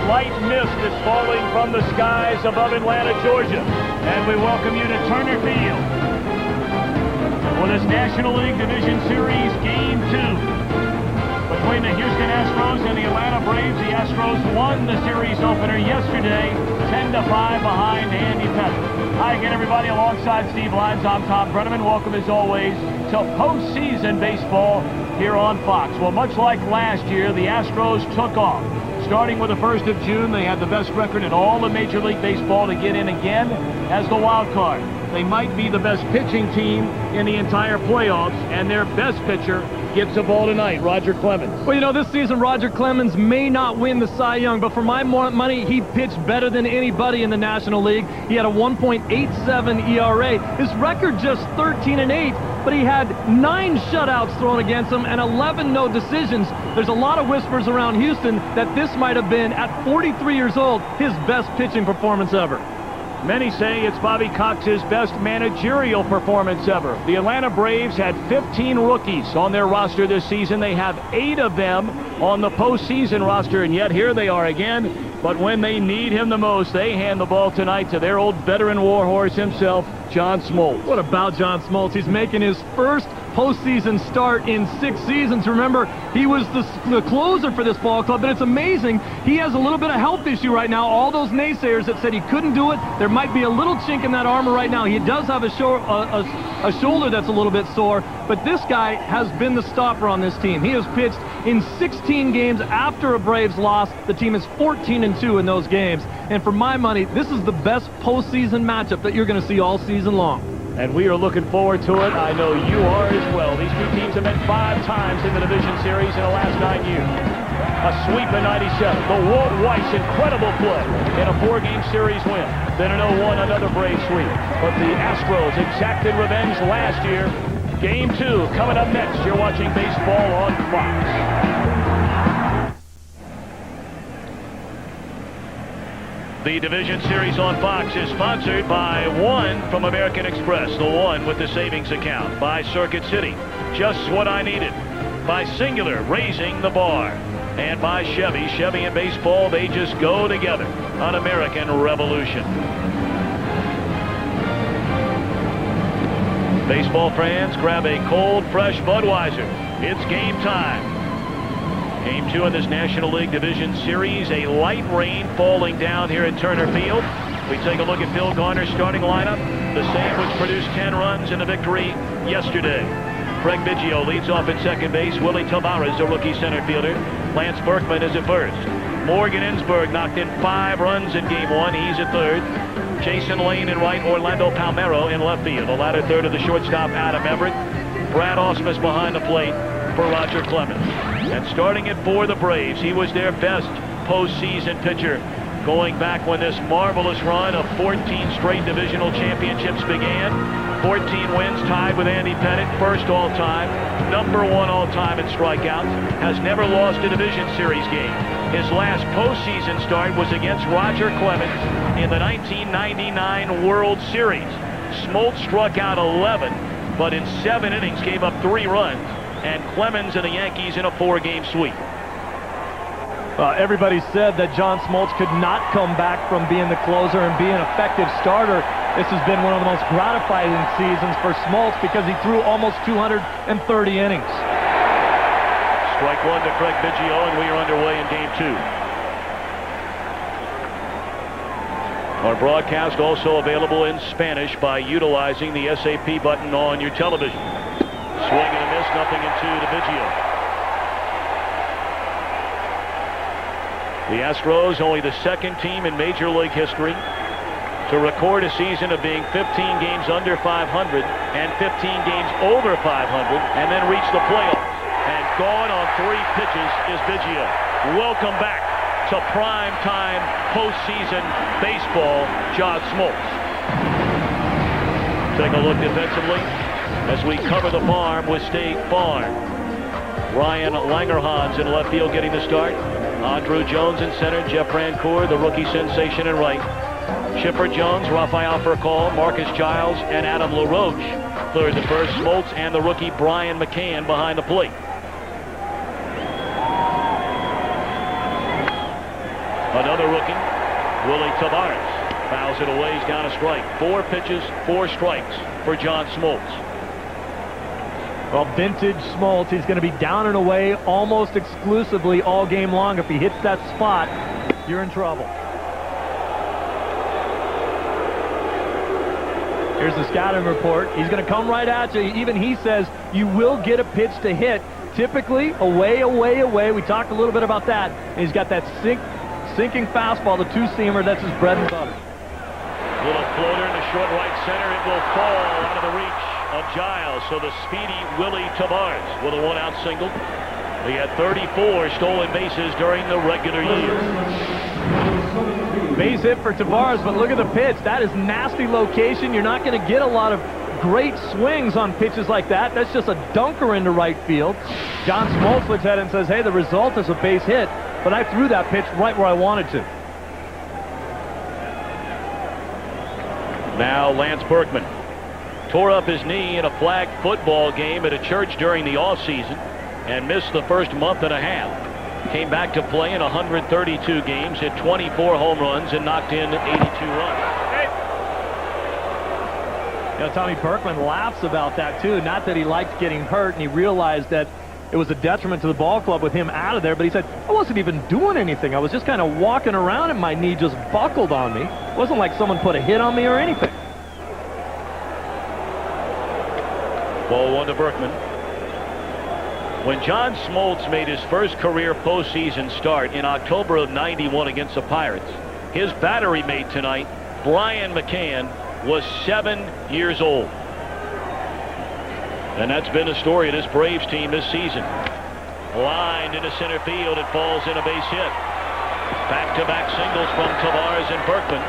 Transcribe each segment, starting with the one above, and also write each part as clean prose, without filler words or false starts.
light mist is falling from the skies above Atlanta, Georgia. And we welcome you to Turner Field for this National League Division Series Game 2 between the Houston Astros and the Atlanta Braves. The Astros won the series opener yesterday, 10-5 behind Andy Pettitte. Hi again, everybody. Alongside Steve Lyons, I'm Tom Brenneman. Welcome, as always, to postseason baseball here on Fox. Well, much like last year, the Astros took off. Starting with the 1st of June, they had the best record in all of Major League Baseball to get in again as the wild card. They might be the best pitching team in the entire playoffs, and their best pitcher gets a ball tonight, Roger Clemens. Well, you know, this season, Roger Clemens may not win the Cy Young, but for my money, he pitched better than anybody in the National League. He had a 1.87 ERA. His record just 13-8, but he had 9 shutouts thrown against him and 11 no decisions. There's a lot of whispers around Houston that this might have been, at 43 years old, his best pitching performance ever. Many say it's Bobby Cox's best managerial performance ever. The Atlanta Braves had 15 rookies on their roster this season. They have 8 of them on the postseason roster, and yet here they are again. But when they need him the most, they hand the ball tonight to their old veteran warhorse himself, John Smoltz. What about John Smoltz? He's making his first postseason start in 6 seasons. Remember, he was the closer for this ball club, and it's amazing. He has a little bit of health issue right now. All those naysayers that said he couldn't do it, there might be a little chink in that armor right now. He does have a shoulder that's a little bit sore, but this guy has been the stopper on this team. He has pitched in 16 games after a Braves loss. The team is 14-2 in those games. And for my money, this is the best postseason matchup that you're going to see all season long. And we are looking forward to it. I know you are as well. These two teams have met 5 times in the division series in the last 9 years. A sweep in '97. The Walt Weiss incredible play in a 4-game series win. Then in 01, another Brave sweep. But the Astros exacted revenge last year. Game 2 coming up next. You're watching baseball on Fox. The Division Series on Fox is sponsored by One from American Express, the One with the savings account, by Circuit City, just what I needed, by Singular, raising the bar, and by Chevy. Chevy and baseball, they just go together on American Revolution. Baseball fans, grab a cold, fresh Budweiser. It's game time. Game 2 in this National League Division Series. A light rain falling down here at Turner Field. We take a look at Bill Garner's starting lineup. The same which produced 10 runs in the victory yesterday. Craig Biggio leads off at second base. Willie Tavares, a rookie center fielder. Lance Berkman is at first. Morgan Ensberg knocked in 5 runs in Game 1. He's at third. Jason Lane in right. Orlando Palmeiro in left field. The latter third of the shortstop, Adam Everett. Brad Ausmus behind the plate for Roger Clemens. And starting it for the Braves, he was their best postseason pitcher going back when this marvelous run of 14 straight divisional championships began. 14 wins, tied with Andy Pettitte, first all-time, #1 all-time in strikeouts, has never lost a division series game. His last postseason start was against Roger Clemens in the 1999 World Series. Smoltz struck out 11, but in 7 innings gave up 3 runs. And Clemens and the Yankees in a 4-game sweep. Everybody said that John Smoltz could not come back from being the closer and be an effective starter. This has been one of the most gratifying seasons for Smoltz because he threw almost 230 innings. Strike 1 to Craig Biggio, and we are underway in Game 2. Our broadcast also available in Spanish by utilizing the SAP button on your television. Swing and a miss, nothing in 2 to Biggio. The Astros, only the 2nd team in Major League history to record a season of being 15 games under 500 and 15 games over 500 and then reach the playoffs. And gone on 3 pitches is Biggio. Welcome back to prime time postseason baseball, John Smoltz. Take a look defensively as we cover the farm with State Farm. Ryan Langerhans in left field getting the start. Andrew Jones in center. Jeff Rancourt, the rookie sensation, in right. Chipper Jones, Rafael Furcal, Marcus Giles, and Adam LaRoche. Third to first, Smoltz and the rookie Brian McCann behind the plate. Another rookie, Willie Tavares, fouls it away. He's down a strike. 4 pitches, 4 strikes for John Smoltz. Well, vintage Smoltz, he's going to be down and away almost exclusively all game long. If he hits that spot, you're in trouble. Here's the scouting report. He's going to come right at you. Even he says you will get a pitch to hit. Typically, away, away, away. We talked a little bit about that. And he's got that sinking fastball, the 2-seamer. That's his bread and butter. Little floater in the short right center. It will fall out of the reach of Giles. So the speedy Willie Tavares with a 1-out single. He had 34 stolen bases during the regular year. Base hit for Tavares, but look at the pitch. That is nasty location. You're not going to get a lot of great swings on pitches like that. That's just a dunker into right field. John Smoltz looks at it and says, hey, the result is a base hit, but I threw that pitch right where I wanted to. Now Lance Berkman tore up his knee in a flag football game at a church during the offseason and missed the first month and a half. Came back to play in 132 games, hit 24 home runs, and knocked in 82 runs. You know, Tommy Berkman laughs about that, too. Not that he liked getting hurt, and he realized that it was a detriment to the ball club with him out of there, but he said, I wasn't even doing anything. I was just kind of walking around, and my knee just buckled on me. It wasn't like someone put a hit on me or anything. Ball 1 to Berkman. When John Smoltz made his first career postseason start in October of '91 against the Pirates, his battery mate tonight, Brian McCann, was 7 years old. And that's been the story of this Braves team this season. Lined into center field, it falls in a base hit. Back-to-back singles from Tavares and Berkman.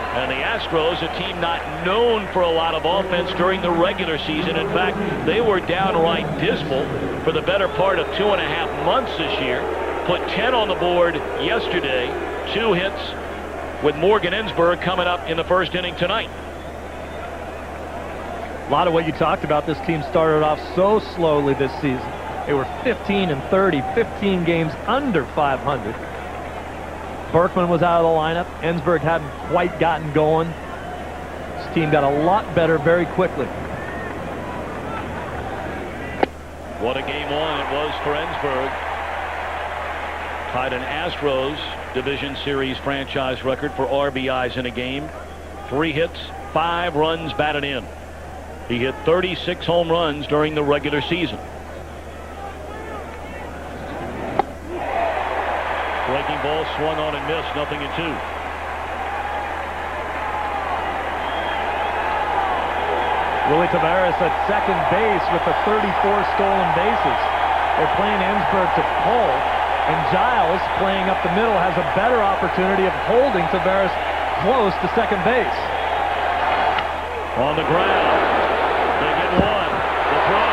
And the Astros, a team not known for a lot of offense during the regular season. In fact, they were downright dismal for the better part of 2.5 months this year. Put 10 on the board yesterday, 2 hits, with Morgan Ensberg coming up in the first inning tonight. A lot of what you talked about, this team started off so slowly this season. They were 15-30, 15 games under 500. Berkman was out of the lineup. Ensberg hadn't quite gotten going. This team got a lot better very quickly. What a game 1 it was for Ensberg. Tied an Astros Division Series franchise record for RBIs in a game. 3 hits, 5 runs batted in. He hit 36 home runs during the regular season. Breaking ball swung on and missed, 0-2. Willie Tavares at second base with the 34 stolen bases. They're playing Ensberg to pull, and Giles, playing up the middle, has a better opportunity of holding Tavares close to second base. On the ground. They get 1. The throw.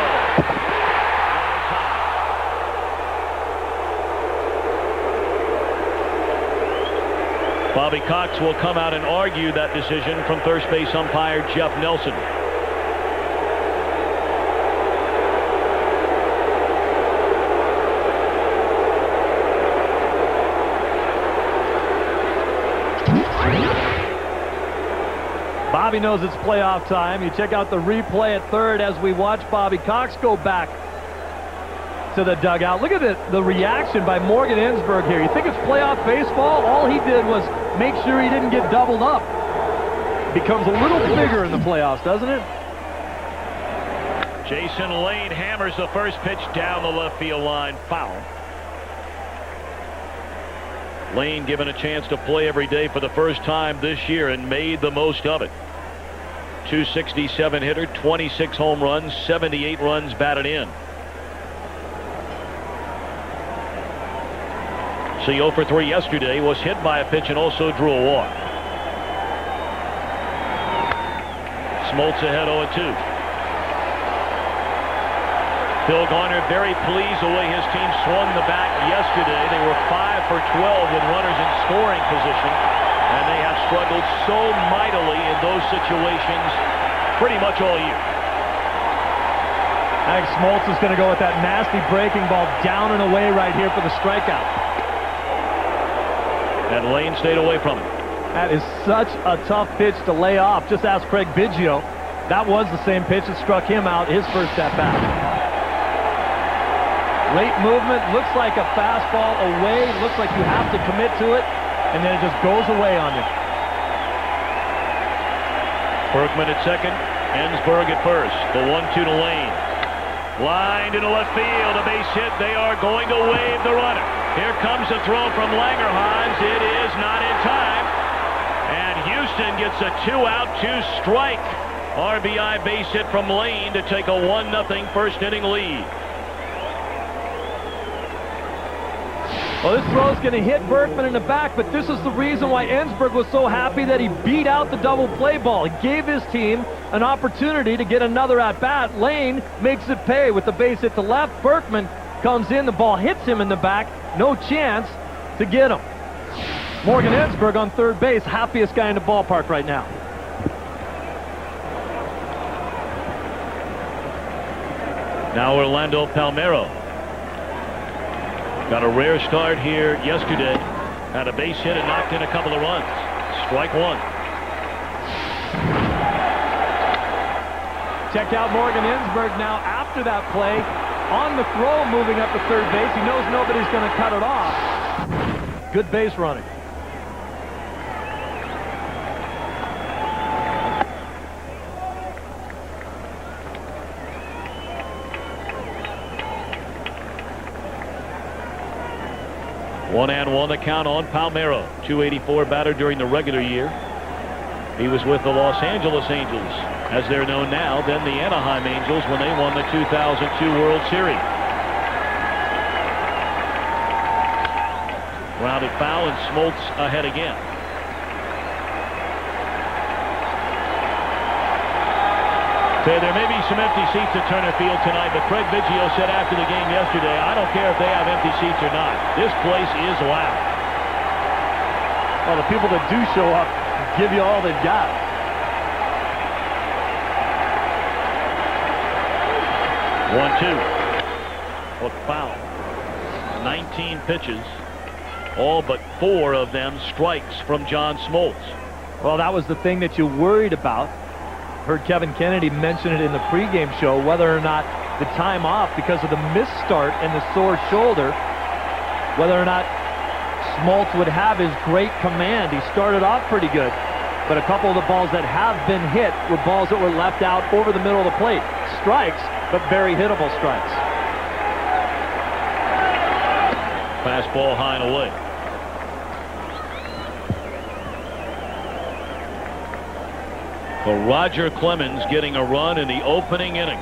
Bobby Cox will come out and argue that decision from first base umpire Jeff Nelson. Bobby knows it's playoff time. You check out the replay at third as we watch Bobby Cox go back to the dugout. Look at the reaction by Morgan Ensberg here. You think it's playoff baseball? All he did was make sure he didn't get doubled up. Becomes a little bigger in the playoffs, doesn't it? Jason Lane hammers the first pitch down the left field line. Foul. Lane given a chance to play every day for the first time this year and made the most of it. 267 hitter, 26 home runs, 78 runs batted in. So 0 for 3 yesterday, was hit by a pitch and also drew a walk. Smoltz ahead 0-2. Phil Garner very pleased the way his team swung the bat yesterday. They were 5 for 12 with runners in scoring position, and they have struggled so mightily in those situations pretty much all year. I think Smoltz is going to go with that nasty breaking ball down and away right here for the strikeout. And Lane stayed away from it. That is such a tough pitch to lay off. Just ask Craig Biggio. That was the same pitch that struck him out his first at-bat. Late movement, looks like a fastball away. Looks like you have to commit to it, and then it just goes away on you. Berkman at second, Ensberg at first. The 1-2 to Lane. Lined into left field, a base hit. They are going to wave the runner. Here comes the throw from Langerhans. It is not in time. And Houston gets a 2-out, 2-strike RBI base hit from Lane to take a 1-0 first inning lead. Well, this throw is going to hit Berkman in the back, but this is the reason why Ensberg was so happy that he beat out the double play ball. He gave his team an opportunity to get another at-bat. Lane makes it pay with the base hit to left. Berkman comes in, the ball hits him in the back. No chance to get him. Morgan Ensberg on third base, happiest guy in the ballpark right now. Now Orlando Palmeiro. Got a rare start here yesterday. Had a base hit and knocked in a couple of runs. Strike one. Check out Morgan Ensberg now after that play. On the throw, moving up to third base. He knows nobody's going to cut it off. Good base running. One and one the count on Palmeiro. .284 batter during the regular year. He was with the Los Angeles Angels, as they're known now, then the Anaheim Angels when they won the 2002 World Series. Grounded foul and Smoltz ahead again. Say there may be some empty seats at Turner Field tonight, but Craig Biggio said after the game yesterday, I don't care if they have empty seats or not. This place is loud. Well, the people that do show up give you all they've got. One-two. Look, foul. 19 pitches. All but 4 of them strikes from John Smoltz. Well, that was the thing that you worried about. Heard Kevin Kennedy mention it in the pregame show, whether or not the time off because of the misstart and the sore shoulder, whether or not Smoltz would have his great command. He started off pretty good, but a couple of the balls that have been hit were balls that were left out over the middle of the plate. Strikes, but very hittable strikes. Fastball high and away. For Roger Clemens getting a run in the opening inning.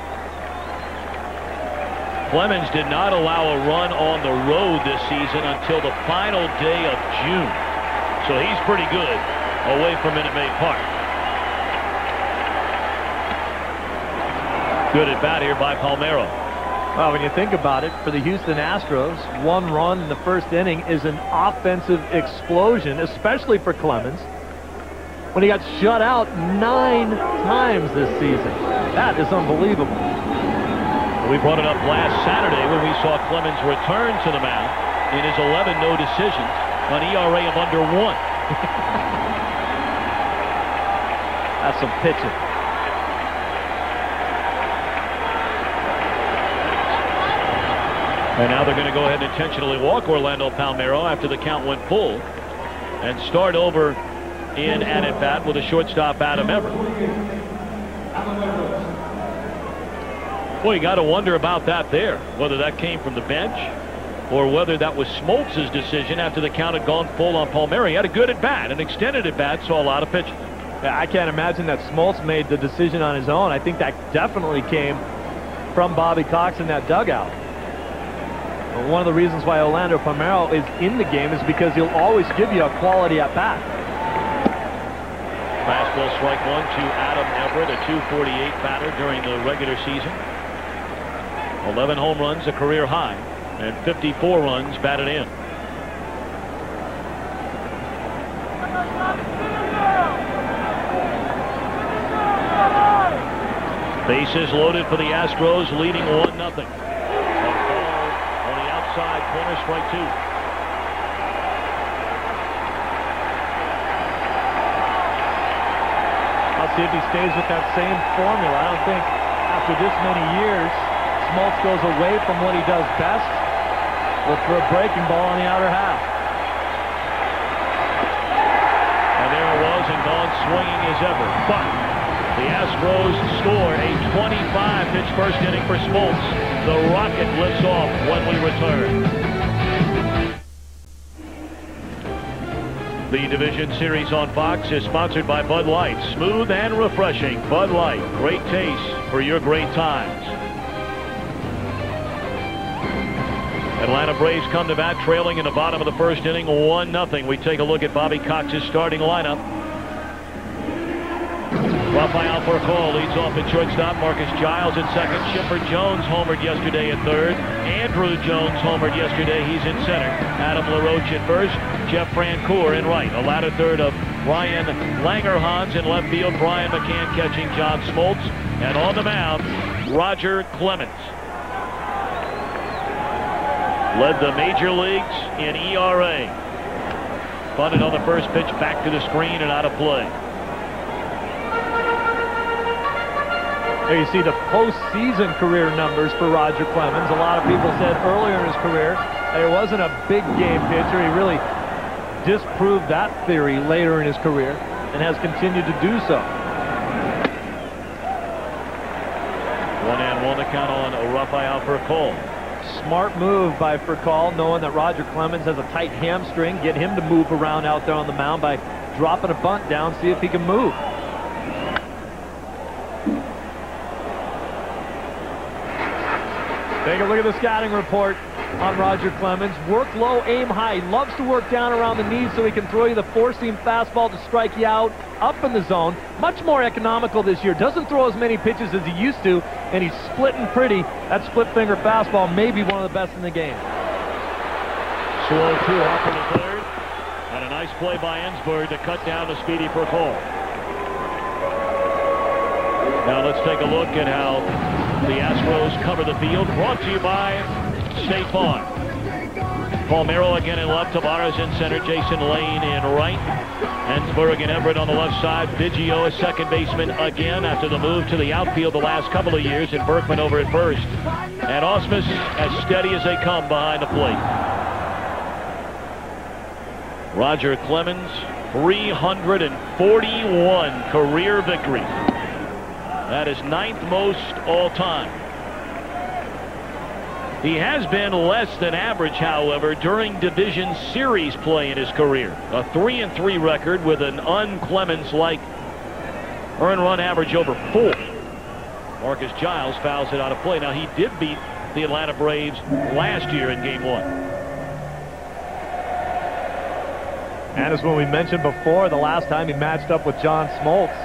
Clemens did not allow a run on the road this season until the final day of June. So he's pretty good away from Minute Maid Park. Good at bat here by Palmeiro. Well, when you think about it, for the Houston Astros, 1 run in the first inning is an offensive explosion, especially for Clemens, when he got shut out 9 times this season. That is unbelievable. We brought it up last Saturday when we saw Clemens return to the mound in his 11 no decisions, an ERA of under 1. That's some pitching. And now they're going to go ahead and intentionally walk Orlando Palmeiro after the count went full and start over in and at bat with a shortstop, Adam Everett. Boy, you got to wonder about that there, whether that came from the bench or whether that was Smoltz's decision after the count had gone full on Palmeiro. He had a good at bat, an extended at bat, saw a lot of pitches. Yeah, I can't imagine that Smoltz made the decision on his own. I think that definitely came from Bobby Cox in that dugout. Well, one of the reasons why Orlando Palmeiro is in the game is because he'll always give you a quality at bat. Fastball strike one to Adam Everett, a .248 batter during the regular season. 11 home runs, a career high, and 54 runs batted in. Bases loaded for the Astros, leading 1-0. A ball on the outside corner, strike 2. see if he stays with that same formula. I don't think after this many years, Smoltz goes away from what he does best. Look for a breaking ball on the outer half. And there it was, and gone swinging as ever. But the Astros score a 25-pitch first inning for Smoltz. The rocket lifts off when we return. The Division Series on Fox is sponsored by Bud Light. Smooth and refreshing. Bud Light. Great taste for your great times. Atlanta Braves come to bat trailing in the bottom of the first inning 1-0. We take a look at Bobby Cox's starting lineup. Rafael Furcal leads off at shortstop. Marcus Giles at second. Chipper Jones homered yesterday at third. Andrew Jones homered yesterday. He's in center. Adam LaRoche at first. Jeff Francoeur in right. A ladder third of Ryan Langerhans in left field. Brian McCann catching John Smoltz. And on the mound, Roger Clemens. Led the major leagues in ERA. Bunted on the first pitch, back to the screen and out of play. There you see the postseason career numbers for Roger Clemens. A lot of people said earlier in his career that he wasn't a big game pitcher. He really disproved that theory later in his career and has continued to do so. 1-1 to count on Rafael Furcal. Smart move by Furcal, knowing that Roger Clemens has a tight hamstring. Get him to move around out there on the mound by dropping a bunt down, see if he can move. Take a look at the scouting report on Roger Clemens. Work low, aim high. He loves to work down around the knees so he can throw you the four-seam fastball to strike you out up in the zone. Much more economical this year. Doesn't throw as many pitches as he used to, and he's splitting pretty. That split-finger fastball may be one of the best in the game. Slow 2 off in the third. And a nice play by Ensberg to cut down the speedy Furcal. Now let's take a look at how the Astros cover the field. Brought to you by State Farm. Palmeiro again in left. Tavares in center. Jason Lane in right. Ensberg and Everett on the left side. Biggio, a second baseman again after the move to the outfield the last couple of years. And Berkman over at first. And Ausmus as steady as they come behind the plate. Roger Clemens, 341 career victories. That is 9th most all time. He has been less than average, however, during Division Series play in his career. A 3-3 record with an un-Clemens-like earned run average over 4. Marcus Giles fouls it out of play. Now, he did beat the Atlanta Braves last year in Game 1. And as when we mentioned before, the last time he matched up with John Smoltz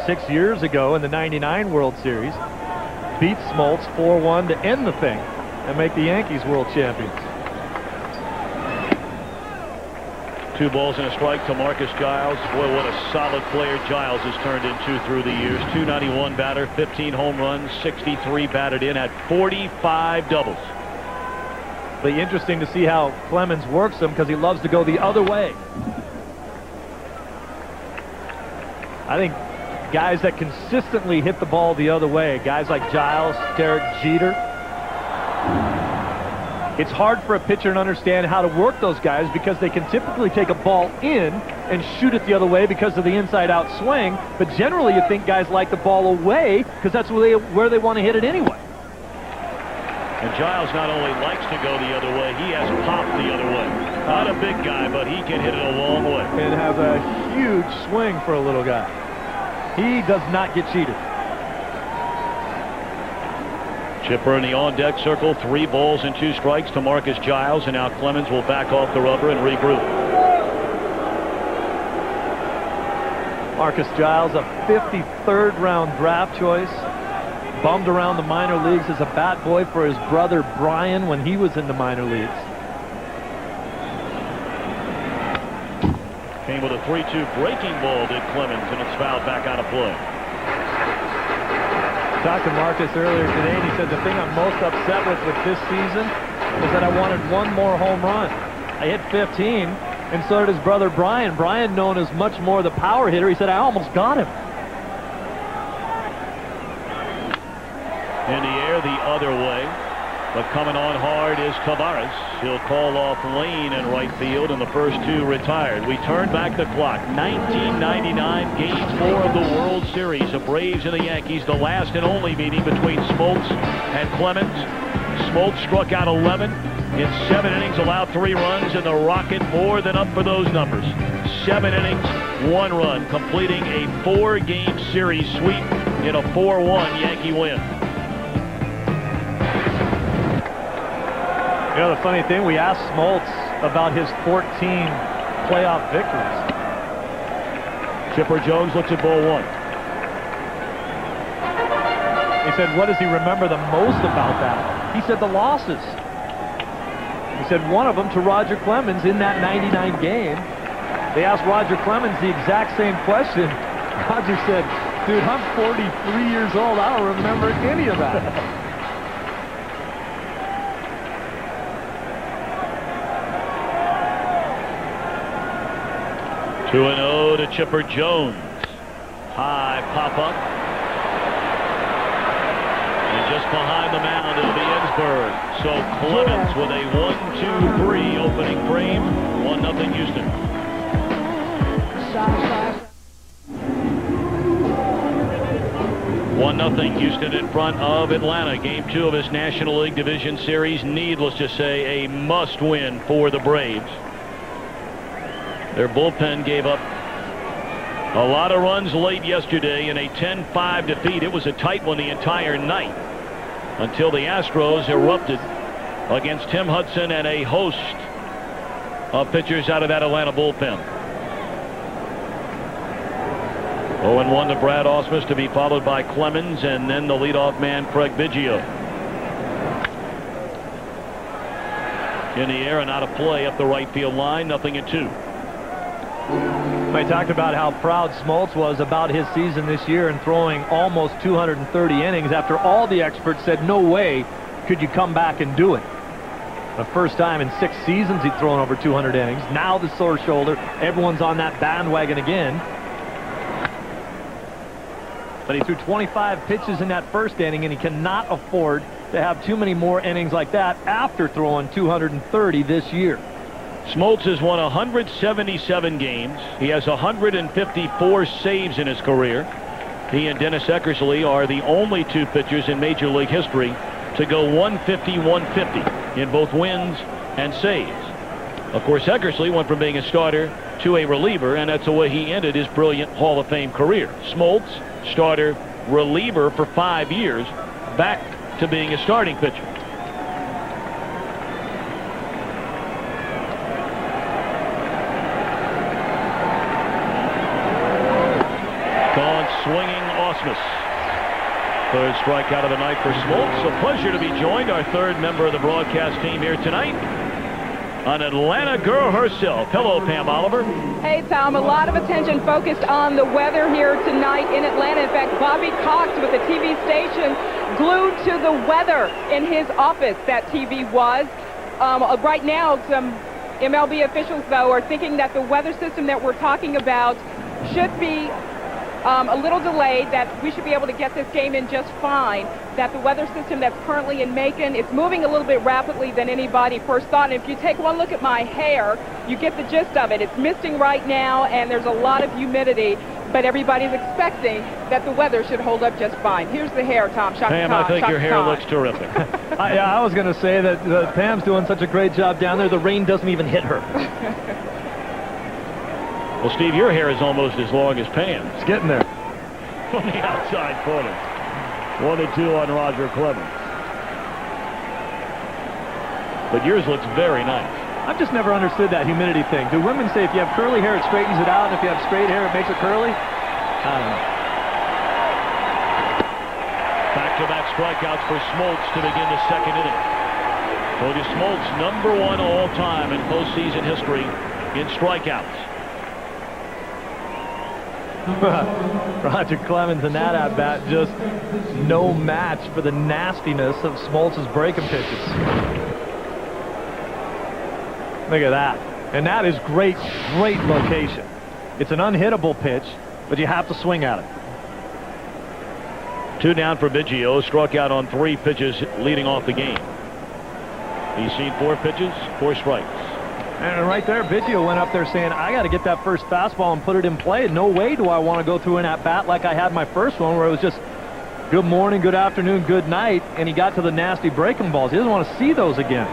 6 years ago in the '99 World Series, beat Smoltz 4-1 to end the thing and make the Yankees world champions. 2 balls and a strike to Marcus Giles. Boy, what a solid player Giles has turned into through the years. 291 batter, 15 home runs, 63 batted in, had 45 doubles. It'll be interesting to see how Clemens works him because he loves to go the other way. I think guys that consistently hit the ball the other way, guys like Giles, Derek Jeter, it's hard for a pitcher to understand how to work those guys because they can typically take a ball in and shoot it the other way because of the inside-out swing, but generally you think guys like the ball away because that's where they want to hit it anyway. And Giles not only likes to go the other way, he has popped the other way. Not a big guy, but he can hit it a long way. And has a huge swing for a little guy. He does not get cheated. Chipper in the on-deck circle. 3 balls and 2 strikes to Marcus Giles, and now Clemens will back off the rubber and regroup. Marcus Giles, a 53rd round draft choice. Bummed around the minor leagues as a bat boy for his brother Brian when he was in the minor leagues. Came with a 3-2 breaking ball, did Clemens, and it's fouled back out of play. Talked to Marcus earlier today, and he said the thing I'm most upset with this season is that I wanted 1 more home run. I hit 15, and so did his brother Brian. Brian, known as much more the power hitter, he said, I almost got him. In the air the other way. But coming on hard is Tavares. He'll call off Lane in right field, and the first two retired. We turn back the clock. 1999, Game 4 of the World Series. The Braves and the Yankees, the last and only meeting between Smoltz and Clemens. Smoltz struck out 11 in 7 innings, allowed 3 runs, and the Rocket more than up for those numbers. 7 innings, 1 run, completing a 4-game series sweep in a 4-1 Yankee win. You know, the funny thing, we asked Smoltz about his 14 playoff victories. Chipper Jones looks at ball 1. He said, what does he remember the most about that? He said the losses. He said one of them to Roger Clemens in that 99 game. They asked Roger Clemens the exact same question. Roger said, dude, I'm 43 years old. I don't remember any of that. 2-0 to Chipper Jones. High pop-up. And just behind the mound it'll be Ensberg. So Clemens with a 1-2-3 opening frame. 1-0 Houston. 1-0 Houston in front of Atlanta. Game 2 of this National League Division Series. Needless to say, a must-win for the Braves. Their bullpen gave up a lot of runs late yesterday in a 10-5 defeat. It was a tight one the entire night until the Astros erupted against Tim Hudson and a host of pitchers out of that Atlanta bullpen. 0-1 to Brad Ausmus, to be followed by Clemens and then the leadoff man Craig Biggio. In the air and out of play up the right field line. 0-2. I talked about how proud Smoltz was about his season this year and throwing almost 230 innings after all the experts said no way could you come back and do it. The first time in 6 seasons he'd thrown over 200 innings. Now the sore shoulder. Everyone's on that bandwagon again. But he threw 25 pitches in that first inning, and he cannot afford to have too many more innings like that after throwing 230 this year. Smoltz has won 177 games. He has 154 saves in his career. He and Dennis Eckersley are the only 2 pitchers in Major League history to go 150-150 in both wins and saves. Of course, Eckersley went from being a starter to a reliever, and that's the way he ended his brilliant Hall of Fame career. Smoltz, starter, reliever for 5 years, back to being a starting pitcher. Swinging Ausmus. 3rd strikeout of the night for Smoltz. A pleasure to be joined, our 3rd member of the broadcast team here tonight, an Atlanta girl herself. Hello, Pam Oliver. Hey, Tom. A lot of attention focused on the weather here tonight in Atlanta. In fact, Bobby Cox with the TV station glued to the weather in his office. That TV was. Right now, some MLB officials, though, are thinking that the weather system that we're talking about should be a little delayed, that we should be able to get this game in just fine, that the weather system that's currently in Macon, it's moving a little bit rapidly than anybody first thought. And if you take one look at my hair, you get the gist of it. It's misting right now, and there's a lot of humidity, but everybody's expecting that the weather should hold up just fine. Here's the hair, Tom. Pam, I think your hair looks terrific. I was going to say that Pam's doing such a great job down there, the rain doesn't even hit her. Well, Steve, your hair is almost as long as Pam's. It's getting there. On the outside corner. 1-2 on Roger Clemens. But yours looks very nice. I've just never understood that humidity thing. Do women say if you have curly hair, it straightens it out, and if you have straight hair, it makes it curly? I don't know. Back-to-back strikeouts for Smoltz to begin the 2nd inning. Cody Smoltz, #1 all-time in postseason history in strikeouts. Roger Clemens in that at-bat, just no match for the nastiness of Smoltz's breaking pitches. Look at that. And that is great location. It's an unhittable pitch, but you have to swing at it. Two down for Biggio. Struck out on 3 pitches leading off the game. He's seen 4 pitches, 4 strikes. And right there, Biggio went up there saying, I got to get that first fastball and put it in play. No way do I want to go through an at-bat like I had my first one, where it was just good morning, good afternoon, good night, and he got to the nasty breaking balls. He doesn't want to see those again.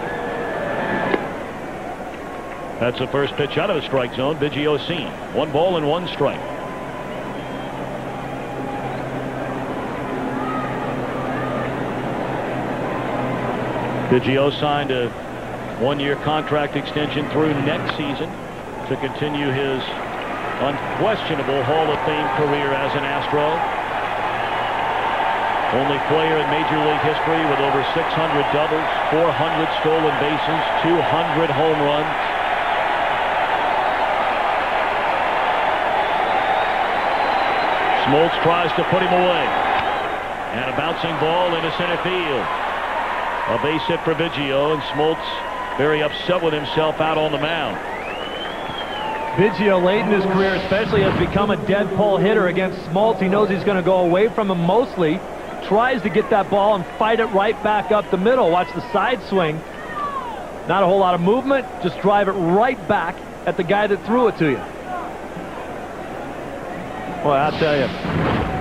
That's the first pitch out of the strike zone. Biggio seen. 1 ball and 1 strike. Biggio signed a 1-year contract extension through next season to continue his unquestionable Hall of Fame career as an Astro. Only player in Major League history with over 600 doubles, 400 stolen bases, 200 home runs. Smoltz tries to put him away. And a bouncing ball into center field. A base hit for Biggio, and Smoltz very upset with himself out on the mound. Biggio late in his career especially has become a dead pull hitter against Smoltz. He knows he's going to go away from him mostly. Tries to get that ball and fight it right back up the middle. Watch the side swing. Not a whole lot of movement. Just drive it right back at the guy that threw it to you. Boy, I'll tell you,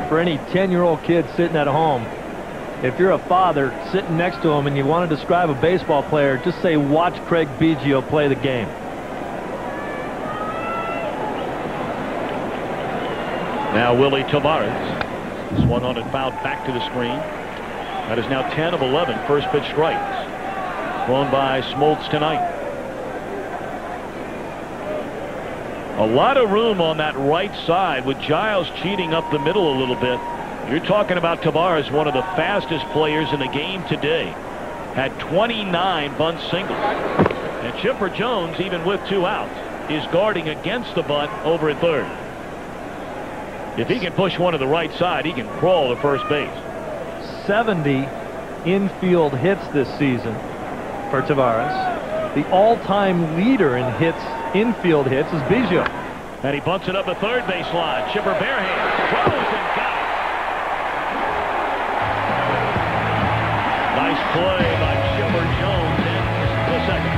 for any 10-year-old kid sitting at home, if you're a father sitting next to him and you want to describe a baseball player, just say, watch Craig Biggio play the game. Now Willie Tavares. Swung on and fouled back to the screen. That is now 10 of 11 first pitch strikes thrown by Smoltz tonight. A lot of room on that right side with Giles cheating up the middle a little bit. You're talking about Tavares, one of the fastest players in the game today. Had 29 bunt singles. And Chipper Jones, even with 2 outs, is guarding against the bunt over at third. If he can push one to the right side, he can crawl to first base. 70 infield hits this season for Tavares. The all-time leader in hits, infield hits, is Biggio. And he bumps it up the third base line. Chipper barehand throws and got it. Nice play by Chipper Jones in the second.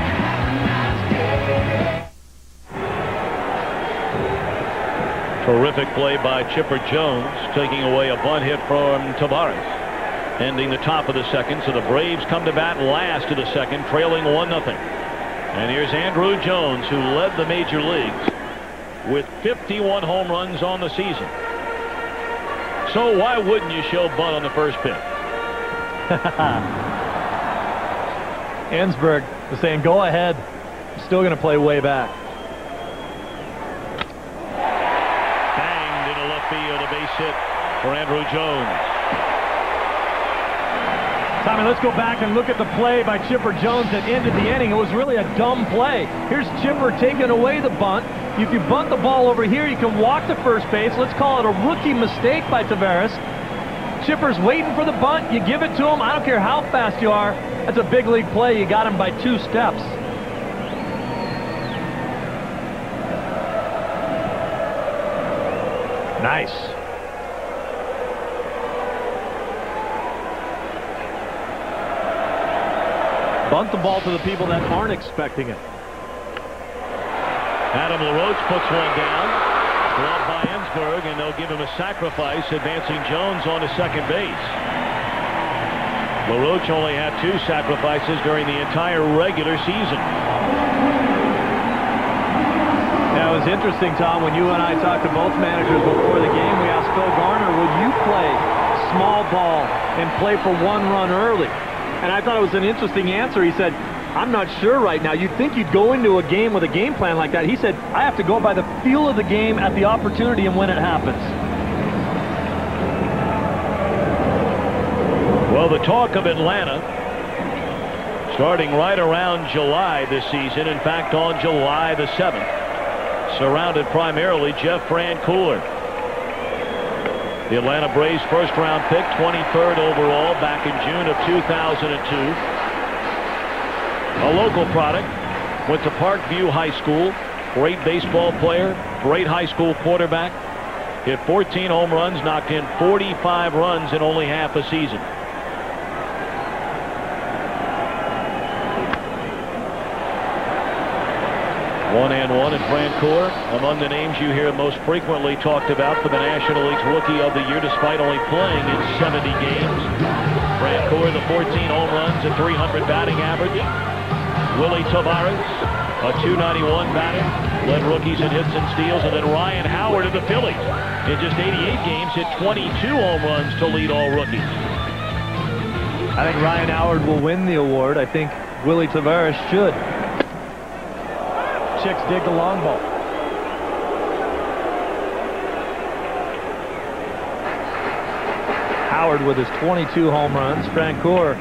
Terrific play by Chipper Jones, taking away a bunt hit from Tavares. Ending the top of the second, so the Braves come to bat last of the second, trailing 1-0. And here's Andrew Jones, who led the major leagues with 51 home runs on the season. So why wouldn't you show bunt on the first pitch? Ensberg was saying, go ahead. I'm still going to play way back. Banged into left field, a base hit for Andrew Jones. Tommy, let's go back and look at the play by Chipper Jones that ended the inning. It was really a dumb play. Here's Chipper taking away the bunt. If you bunt the ball over here, you can walk to first base. Let's call it a rookie mistake by Tavares. Chipper's waiting for the bunt. You give it to him. I don't care how fast you are. That's a big league play. You got him by 2 steps. Nice. Bunt the ball to the people that aren't expecting it. Adam LaRoche puts one down. Glove by Ensberg, and they'll give him a sacrifice, advancing Jones on to second base. LaRoche only had 2 sacrifices during the entire regular season. Now, it was interesting, Tom, when you and I talked to both managers before the game, we asked Phil Garner, would you play small ball and play for 1 run early? And I thought it was an interesting answer. He said, I'm not sure right now. You'd think you'd go into a game with a game plan like that. He said, I have to go by the feel of the game at the opportunity and when it happens. Well, the talk of Atlanta starting right around July this season, in fact on July the 7th, surrounded primarily Jeff Francoeur. The Atlanta Braves first-round pick, 23rd overall back in June of 2002. A local product, went to Parkview High School, great baseball player, great high school quarterback. hit 14 home runs, knocked in 45 runs in only half a season. One and one, and Francoeur among the names you hear most frequently talked about for the National League's Rookie of the Year, despite only playing in 70 games. Francoeur, the 14 home runs, a 300 batting average. Willie Tavares, a 291 batter, led rookies in hits and steals. And then Ryan Howard of the Phillies, in just 88 games, hit 22 home runs to lead all rookies. I think Ryan Howard will win the award. I think Willie Tavares should. Chicks dig the long ball. Howard with his 22 home runs. Francoeur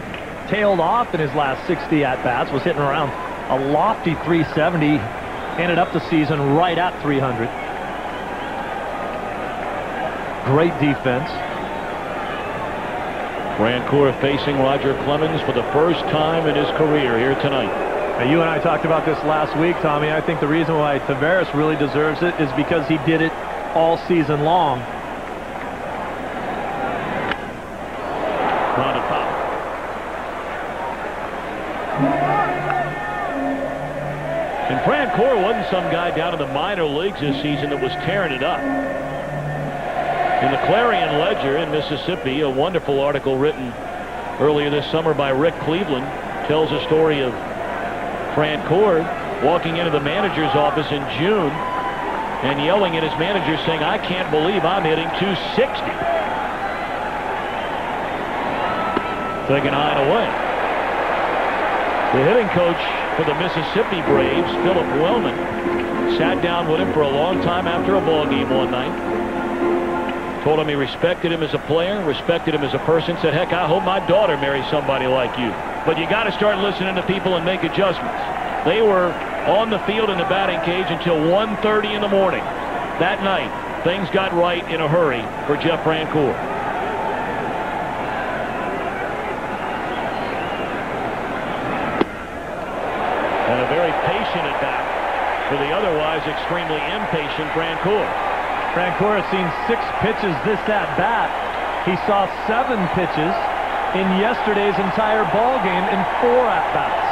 tailed off in his last 60 at-bats, was hitting around a lofty 370, ended up the season right at 300. Great defense. Francoeur facing Roger Clemens for the first time in his career here tonight. Now, you and I talked about this last week, Tommy. I think the reason why Tavares really deserves it is because he did it all season long. On to pop. And Francoeur wasn't some guy down in the minor leagues this season that was tearing it up. In the Clarion Ledger in Mississippi, a wonderful article written earlier this summer by Rick Cleveland tells a story of Francoeur walking into the manager's office in June and yelling at his manager saying, "I can't believe I'm hitting 260. Taking high and away. The hitting coach for the Mississippi Braves, Philip Wellman, sat down with him for a long time after a ball game one night. Told him he respected him as a player, respected him as a person, said, "Heck, I hope my daughter marries somebody like you. But you got to start listening to people and make adjustments." They were on the field in the batting cage until 1:30 in the morning. That night, things got right in a hurry for Jeff Francoeur. And a very patient at bat for the otherwise extremely impatient Francoeur. Francoeur has seen 6 pitches this at-bat. He saw 7 pitches in yesterday's entire ball game in 4 at-bats.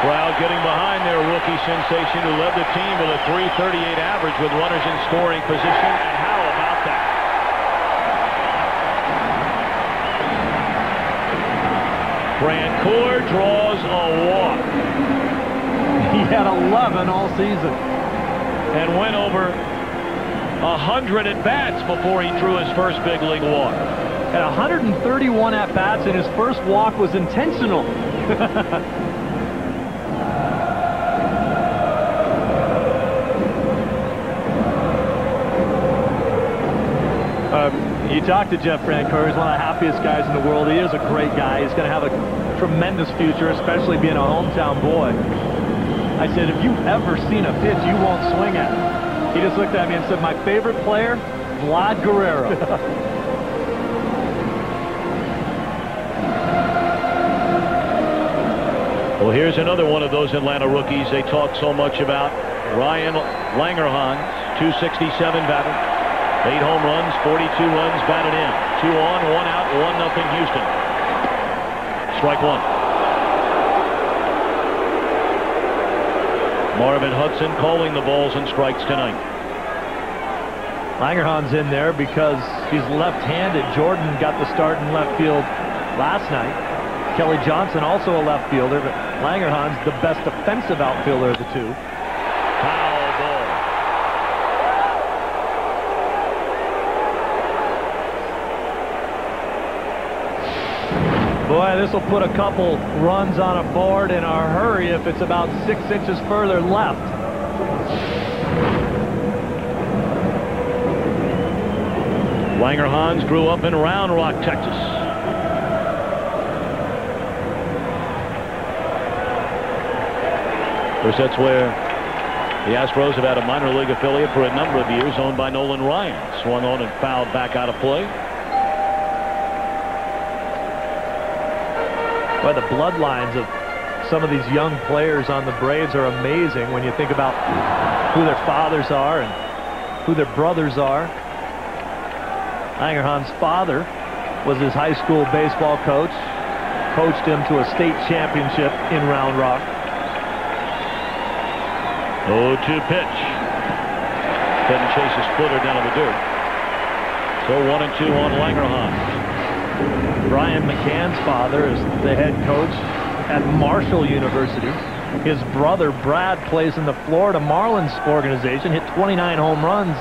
Crowd getting behind their rookie sensation who led the team with a .338 average with runners in scoring position. And how about that? Francoeur draws a walk. He had 11 all season. And went over 100 at-bats before he drew his first big league walk. At 131 at-bats, and his first walk was intentional. You talk to Jeff Francoeur. He's one of the happiest guys in the world. He is a great guy. He's going to have a tremendous future, especially being a hometown boy. I said, "If you've ever seen a pitch you won't swing at?" He just looked at me and said, "My favorite player, Vlad Guerrero." Well, here's another one of those Atlanta rookies they talk so much about. Ryan Langerhans, 267 batter. 8 home runs, 42 runs batted in. 2 on, 1 out, 1-0 Houston. Strike 1. Marvin Hudson calling the balls and strikes tonight. Langerhans in there because he's left-handed. Jordan got the start in left field last night. Kelly Johnson also a left fielder, but Langerhans the best defensive outfielder of the two. Foul ball. Boy, this will put a couple runs on a board in a hurry if it's about 6 inches further left. Langerhans grew up in Round Rock, Texas. Of course, that's where the Astros have had a minor league affiliate for a number of years, owned by Nolan Ryan. Swung on and fouled back out of play. By the bloodlines of some of these young players on the Braves are amazing when you think about who their fathers are and who their brothers are. Langerhans' father was his high school baseball coach, coached him to a state championship in Round Rock. 0-2 pitch. Couldn't chase his splitter down in the dirt. So 1-2 on Langerhans. Brian McCann's father is the head coach at Marshall University. His brother Brad plays in the Florida Marlins organization, hit 29 home runs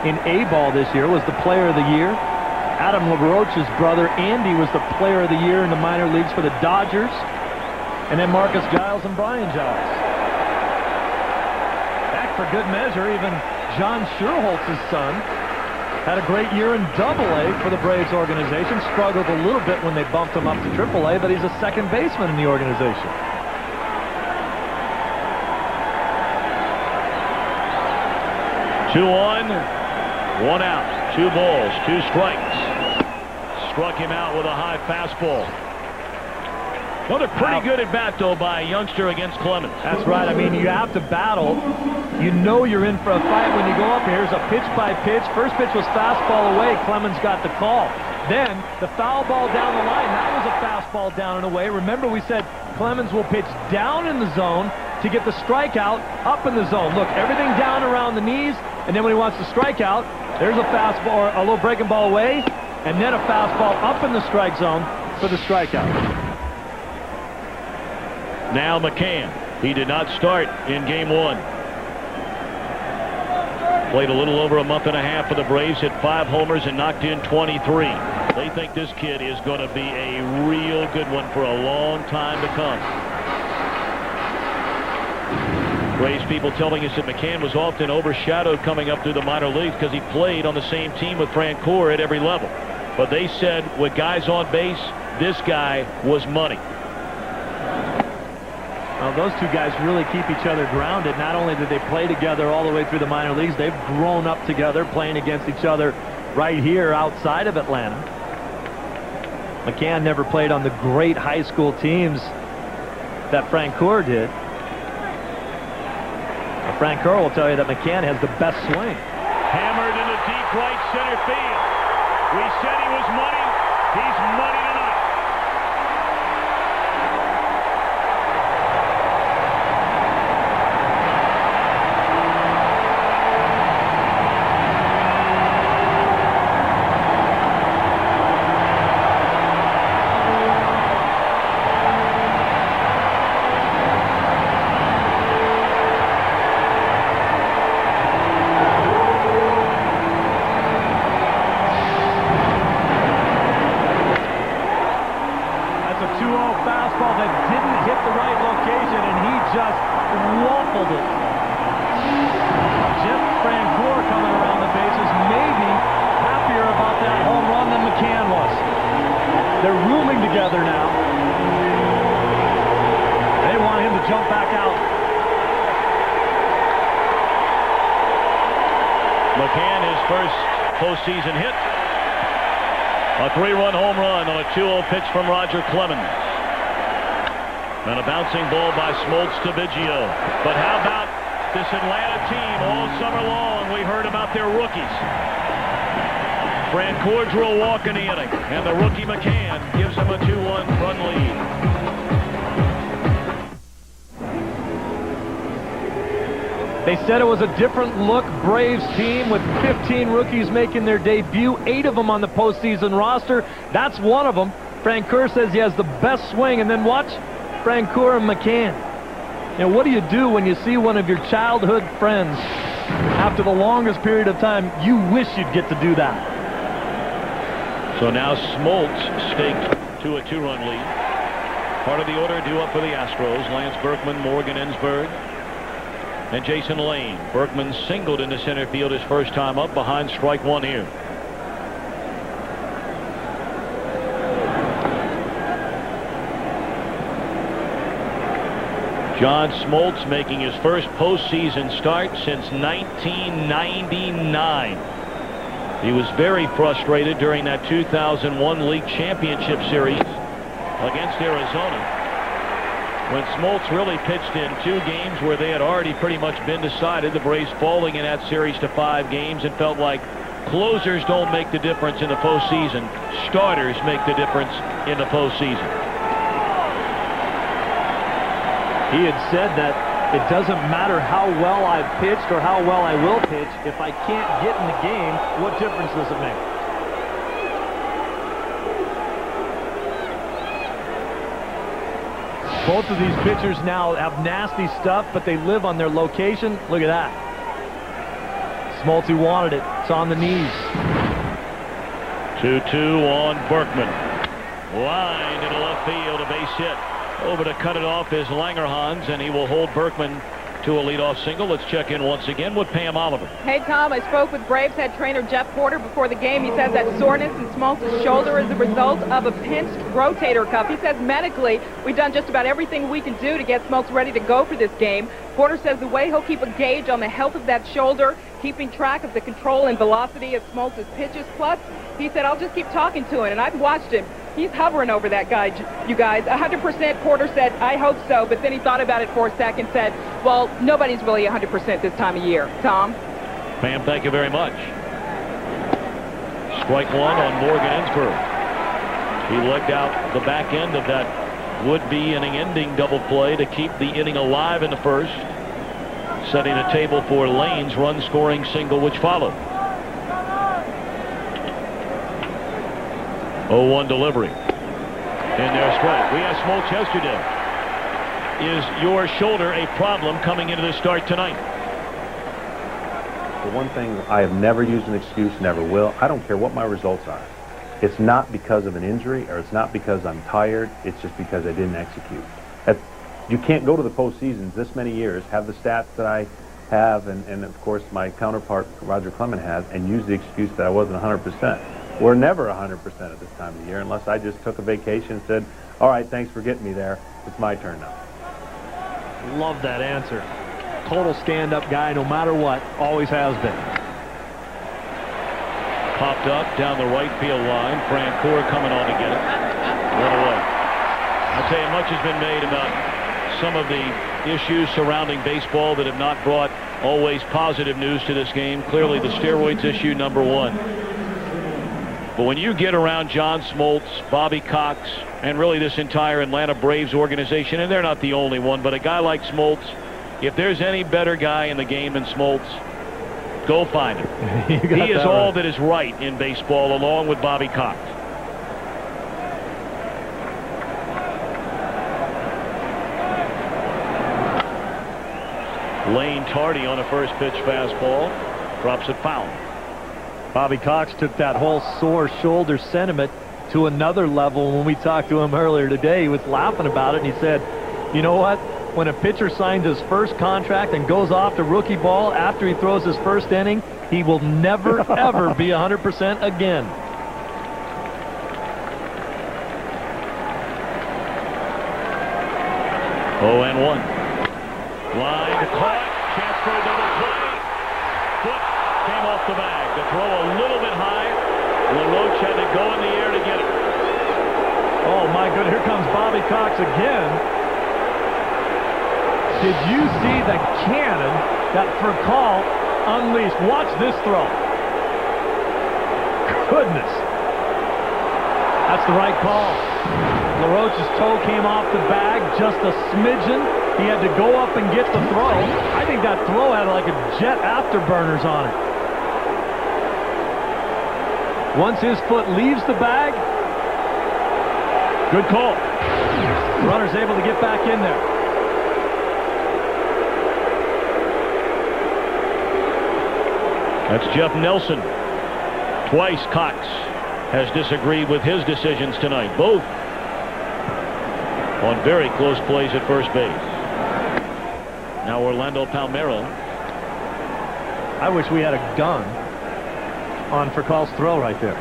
in A-ball this year, was the player of the year. Adam LaRoche's brother Andy was the player of the year in the minor leagues for the Dodgers. And then Marcus Giles and Brian Giles. Back for good measure, even John Schuerholz's son had a great year in Double-A for the Braves organization. Struggled a little bit when they bumped him up to Triple-A, but he's a second baseman in the organization. Two on, one out, 2 balls, 2 strikes. Struck him out with a high fastball. Another pretty good at bat, though, by a youngster against Clemens. That's right. I mean, you have to battle. You know you're in for a fight when you go up. Here's a pitch by pitch. First pitch was fastball away. Clemens got the call. Then the foul ball down the line. That was a fastball down and away. Remember, we said Clemens will pitch down in the zone to get the strikeout up in the zone. Look, everything down around the knees, and then when he wants to strike out, there's a fastball, a little breaking ball away, and then a fastball up in the strike zone for the strikeout. Now McCann. He did not start in game 1. Played a little over a month and a half for the Braves, hit 5 homers and knocked in 23. They think this kid is going to be a real good one for a long time to come. Braves people telling us that McCann was often overshadowed coming up through the minor leagues because he played on the same team with Francoeur at every level. But they said with guys on base, this guy was money. Well, those two guys really keep each other grounded. Not only did they play together all the way through the minor leagues, they've grown up together playing against each other right here outside of Atlanta. McCann never played on the great high school teams that Francoeur did. Francoeur will tell you that McCann has the best swing. Hammered into deep right center field. We said he was money. He's money tonight. McCann, his first postseason hit. A 3-run home run on a 2-0 pitch from Roger Clemens. And a bouncing ball by Smoltz to Biggio. But how about this Atlanta team all summer long? We heard about their rookies. Francoeur drew a walk in the inning, and the rookie McCann gives him a 2-1 run lead. They said it was a different look Braves team with 15 rookies making their debut, 8 of them on the postseason roster. That's one of them. Francoeur says he has the best swing, and then watch Francoeur and McCann. You know, what do you do when you see one of your childhood friends after the longest period of time? You wish you'd get to do that. So now Smoltz staked to a 2-run lead. Part of the order due up for the Astros. Lance Berkman, Morgan Ensberg, and Jason Lane. Berkman singled into center field his first time up behind strike 1 here. John Smoltz making his first postseason start since 1999. He was very frustrated during that 2001 League Championship Series against Arizona. When Smoltz really pitched in 2 games where they had already pretty much been decided, the Braves falling in that series to 5 games, and felt like closers don't make the difference in the postseason. Starters make the difference in the postseason. He had said that it doesn't matter how well I've pitched or how well I will pitch. If I can't get in the game, what difference does it make? Both of these pitchers now have nasty stuff, but they live on their location. Look at that. Smoltz wanted it. It's on the knees. 2-2 on Berkman. Lined into left field, a base hit. Over to cut it off is Langerhans, and he will hold Berkman to a leadoff single. Let's check in once again with Pam Oliver. Hey, Tom, I spoke with Braves head trainer Jeff Porter before the game. He says that soreness in Smoltz's shoulder is the result of a pinched rotator cuff. He says medically, we've done just about everything we can do to get Smoltz ready to go for this game. Porter says the way he'll keep a gauge on the health of that shoulder, keeping track of the control and velocity of Smoltz's pitches. Plus, he said, I'll just keep talking to him, and I've watched him. He's hovering over that guy, you guys. 100%, Porter said, I hope so. But then he thought about it for a second, said, well, nobody's really 100% this time of year. Tom? Pam, thank you very much. Strike 1 on Morgan Ensberg. He legged out the back end of that would-be inning-ending double play to keep the inning alive in the first, setting the table for Lane's run-scoring single, which followed. 0-1 delivery. And there's strike. We asked Smoltz yesterday, is your shoulder a problem coming into the start tonight? The one thing, I have never used an excuse, never will. I don't care what my results are. It's not because of an injury, or it's not because I'm tired. It's just because I didn't execute. You can't go to the postseasons this many years, have the stats that I have, and of course my counterpart Roger Clemens has, and use the excuse that I wasn't 100%. We're never 100% at this time of the year unless I just took a vacation and said, all right, thanks for getting me there. It's my turn now. Love that answer. Total stand-up guy no matter what. Always has been. Popped up down the right field line. Francoeur coming on to get it. One away. I'll tell you, much has been made about some of the issues surrounding baseball that have not brought always positive news to this game. Clearly the steroids issue, number 1. But when you get around John Smoltz, Bobby Cox, and really this entire Atlanta Braves organization, and they're not the only one, but a guy like Smoltz, if there's any better guy in the game than Smoltz, go find him. He is all that is right in baseball, along with Bobby Cox. Lane Tardy on a first pitch fastball, drops it foul. Bobby Cox took that whole sore shoulder sentiment to another level. When we talked to him earlier today, he was laughing about it, and he said, you know what? When a pitcher signs his first contract and goes off to rookie ball after he throws his first inning, he will never, ever be 100% again. Oh, and 1. Line caught. Chance for a double play. Foot came off the bag. The throw a little bit high. LaRoche had to go in the air to get it. Oh, my goodness. Here comes Bobby Cox again. Did you see the cannon that Furcal unleashed? Watch this throw. Goodness. That's the right call. LaRoche's toe came off the bag just a smidgen. He had to go up and get the throw. I think that throw had like a jet afterburners on it. Once his foot leaves the bag, good call. Runner's able to get back in there. That's Jeff Nelson. Twice Cox has disagreed with his decisions tonight, both on very close plays at first base. Now Orlando Palmeiro. I wish we had a gun on Furcal's throw right there.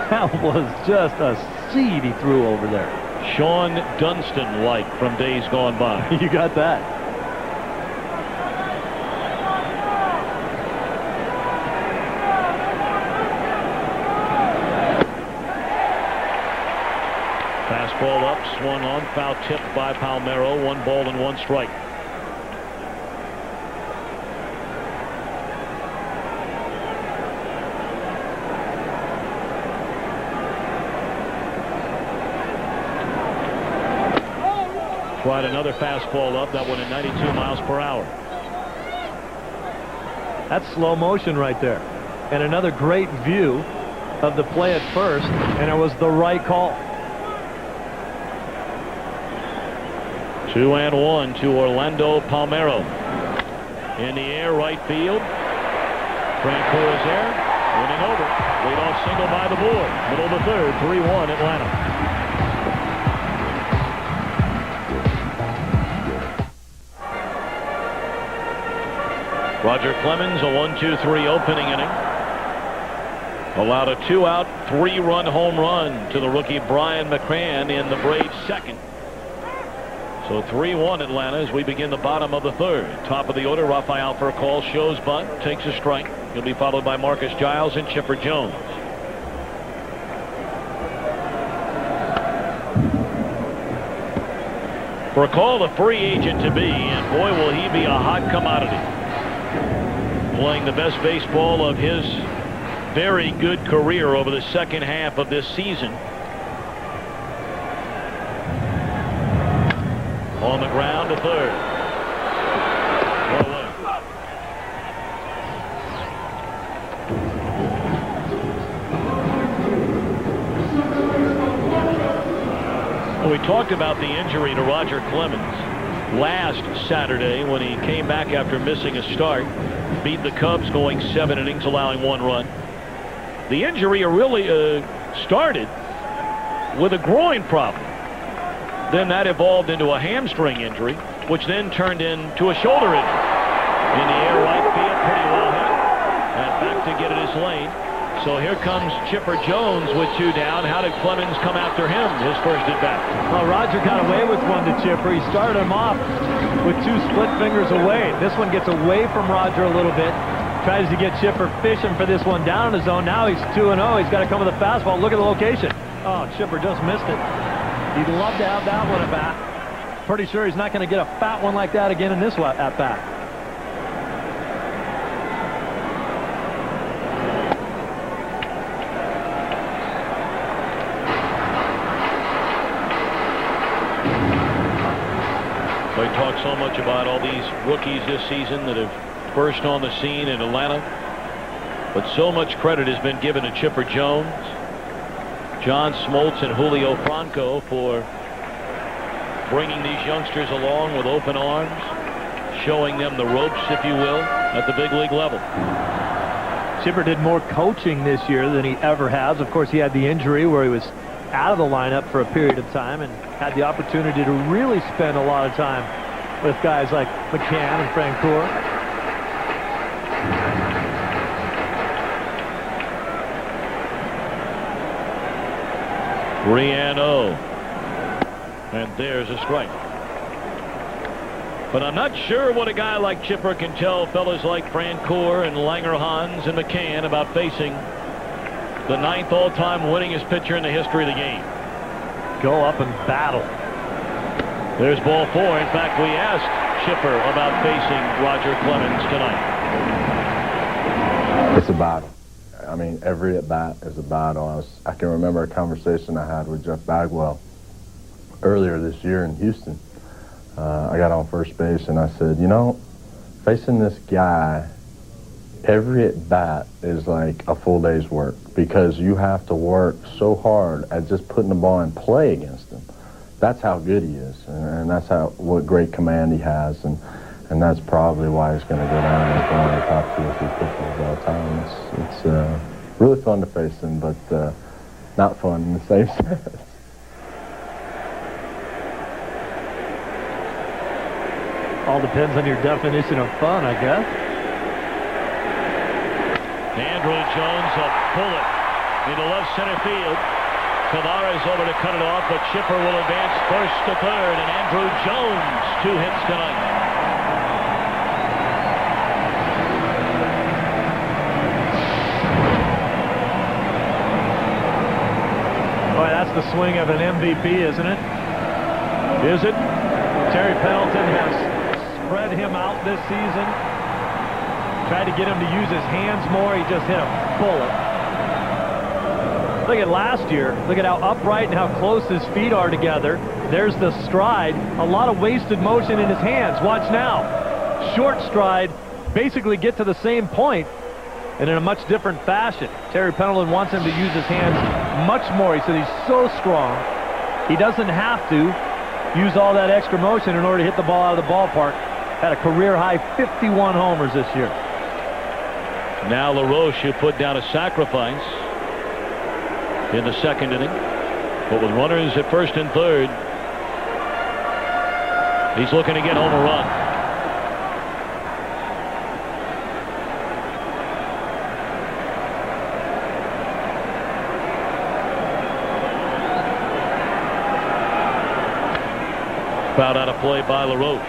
That was just a seed he threw over there. Sean Dunston-like from days gone by. You got that. Fastball up, swung on, foul tipped by Palmeiro. 1 ball and 1 strike. Tried another fastball up, that one at 92 miles per hour. That's slow motion right there. And another great view of the play at first, and it was the right call. 2-1 to Orlando Palmeiro. In the air, right field. Francoeur is there, winning over. Leadoff single by the board. Middle of the third, 3-1 Atlanta. Roger Clemens, a 1-2-3 opening inning. Allowed a 2-out, 3-run home run to the rookie Brian McCann in the Braves' second. So 3-1 Atlanta as we begin the bottom of the third. Top of the order, Rafael for a call, shows bunt, takes a strike. He'll be followed by Marcus Giles and Chipper Jones. For a call, a free agent to be, and boy will he be a hot commodity. Playing the best baseball of his very good career over the second half of this season. On the ground to third. Well, we talked about the injury to Roger Clemens last Saturday when he came back after missing a start. Beat the Cubs going 7 innings, allowing 1 run. The injury really started with a groin problem. Then that evolved into a hamstring injury, which then turned into a shoulder injury. In the air, right field, pretty well hit. And back to get it his lane. So here comes Chipper Jones with 2 down. How did Clemens come after him his first at bat? Well, Roger got away with one to Chipper. He started him off with 2 split fingers away. This one gets away from Roger a little bit. Tries to get Chipper fishing for this one down in the zone. Now he's 2-0. He's got to come with a fastball. Look at the location. Oh, Chipper just missed it. He'd love to have that one at bat. Pretty sure he's not going to get a fat one like that again in this at bat. We talk so much about all these rookies this season that have burst on the scene in Atlanta, but so much credit has been given to Chipper Jones, John Smoltz, and Julio Franco for bringing these youngsters along with open arms, showing them the ropes, if you will, at the big league level. Chipper did more coaching this year than he ever has. Of course, he had the injury where he was out of the lineup for a period of time and had the opportunity to really spend a lot of time with guys like McCann and Francoeur. Riano. And there's a strike. But I'm not sure what a guy like Chipper can tell fellas like Francoeur and Langerhans and McCann about facing the 9th all-time winningest pitcher in the history of the game. Go up and battle. There's ball 4. In fact, we asked Chipper about facing Roger Clemens tonight. It's a battle. I mean, every at-bat is a battle. I can remember a conversation I had with Jeff Bagwell earlier this year in Houston. I got on first base and I said, you know, facing this guy, every at-bat is like a full day's work because you have to work so hard at just putting the ball in play against him. That's how good he is, and that's what great command he has, and that's probably why he's going to go down as one of the top 2 or 3 pitchers of all time. It's really fun to face him, but not fun in the same sense. All depends on your definition of fun, I guess. Andrew Jones, a bullet into left center field. Tavares over to cut it off, but Chipper will advance first to third, and Andrew Jones 2 hits tonight. Boy, that's the swing of an MVP, isn't it? Is it? Terry Pendleton has spread him out this season. Tried to get him to use his hands more. He just hit a bullet. Look at last year. Look at how upright and how close his feet are together. There's the stride. A lot of wasted motion in his hands. Watch now. Short stride. Basically get to the same point and in a much different fashion. Terry Pendleton wants him to use his hands much more. He said he's so strong. He doesn't have to use all that extra motion in order to hit the ball out of the ballpark. Had a career-high 51 homers this year. Now LaRoche, who put down a sacrifice in the second inning, but with runners at first and third, he's looking to get home a run. Fouled out of play by LaRoche.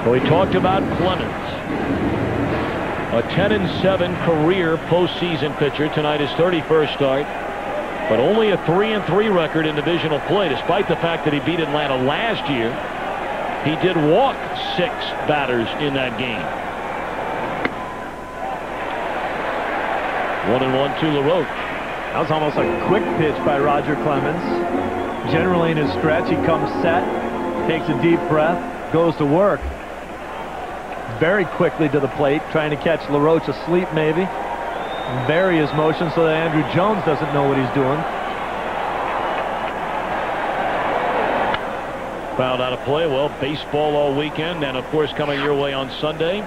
We talked about Clemens, a 10-7 career postseason pitcher. Tonight his 31st start, but only a 3-3 record in divisional play, despite the fact that he beat Atlanta last year. He did walk 6 batters in that game. 1-1 to LaRoche. That was almost a quick pitch by Roger Clemens. Generally in his stretch, he comes set, takes a deep breath, goes to work. Very quickly to the plate, trying to catch LaRoche asleep maybe. And vary his motion so that Andrew Jones doesn't know what he's doing. Fouled out of play. Well, baseball all weekend, and of course coming your way on Sunday.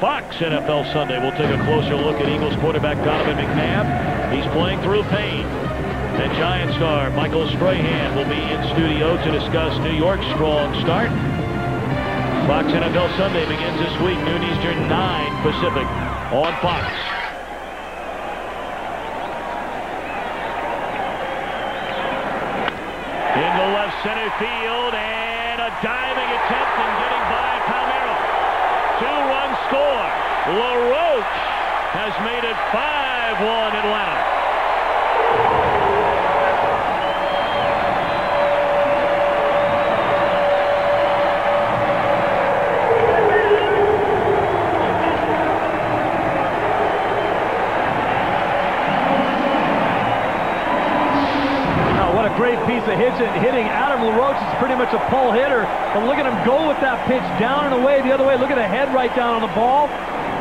Fox NFL Sunday. We'll take a closer look at Eagles quarterback Donovan McNabb. He's playing through pain. And Giant star Michael Strahan will be in studio to discuss New York's strong start. Fox NFL Sunday begins this week, noon Eastern, 9 Pacific on Fox. Into left center field, and a diving attempt and getting by Palmeiro. 2-run score. LaRoche has made it 5-1 Atlanta. Great piece of hitting. Adam LaRoche is pretty much a pull hitter, but look at him go with that pitch down and away the other way. Look at the head right down on the ball.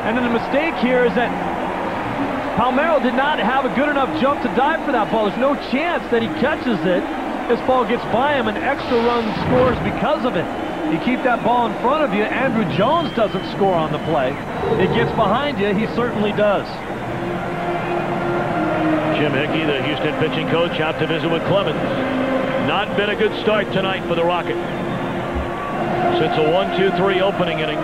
And then the mistake here is that Palmeiro did not have a good enough jump to dive for that ball. There's no chance that he catches it. This ball gets by him and extra run scores because of it. You keep that ball in front of you. Andrew Jones doesn't score on the play. It gets behind you. He certainly does. Jim Hickey, the Houston pitching coach, out to visit with Clemens. Not been a good start tonight for the Rocket. Since a 1-2-3 opening inning,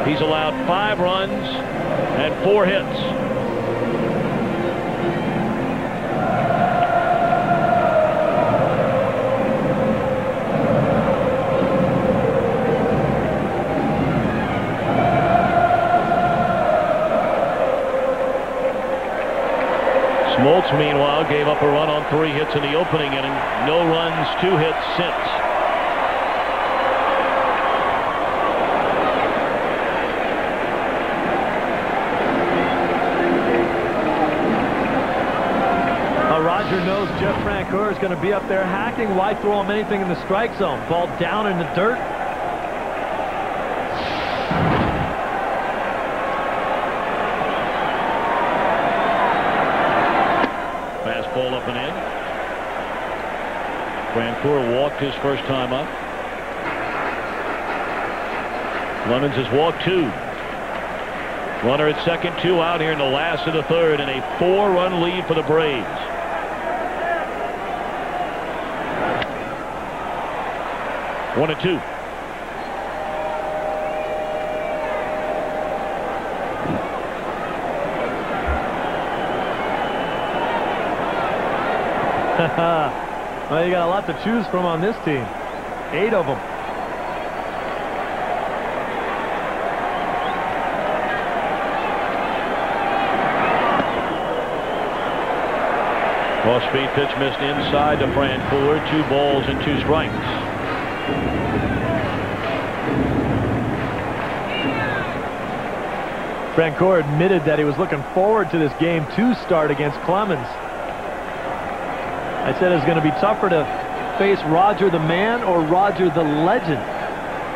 he's allowed 5 runs and 4 hits. Smoltz, meanwhile, gave up a run on 3 hits in the opening inning. No runs, 2 hits since. Roger knows Jeff Francoeur is going to be up there hacking. Why throw him anything in the strike zone? Ball down in the dirt. Fastball up and in. Francoeur walked his first time up. Clemens has walked 2. Runner at second, 2 out here in the last of the third, and a 4-run lead for the Braves. One and 2. Well, you got a lot to choose from on this team. 8 of them. Off-speed pitch missed inside to Francoeur. 2 balls and 2 strikes. Francoeur admitted that he was looking forward to this game 2 start against Clemens. I said it's going to be tougher to face Roger the man or Roger the legend.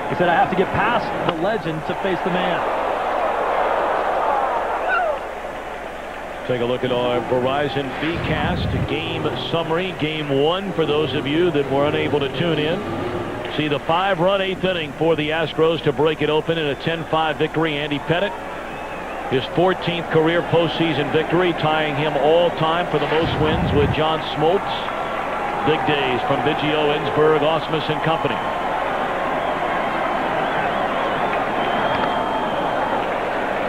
He said I have to get past the legend to face the man. Take a look at our Verizon VCast game summary. Game 1 for those of you that were unable to tune in. See the 5-run 8th inning for the Astros to break it open in a 10-5 victory. Andy Pettitte, his 14th career postseason victory, tying him all-time for the most wins with John Smoltz. Big days from Biggio, Ensberg, Ausmus and company.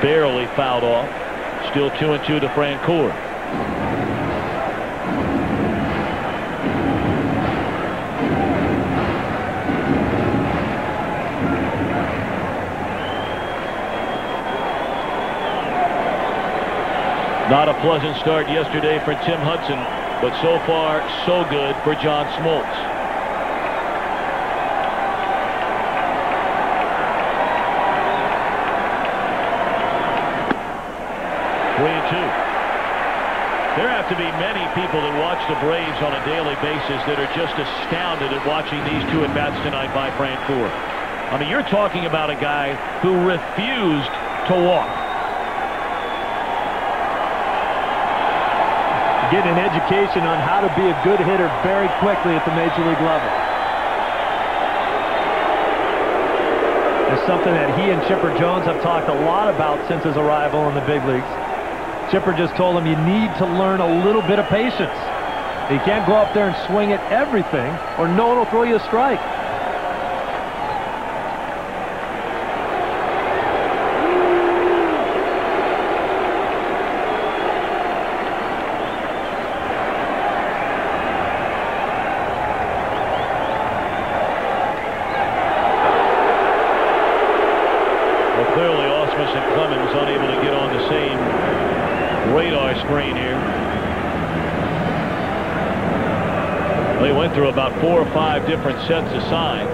Barely fouled off. Still 2-2 to Francoeur. Not a pleasant start yesterday for Tim Hudson, but so far so good for John Smoltz. There have to be many people that watch the Braves on a daily basis that are just astounded at watching these 2 at-bats tonight by Francoeur. I mean, you're talking about a guy who refused to walk. Getting an education on how to be a good hitter very quickly at the major league level. It's something that he and Chipper Jones have talked a lot about since his arrival in the big leagues. Chipper just told him you need to learn a little bit of patience. You can't go up there and swing at everything or no one will throw you a strike. Well, clearly Ausmus and Clemens unable to get on the same radar screen here. They went through about 4 or 5 different sets of signs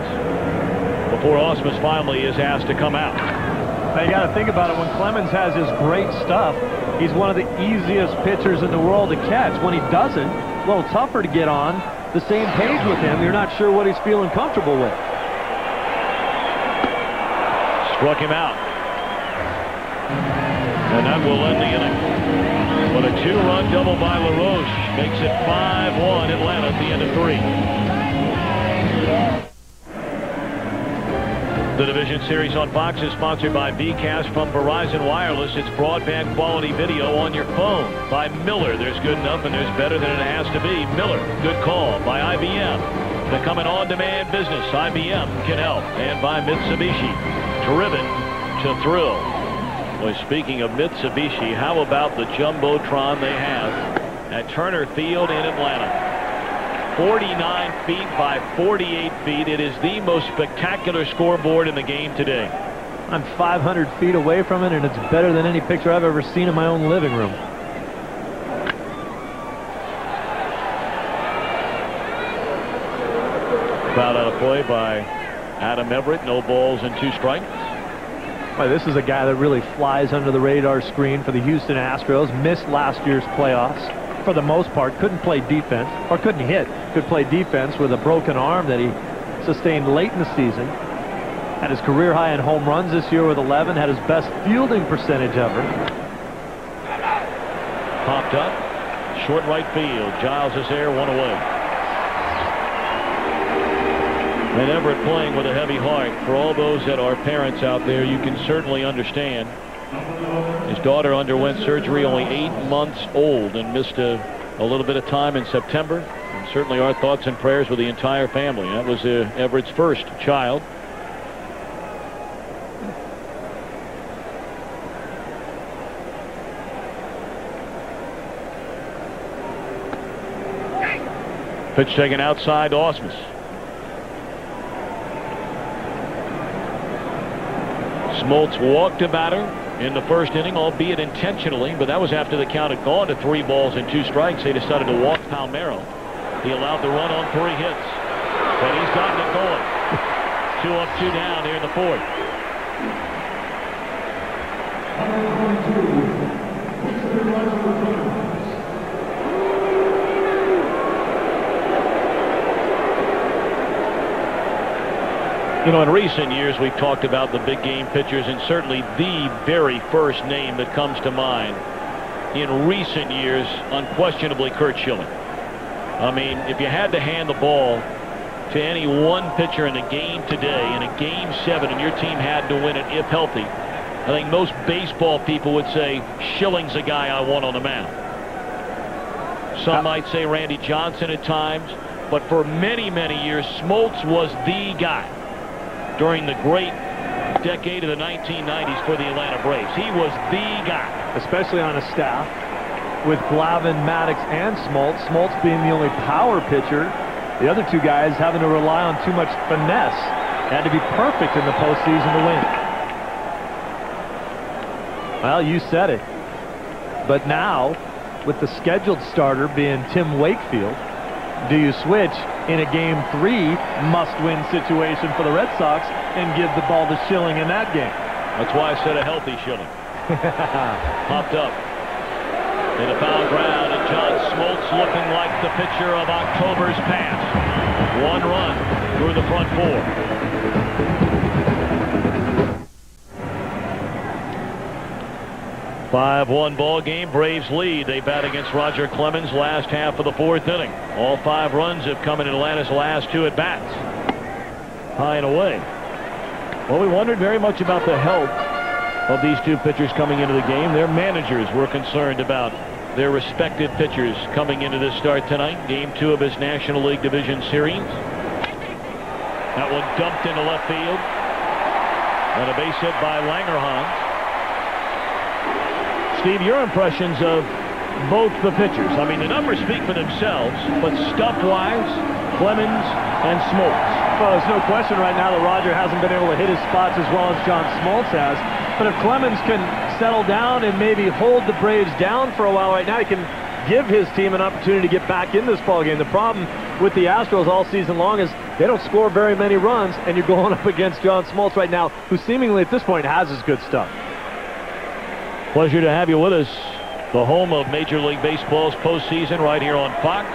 before Ausmus finally is asked to come out. Now you got to think about it. When Clemens has his great stuff, he's one of the easiest pitchers in the world to catch. When he doesn't, a little tougher to get on the same page with him. You're not sure what he's feeling comfortable with. Struck him out. And that will end the inning. But a 2-run double by LaRoche makes it 5-1 Atlanta at the end of 3. The division series on Fox is sponsored by VCast from Verizon Wireless. It's broadband quality video on your phone. By Miller, there's good enough and there's better than it has to be. Miller, good call. By IBM, become an on-demand business. IBM can help. And by Mitsubishi, driven to thrill. Well, speaking of Mitsubishi, how about the Jumbotron they have at Turner Field in Atlanta? 49 feet by 48 feet. It is the most spectacular scoreboard in the game today. I'm 500 feet away from it, and it's better than any picture I've ever seen in my own living room. Foul out of play by Adam Everett. No balls and 2 strikes. Well, this is a guy that really flies under the radar screen for the Houston Astros. Missed last year's playoffs for the most part. Couldn't play defense, or couldn't hit. Could play defense with a broken arm that he sustained late in the season. Had his career high in home runs this year with 11. Had his best fielding percentage ever. Popped up. Short right field. Giles is there. 1 away. And Everett playing with a heavy heart. For all those that are parents out there, you can certainly understand. His daughter underwent surgery only 8 months old and missed a little bit of time in September. And certainly our thoughts and prayers with the entire family. That was Everett's first child. Pitch taken outside to Ausmus. Smoltz walked a batter. in the first inning, albeit intentionally, but that was after the count had gone to 3 balls and 2 strikes. They decided to walk Palmeiro. He allowed the run on 3 hits, but he's gotten it going. 2 up, 2 down here in the 4th. You know, in recent years, we've talked about the big game pitchers, and certainly the very first name that comes to mind in recent years, unquestionably Curt Schilling. I mean, if you had to hand the ball to any one pitcher in a game today, in a Game 7, and your team had to win it if healthy, I think most baseball people would say Schilling's the guy I want on the mound. Some might say Randy Johnson at times, but for many, many years, Smoltz was the guy. During the great decade of the 1990s for the Atlanta Braves, he was the guy. Especially on a staff with Glavine, Maddox, and Smoltz. Smoltz being the only power pitcher. The other 2 guys having to rely on too much finesse. Had to be perfect in the postseason to win. Well, you said it. But now, with the scheduled starter being Tim Wakefield, do you switch in a Game 3 must-win situation for the Red Sox and give the ball to Schilling in that game? That's why I said a healthy Schilling. Popped up in a foul ground, and John Smoltz looking like the pitcher of October's past. 1 run through the front 4. "5-1 ball game. Braves lead. They bat against Roger Clemens last half of the 4th inning. All 5 runs have come in Atlanta's last 2 at bats. High and away. Well, we wondered very much about the health of these 2 pitchers coming into the game. Their managers were concerned about their respective pitchers coming into this start tonight. Game 2 of his National League Division Series. That one dumped into left field. And a base hit by Langerhans. Steve, your impressions of both the pitchers. I mean, the numbers speak for themselves, but stuff-wise, Clemens and Smoltz. Well, there's no question right now that Roger hasn't been able to hit his spots as well as John Smoltz has. But if Clemens can settle down and maybe hold the Braves down for a while right now, he can give his team an opportunity to get back in this ballgame. The problem with the Astros all season long is they don't score very many runs, and you're going up against John Smoltz right now, who seemingly at this point has his good stuff. Pleasure to have you with us. The home of Major League Baseball's postseason right here on Fox.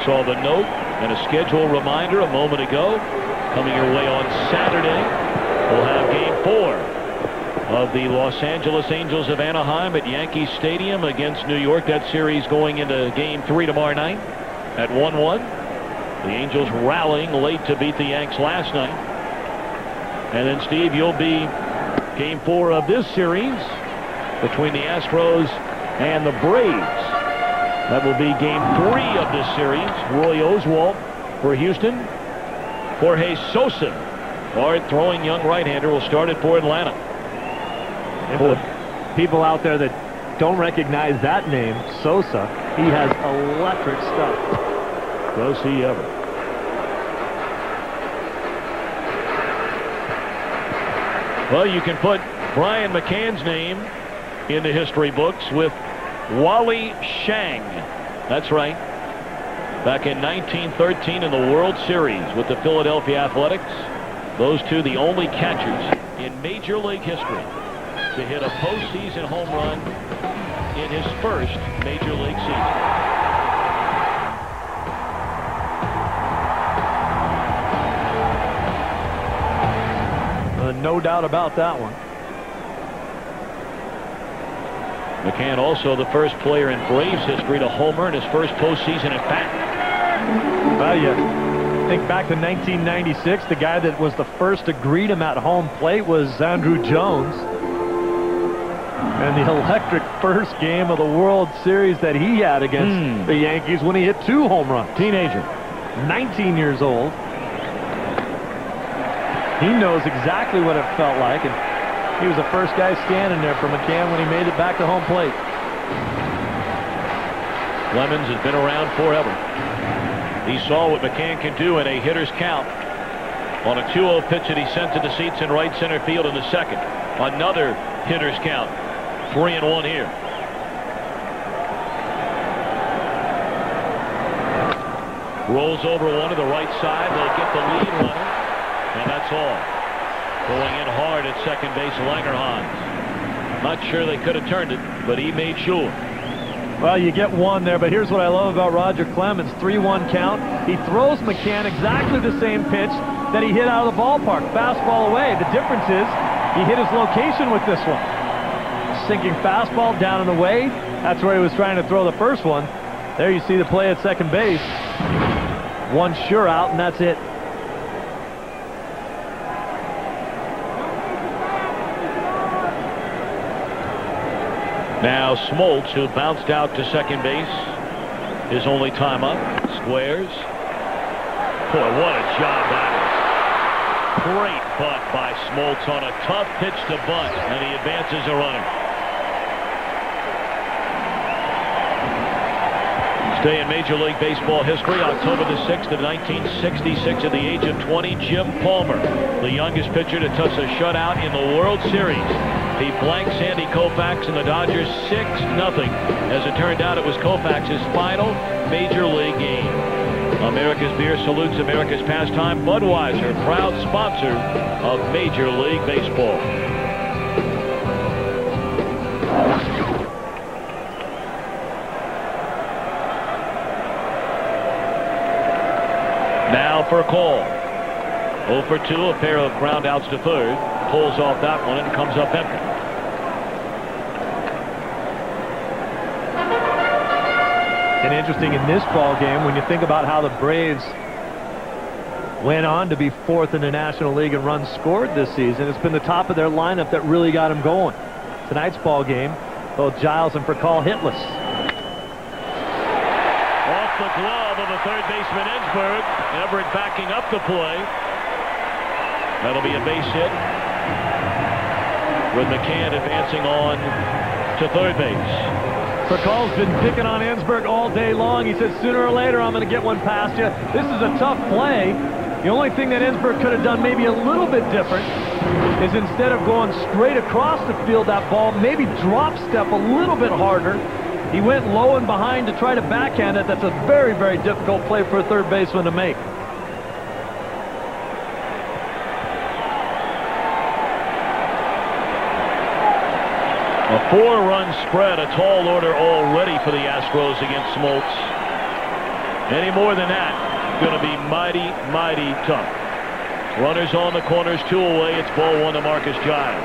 Saw the note and a schedule reminder a moment ago. Coming your way on Saturday, we'll have Game 4 of the Los Angeles Angels of Anaheim at Yankee Stadium against New York. That series going into Game 3 tomorrow night at 1-1. The Angels rallying late to beat the Yanks last night. And then, Steve, you'll be Game 4 of this series between the Astros and the Braves. That will be Game 3 of this series. Roy Oswalt for Houston. Jorge Sosa, hard-throwing young right-hander, will start it for Atlanta. And for the people out there that don't recognize that name, Sosa, he has electric stuff. Does he ever? Well, you can put Brian McCann's name in the history books with Wally Shang. That's right. Back in 1913 in the World Series with the Philadelphia Athletics, those 2 the only catchers in Major League history to hit a postseason home run in his first Major League season. No doubt about that one. McCann also the first player in Braves history to homer in his first postseason at bat. Well, you think back to 1996, the guy that was the first to greet him at home plate was Andruw Jones. And the electric first game of the World Series that he had against the Yankees when he hit 2 home runs. Teenager. 19 years old. He knows exactly what it felt like, and he was the first guy standing there for McCann when he made it back to home plate. Clemens has been around forever. He saw what McCann can do in a hitter's count on a 2-0 pitch that he sent to the seats in right center field in the second. Another hitters count. 3-1 here. Rolls over one to the right side. They'll get the lead runner, and that's all. Going in hard at second base, Langerhans. Not sure they could have turned it, but he made sure. Well, you get one there, but here's what I love about Roger Clemens. 3-1 count. He throws McCann exactly the same pitch that he hit out of the ballpark. Fastball away. The difference is he hit his location with this one. Sinking fastball down and away. That's where he was trying to throw the first one. There you see the play at second base. One sure out, and that's it. Now Smoltz, who bounced out to second base, his only time up, squares. Boy, what a job that is. Great bunt by Smoltz on a tough pitch to bunt, and he advances a runner. Stay in Major League Baseball history. October the 6th of 1966, at the age of 20, Jim Palmer, the youngest pitcher to touch a shutout in the World Series. He blanked Sandy Koufax and the Dodgers 6-0. As it turned out, it was Koufax's final Major League game. America's beer salutes America's pastime. Budweiser, proud sponsor of Major League Baseball. Now for a call. 0 for 2, a pair of ground outs to third. Pulls off that one and comes up empty. And interesting in this ball game, when you think about how the Braves went on to be 4th in the National League in runs scored this season, it's been the top of their lineup that really got them going. Tonight's ball game, both Giles and Furcal hitless. Off the glove of the third baseman Ensberg. Everett backing up the play. That'll be a base hit, with McCann advancing on to third base. Furcal's been picking on Ensberg all day long. He said, sooner or later, I'm going to get one past you. This is a tough play. The only thing that Ensberg could have done maybe a little bit different is instead of going straight across the field, that ball, maybe drop step a little bit harder. He went low and behind to try to backhand it. That's a very, very difficult play for a third baseman to make. A 4-run spread, a tall order already for the Astros against Smoltz. Any more than that, going to be mighty, mighty tough. Runners on the corners, 2 away. It's ball 1 to Marcus Giles.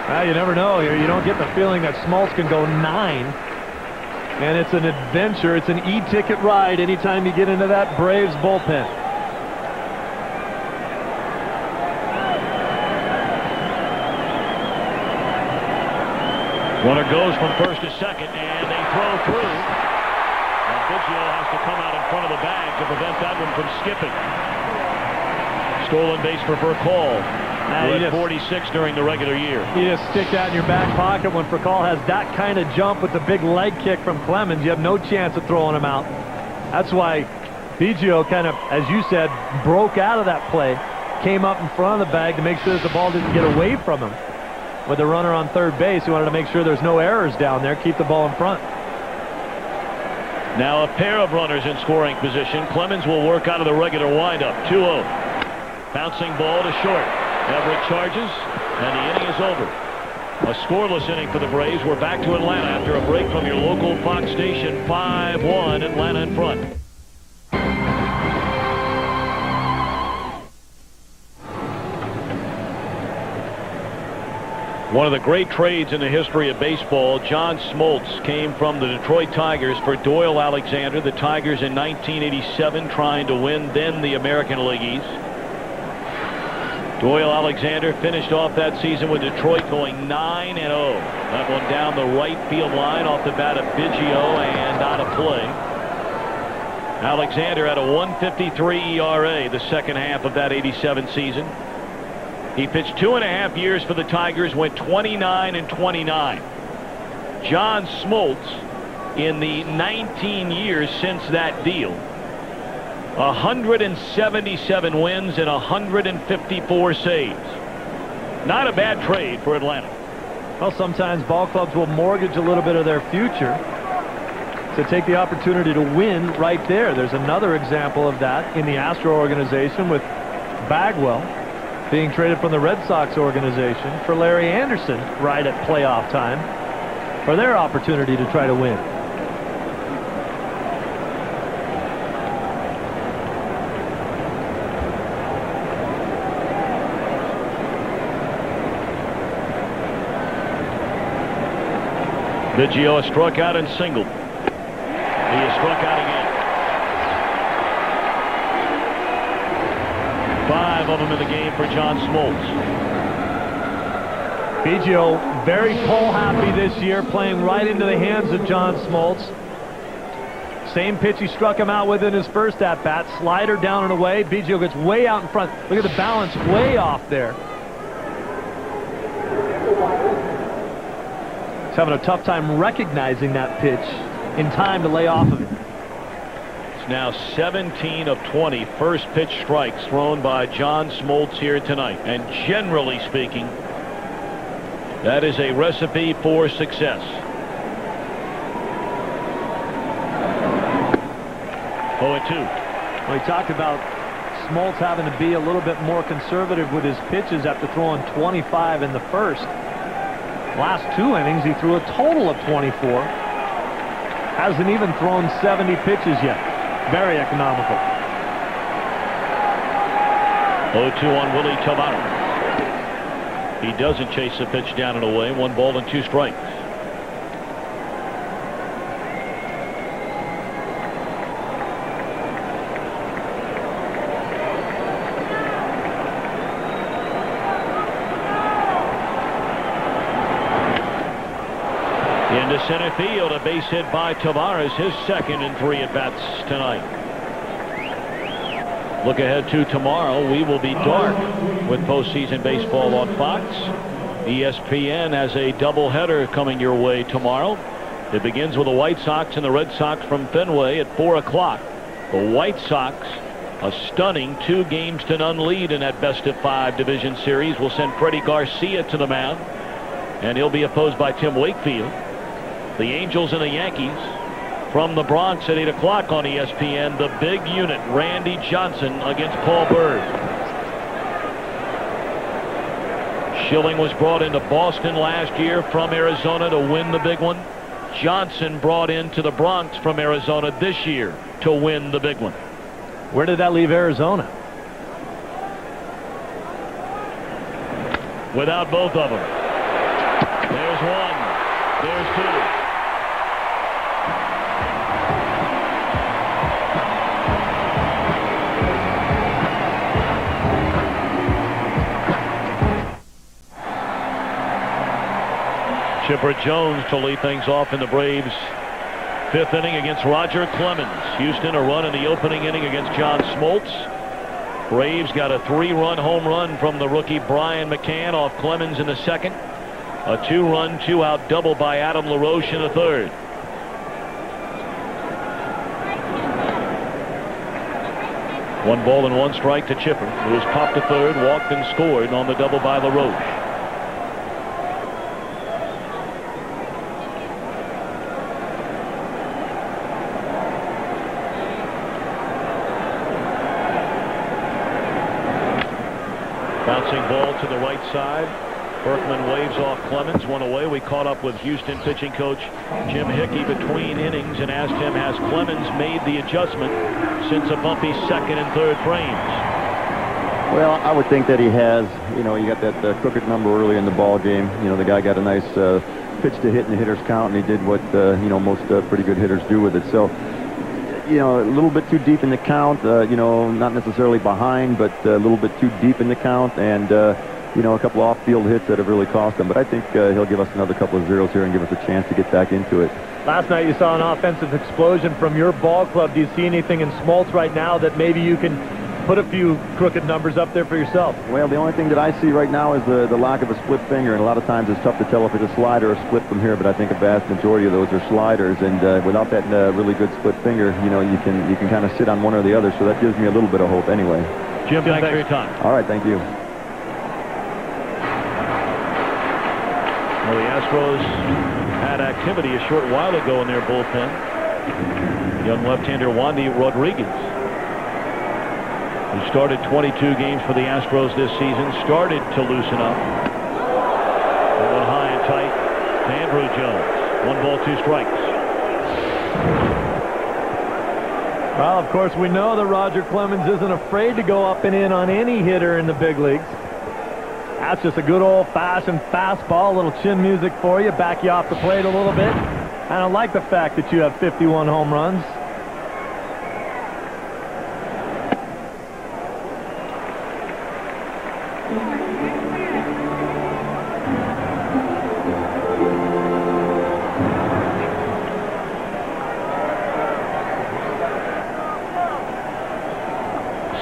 Well, you never know here. You don't get the feeling that Smoltz can go 9. And it's an adventure. It's an e-ticket ride anytime you get into that Braves bullpen. Runner goes from first to second, and they throw through. And Biggio has to come out in front of the bag to prevent that one from skipping. Stolen base for Furcal. Who had 46 during the regular year. You just stick that in your back pocket when Furcal has that kind of jump with the big leg kick from Clemens. You have no chance of throwing him out. That's why Biggio kind of, as you said, broke out of that play, came up in front of the bag to make sure that the ball didn't get away from him. With the runner on third base, he wanted to make sure there's no errors down there, keep the ball in front. Now a pair of runners in scoring position. Clemens will work out of the regular windup. 2-0. Bouncing ball to short. Everett charges, and the inning is over. A scoreless inning for the Braves. We're back to Atlanta after a break from your local Fox station. 5-1, Atlanta in front. One of the great trades in the history of baseball, John Smoltz came from the Detroit Tigers for Doyle Alexander. The Tigers in 1987 trying to win then the American League East. Doyle Alexander finished off that season with Detroit going 9-0. That one down the right field line off the bat of Biggio and out of play. Alexander had a 1.53 ERA the second half of that 87 season. He pitched 2.5 years for the Tigers, went 29-29. John Smoltz, in the 19 years since that deal, 177 wins and 154 saves. Not a bad trade for Atlanta. Well, sometimes ball clubs will mortgage a little bit of their future to take the opportunity to win right there. There's another example of that in the Astro organization with Bagwell being traded from the Red Sox organization for Larry Anderson right at playoff time for their opportunity to try to win. Biggio has struck out and singled. He has struck out again. 5 of them in the game for John Smoltz. Biggio very pull happy this year, playing right into the hands of John Smoltz. Same pitch he struck him out with in his first at-bat. Slider down and away. Biggio gets way out in front. Look at the balance way off there. He's having a tough time recognizing that pitch in time to lay off of it. It's now 17 of 20 first pitch strikes thrown by John Smoltz here tonight. And generally speaking, that is a recipe for success. 0-2. Well, he talked about Smoltz having to be a little bit more conservative with his pitches after throwing 25 in the first. Last 2 innings, he threw a total of 24. Hasn't even thrown 70 pitches yet. Very economical. 0-2 on Willie Tavares. He doesn't chase the pitch down and away. 1 ball and 2 strikes. Into center field, a base hit by Tavares, his second in 3 at-bats tonight. Look ahead to tomorrow. We will be dark with postseason baseball on Fox. ESPN has a doubleheader coming your way tomorrow. It begins with the White Sox and the Red Sox from Fenway at 4 o'clock. The White Sox, a stunning 2-0 lead in that best-of-5 division series, will send Freddie Garcia to the mound, and he'll be opposed by Tim Wakefield. The Angels and the Yankees from the Bronx at 8 o'clock on ESPN. The big unit, Randy Johnson against Paul Byrd. Schilling was brought into Boston last year from Arizona to win the big one. Johnson brought into the Bronx from Arizona this year to win the big one. Where did that leave Arizona? Without both of them. There's one. There's 2. Chipper Jones to lead things off in the Braves' 5th inning against Roger Clemens. Houston a run in the opening inning against John Smoltz. Braves got a 3-run home run from the rookie Brian McCann off Clemens in the second. A 2-run, 2-out double by Adam LaRoche in the third. One ball and 1 strike to Chipper, who has popped to third, walked and scored on the double by LaRoche. Bouncing ball to the right side. Berkman waves off Clemens. 1 away. We caught up with Houston pitching coach Jim Hickey between innings and asked him, has Clemens made the adjustment since a bumpy second and third frames? Well, I would think that he has. You know, you got that crooked number early in the ball game. You know, the guy got a nice pitch to hit in the hitter's count, and he did what you know, most pretty good hitters do with it. So, you know, a little bit too deep in the count, you know, not necessarily behind, but a little bit too deep in the count, and, you know, a couple off-field hits that have really cost him. But I think he'll give us another couple of zeros here and give us a chance to get back into it. Last night you saw an offensive explosion from your ball club. Do you see anything in Smoltz right now that maybe you can put a few crooked numbers up there for yourself? Well, the only thing that I see right now is the lack of a split finger, and a lot of times it's tough to tell if it's a slider or a split from here, but I think a vast majority of those are sliders, and without that really good split finger, you know, you can kind of sit on one or the other, so that gives me a little bit of hope anyway. Jim, thanks for your time. All right, thank you. Well, the Astros had activity a short while ago in their bullpen. Young left-hander Wandy Rodriguez, who started 22 games for the Astros this season, started to loosen up. That one high and tight to Andrew Jones. 1 ball, 2 strikes. Well, of course, we know that Roger Clemens isn't afraid to go up and in on any hitter in the big leagues. That's just a good old-fashioned fastball, a little chin music for you, back you off the plate a little bit. And I like the fact that you have 51 home runs.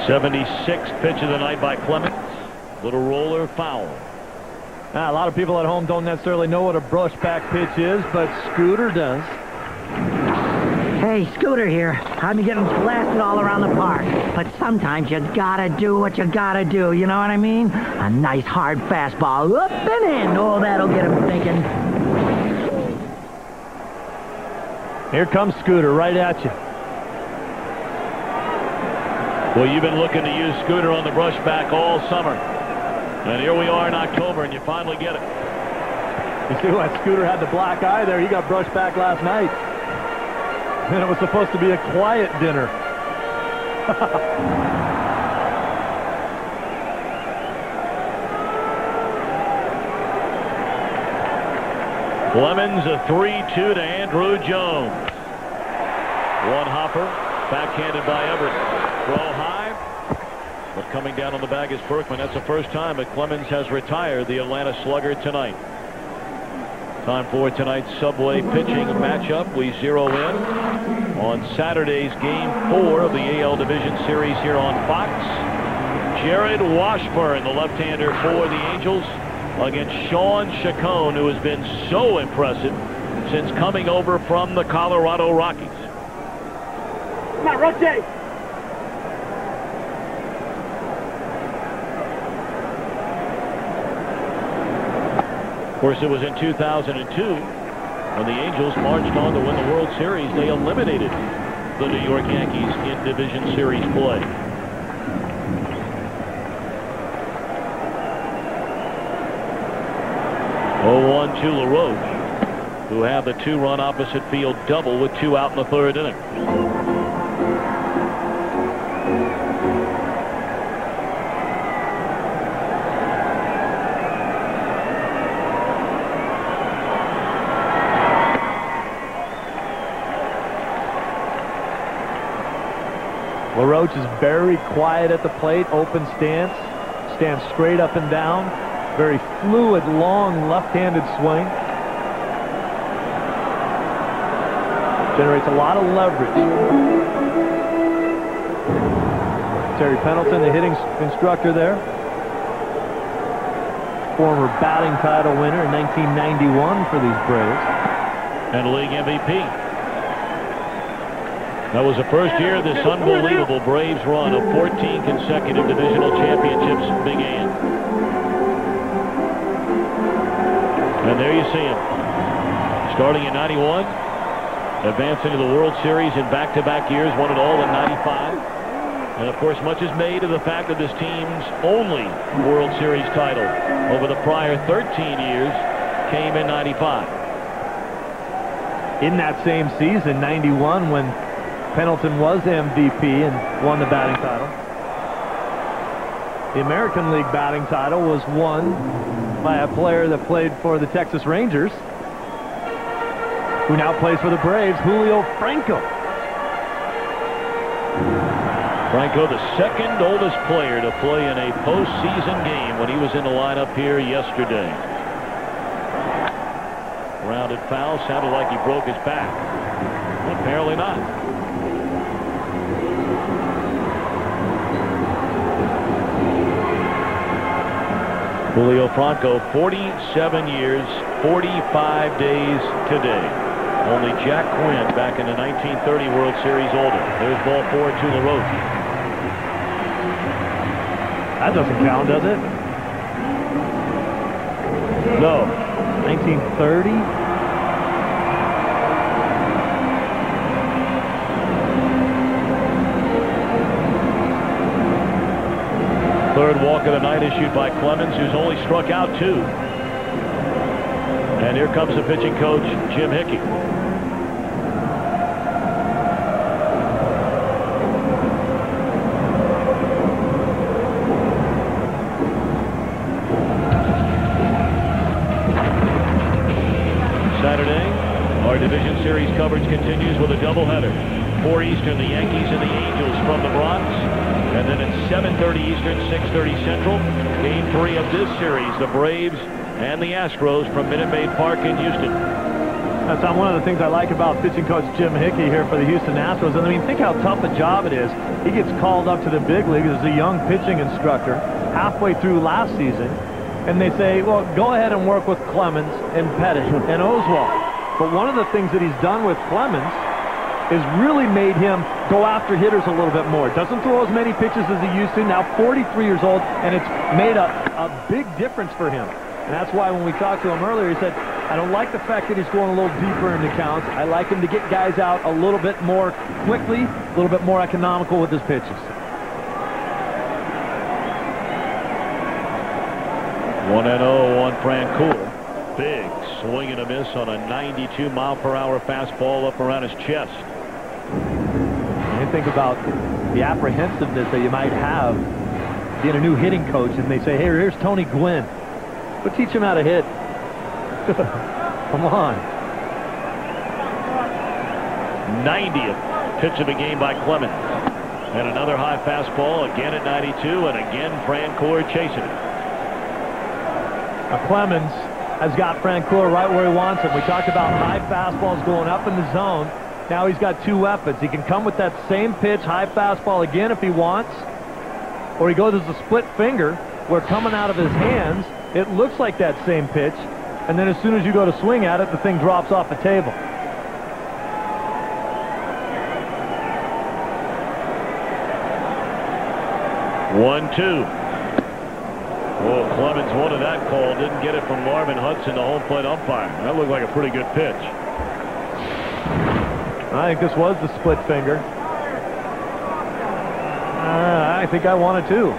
'76th pitch of the night by Clemens. Little roller foul. Now, a lot of people at home don't necessarily know what a brushback pitch is, but Scooter does. Hey, Scooter here. I've been getting blasted all around the park, but sometimes you gotta do what you gotta do, you know what I mean? A nice hard fastball up and in. Oh, that'll get him thinking. Here comes Scooter right at you. Well, you've been looking to use Scooter on the brushback all summer. And here we are in October, and you finally get it. You see why Scooter had the black eye there? He got brushed back last night. And it was supposed to be a quiet dinner. Clemens, a 3-2 to Andrew Jones. One hopper, backhanded by Everett. Throw high, but coming down on the bag is Berkman. That's the first time that Clemens has retired the Atlanta Slugger tonight. Time for tonight's Subway pitching matchup. We zero in on Saturday's Game 4 of the AL Division Series here on Fox. Jared Washburn, the left-hander for the Angels, against Sean Chacon, who has been so impressive since coming over from the Colorado Rockies. Come on, rotate. Of course, it was in 2002 when the Angels marched on to win the World Series. They eliminated the New York Yankees in Division Series play. Oh, 1-2 LaRoche, who had the 2-run opposite field double with 2 out in the 3rd inning. LaRoche is very quiet at the plate, open stance, stands straight up and down, very fluid, long left-handed swing. Generates a lot of leverage. Terry Pendleton, the hitting instructor there. Former batting title winner in 1991 for these Braves. And league MVP. That was the first year of this unbelievable Braves run of 14 consecutive divisional championships began. And there you see him. Starting in 91, advancing to the World Series in back-to-back years, won it all in 95. And of course, much is made of the fact that this team's only World Series title over the prior 13 years came in 95. In that same season, 91, when Pendleton was MVP and won the batting title. The American League batting title was won by a player that played for the Texas Rangers, who now plays for the Braves, Julio Franco. Franco, the second oldest player to play in a postseason game when he was in the lineup here yesterday. Rounded foul, sounded like he broke his back. Apparently not. Julio Franco, 47 years, 45 days today. Only Jack Quinn back in the 1930 World Series older. There's ball 4 to LaRoche. That doesn't count, does it? No. 1930. Third walk of the night issued by Clemens, who's only struck out 2. And here comes the pitching coach, Jim Hickey. Saturday, our division series coverage continues with a doubleheader. 4 Eastern, the Yankees and the Angels from the Bronx. And then at 7:30 Eastern, 6:30 Central, Game 3 of this series, the Braves and the Astros from Minute Maid Park in Houston. That's one of the things I like about pitching coach Jim Hickey here for the Houston Astros. And I mean, think how tough a job it is. He gets called up to the big leagues as a young pitching instructor halfway through last season. And they say, well, go ahead and work with Clemens and Pettit and Oswald. But one of the things that he's done with Clemens is really made him go after hitters a little bit more. Doesn't throw as many pitches as he used to. Now 43 years old, and it's made a big difference for him. And that's why when we talked to him earlier, he said, I don't like the fact that he's going a little deeper into counts. I like him to get guys out a little bit more quickly, a little bit more economical with his pitches. 1-0 on Francoeur. Big swing and a miss on a 92-mile-per-hour fastball up around his chest. And think about the apprehensiveness that you might have being a new hitting coach, and they say, hey, here's Tony Gwynn. But teach him how to hit. Come on. 90th pitch of the game by Clemens. And another high fastball again at 92, and again Francoeur chasing it. Clemens has got Francoeur right where he wants him. We talked about high fastballs going up in the zone. Now he's got 2 weapons. He can come with that same pitch, high fastball again if he wants, or he goes as a split finger where coming out of his hands, it looks like that same pitch, and then as soon as you go to swing at it, the thing drops off the table. One, two. Oh, Clemens wanted that call. Didn't get it from Marvin Hudson, the home plate umpire. That looked like a pretty good pitch. I think this was the split finger. I think I want it too.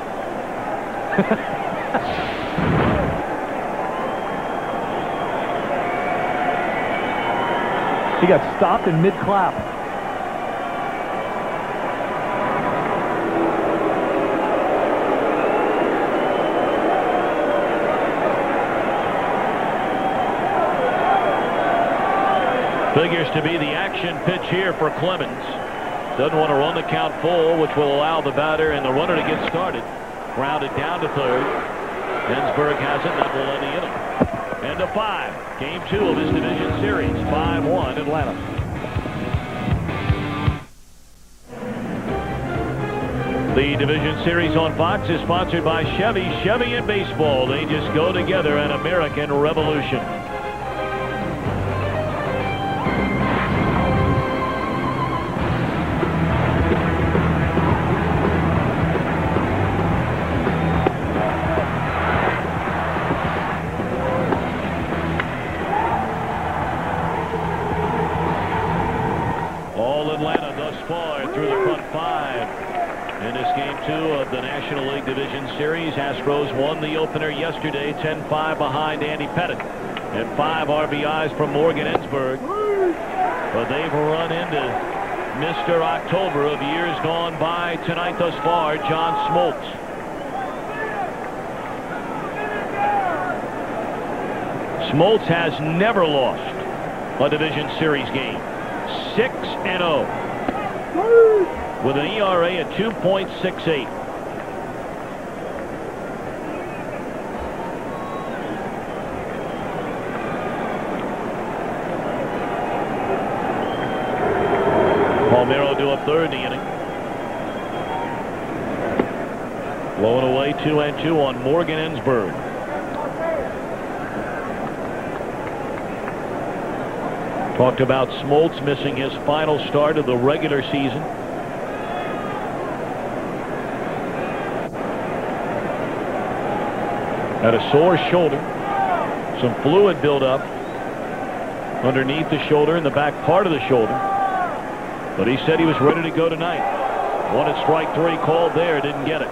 He got stopped in mid-clap. Figures to be the action pitch here for Clemens. Doesn't want to run the count full, which will allow the batter and the runner to get started. Grounded down to third. Ensberg has it. That will end the inning. And a 5. Game 2 of his division series. 5-1 Atlanta. The division series on Fox is sponsored by Chevy. Chevy and baseball. They just go together. An American revolution. All Atlanta thus far through the front 5. In this game 2 of the National League Division Series, Astros won the opener yesterday, 10-5 behind Andy Pettit. And 5 RBIs from Morgan Ensberg. But they've run into Mr. October of years gone by tonight thus far, John Smoltz. Smoltz has never lost a Division Series game. 6-0. With an ERA at 2.68. Palmeiro due up third in the inning. Blowing away 2-2 on Morgan Ensberg. Talked about Smoltz missing his final start of the regular season. Had a sore shoulder. Some fluid buildup underneath the shoulder and the back part of the shoulder. But he said he was ready to go tonight. Wanted strike 3 called there, didn't get it.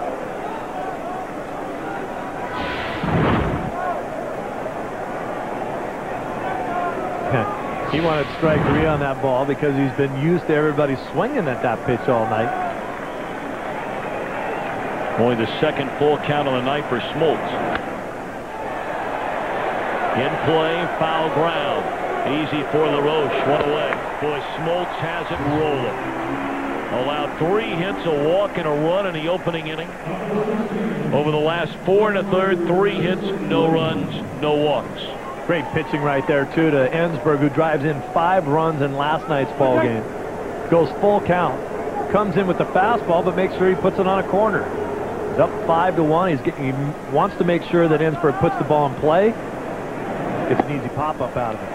He wanted strike 3 on that ball because he's been used to everybody swinging at that pitch all night. Only the second full count on the night for Smoltz. In play, foul ground. Easy for LaRoche, 1 away. Boy, Smoltz has it rolling. Allowed 3 hits, a walk, and a run in the opening inning. Over the last 4 1/3, 3 hits, no runs, no walks. Great pitching right there, too, to Ensberg, who drives in 5 runs in last night's ball game. Goes full count. Comes in with the fastball, but makes sure he puts it on a corner. He's up 5-1. He wants to make sure that Ensberg puts the ball in play. Gets an easy pop-up out of it.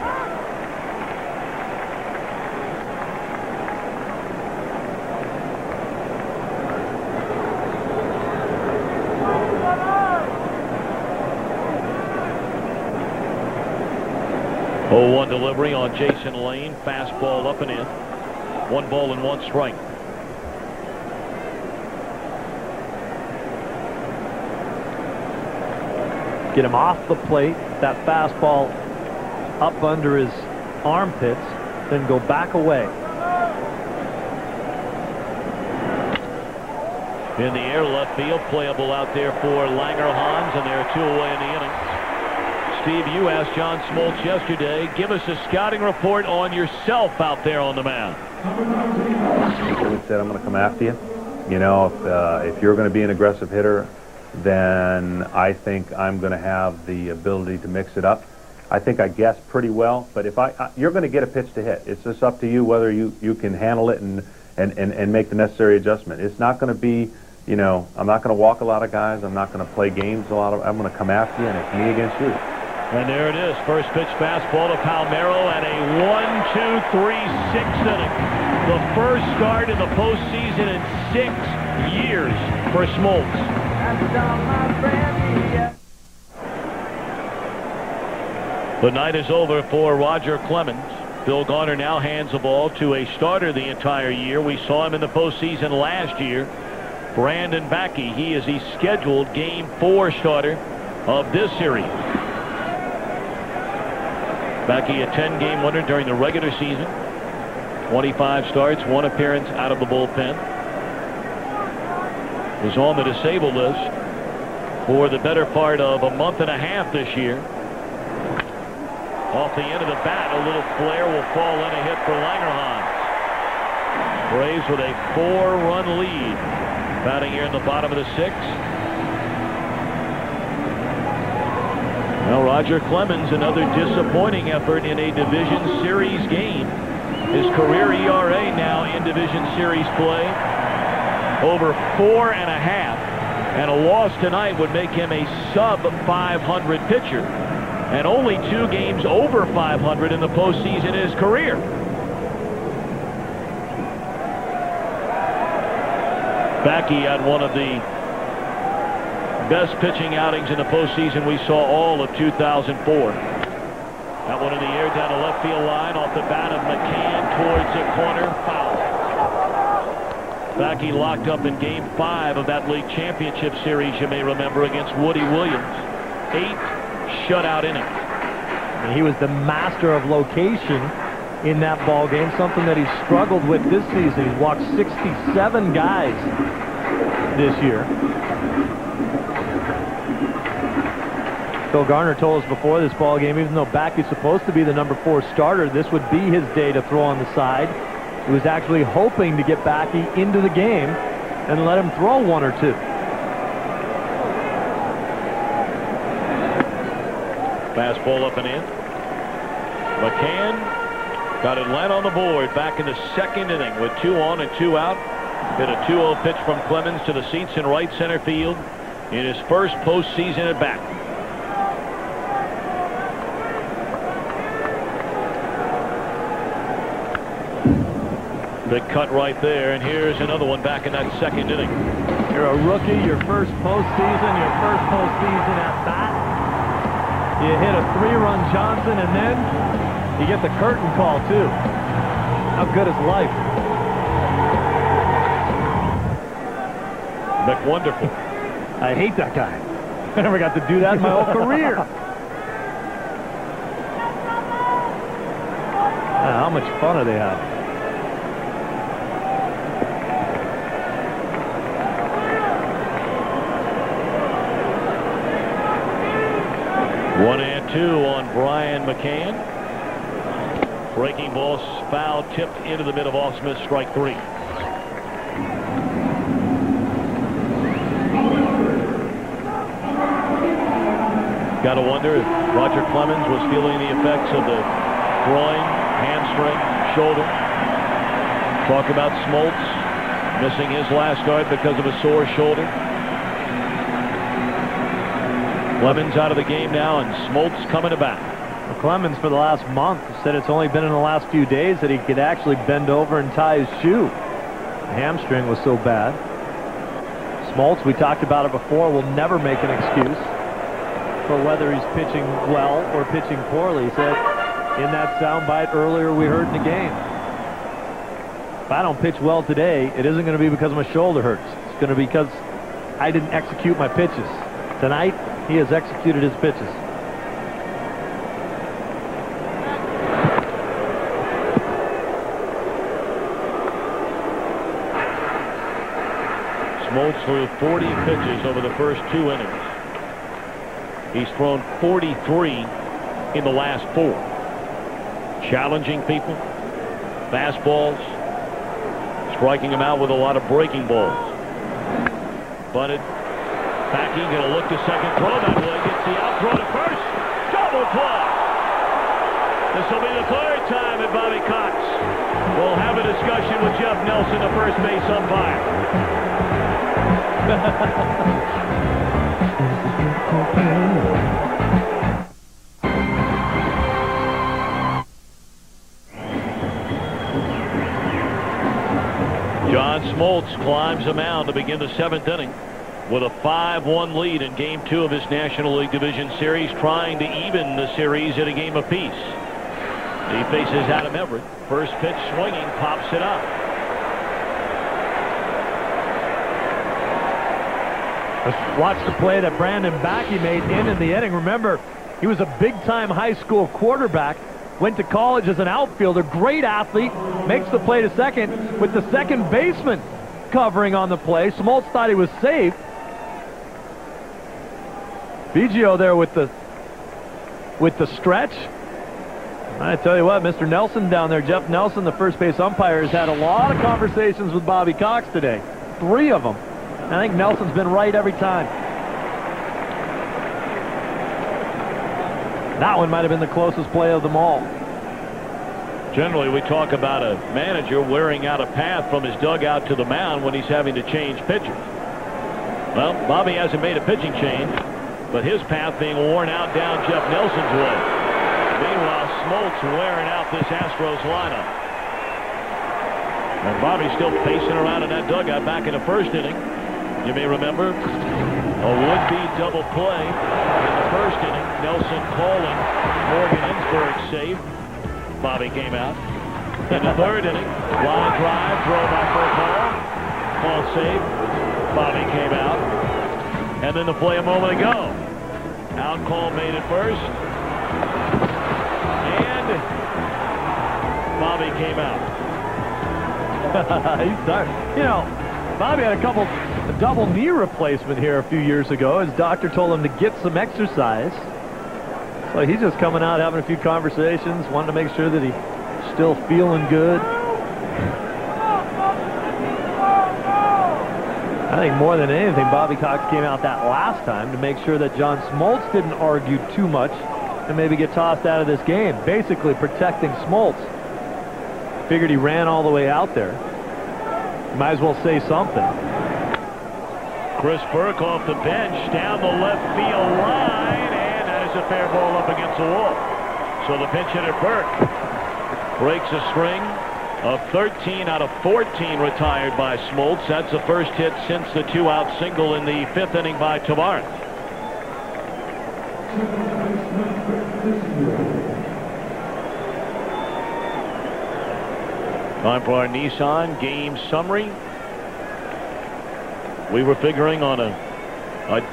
Oh, 0-1 delivery on Jason Lane. Fastball up and in. 1 ball and 1 strike. Get him off the plate. That fastball up under his armpits. Then go back away. In the air, left field, playable out there for Langerhans, and there are 2 away in the inning. Steve, you asked John Smoltz yesterday, give us a scouting report on yourself out there on the mound. He said, I'm going to come after you. You know, if you're going to be an aggressive hitter, then I think I'm going to have the ability to mix it up. I think I guessed pretty well, but if you're going to get a pitch to hit. It's just up to you whether you can handle it and make the necessary adjustment. It's not going to be, you know, I'm not going to walk a lot of guys. I'm not going to play games a lot. I'm going to come after you, and it's me against you. And there it is. First pitch fastball to Palmeiro and a 1-2-3-6 inning. The first start in the postseason in 6 years for Smoltz. The night is over for Roger Clemens. Bill Garner now hands the ball to a starter the entire year. We saw him in the postseason last year. Brandon Backey. He is the scheduled Game 4 starter of this series. Backey, a 10-game winner during the regular season. 25 starts, 1 appearance out of the bullpen. Was on the disabled list for the better part of a month and a half this year. Off the end of the bat, a little flare will fall in, a hit for Langerhans. Braves with a 4-run lead. Batting here in the bottom of the 6th. Well, Roger Clemens, another disappointing effort in a division series game. His career ERA now in division series play over 4.5, and a loss tonight would make him a sub-500 pitcher, and only 2 games over 500 in the postseason in his career. Backey had one of the best pitching outings in the postseason we saw all of 2004. That one in the air down the left field line off the bat of McCann towards the corner. Foul. Backey locked up in Game 5 of that league championship series, you may remember, against Woody Williams. 8 shutout innings. And he was the master of location in that ball game, something that he struggled with this season. He's walked 67 guys this year. Bill Garner told us before this ball game, even though Backey's supposed to be the number 4 starter, this would be his day to throw on the side. He was actually hoping to get Backey into the game and let him throw 1 or 2. Fastball up and in. McCann got Atlanta on the board back in the 2nd inning with 2 on and 2 out. Hit a 2-0 pitch from Clemens to the seats in right center field in his first postseason at bat. Big cut right there, and here's another one back in that 2nd inning. You're a rookie, your first postseason at bat. You hit a 3-run Johnson, and then you get the curtain call, too. How good is life? McWonderful. I hate that guy. I never got to do that in my whole career. How much fun are they having? One and two on Brian McCann. Breaking ball foul tipped into the mid of off Smith, strike 3. Got to wonder if Roger Clemens was feeling the effects of the groin, hamstring, shoulder. Talk about Smoltz missing his last start because of a sore shoulder. Clemens out of the game now, and Smoltz coming back. Well, Clemens, for the last month, said it's only been in the last few days that he could actually bend over and tie his shoe. The hamstring was so bad. Smoltz, we talked about it before, will never make an excuse for whether he's pitching well or pitching poorly. He said in that soundbite earlier we heard in the game, if I don't pitch well today, it isn't going to be because my shoulder hurts. It's going to be because I didn't execute my pitches. Tonight, he has executed his pitches. Smoltz threw 40 pitches over the first 2 innings. He's thrown 43 in the last 4. Challenging people, fastballs, striking them out with a lot of breaking balls. Bunted, backing, going to look to second, throw that way, gets the out, throw to first, double play. This will be the 3rd time that Bobby Cox will have a discussion with Jeff Nelson, the first base umpire. John Smoltz climbs the mound to begin the 7th inning with a 5-1 lead in Game 2 of his National League Division Series, trying to even the series at a game apiece. He faces Adam Everett. First pitch swinging, pops it up. Let's watch the play that Brandon Backey made in the inning. Remember, he was a big-time high school quarterback. Went to college as an outfielder. Great athlete. Makes the play to second with the second baseman covering on the play. Smoltz thought he was safe. Biggio there with the stretch. I tell you what, Mr. Nelson down there, Jeff Nelson, the first base umpire, has had a lot of conversations with Bobby Cox today. 3 of them. I think Nelson's been right every time. That one might have been the closest play of them all. Generally, we talk about a manager wearing out a path from his dugout to the mound when he's having to change pitchers. Well, Bobby hasn't made a pitching change, but his path being worn out down Jeff Nelson's way. Meanwhile, Smoltz wearing out this Astros lineup. And Bobby's still pacing around in that dugout back in the 1st inning. You may remember a would-be double play in the 1st inning. Nelson calling Morgan Ensberg's save. Bobby came out. In the 3rd inning, line drive, throw by Furcal. Call save. Bobby came out. And then the play a moment ago. Out call made at first. And Bobby came out. He's done. You know, Bobby had a double knee replacement here a few years ago. His doctor told him to get some exercise. So he's just coming out, having a few conversations, wanting to make sure that he's still feeling good. I think more than anything, Bobby Cox came out that last time to make sure that John Smoltz didn't argue too much and maybe get tossed out of this game, basically protecting Smoltz. Figured he ran all the way out there. Might as well say something. Chris Burke off the bench down the left field line, and that is a fair ball up against the wall. So the pinch hitter Burke breaks a string of 13 out of 14 retired by Smoltz. That's the first hit since the 2-out single in the 5th inning by Tavares. Time for our Nissan game summary. We were figuring on a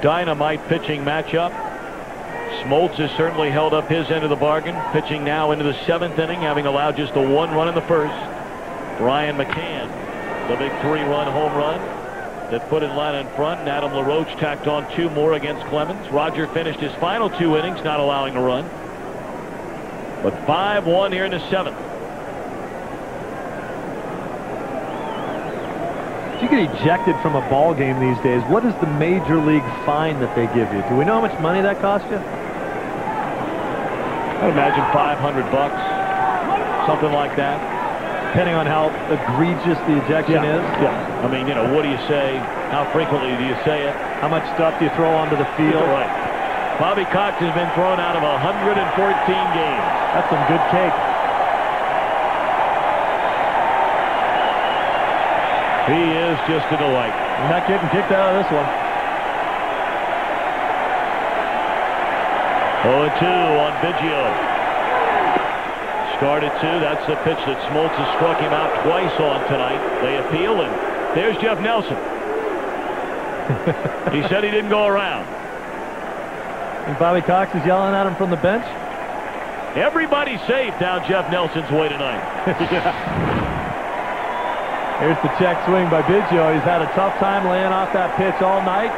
dynamite pitching matchup. Smoltz has certainly held up his end of the bargain, pitching now into the 7th inning, having allowed just the 1 run in the first. Brian McCann, the big 3-run home run that put Atlanta in front, and Adam LaRoche tacked on 2 more against Clemens. Roger finished his final 2 innings, not allowing a run. But 5-1 here in the 7th. If you get ejected from a ball game these days, what is the major league fine that they give you? Do we know how much money that costs you? I'd imagine $500, something like that. Depending on how egregious the ejection is. Yeah. I mean, you know, what do you say? How frequently do you say it? How much stuff do you throw onto the field? Right. Bobby Cox has been thrown out of 114 games. That's some good cake. He is just a delight. You're not getting kicked out of this one. 0-2 on Biggio. Started 2. That's the pitch that Smoltz has struck him out twice on tonight. They appeal, and there's Jeff Nelson. He said he didn't go around. And Bobby Cox is yelling at him from the bench? Everybody's safe down Jeff Nelson's way tonight. Here's the check swing by Biggio. He's had a tough time laying off that pitch all night.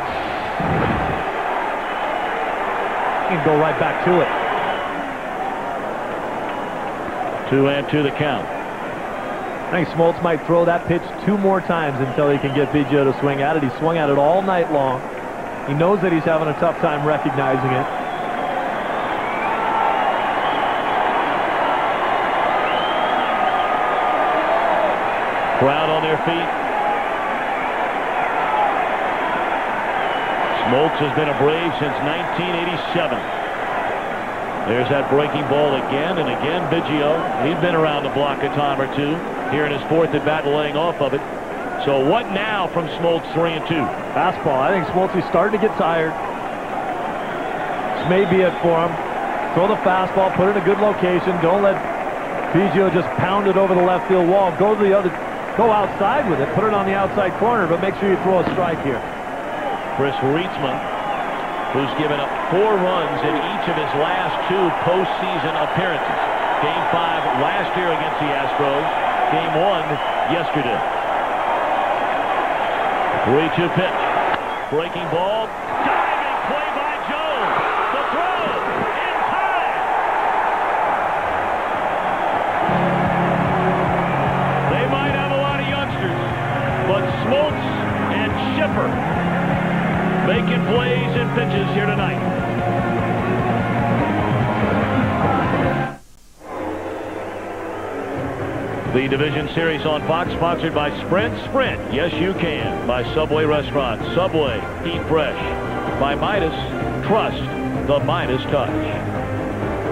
He can go right back to it. 2-2 the count. I think Smoltz might throw that pitch 2 more times until he can get Biggio to swing at it. He swung at it all night long. He knows that he's having a tough time recognizing it. Crowd on their feet. Smoltz has been a Brave since 1987. There's that breaking ball again and again. Biggio, he's been around the block a time or 2 here in his 4th at bat, laying off of it. So what now from Smoltz? 3-2. Fastball. I think Smoltz is starting to get tired. This may be it for him. Throw the fastball, put it in a good location. Don't let Biggio just pound it over the left field wall. Go outside with it, put it on the outside corner, but make sure you throw a strike here. Chris Rietzman, who's given up 4 runs in each of his last 2 postseason appearances. Game 5 last year against the Astros. Game 1 yesterday. 3-2 pitch. Breaking ball. Diving play by Jones. The throw in time. They might have a lot of youngsters, but Smoltz and Schiffer making plays and pitches here tonight. The Division Series on Fox, sponsored by Sprint. Sprint, yes you can. By Subway Restaurants. Subway, eat fresh. By Midas, trust the Midas touch.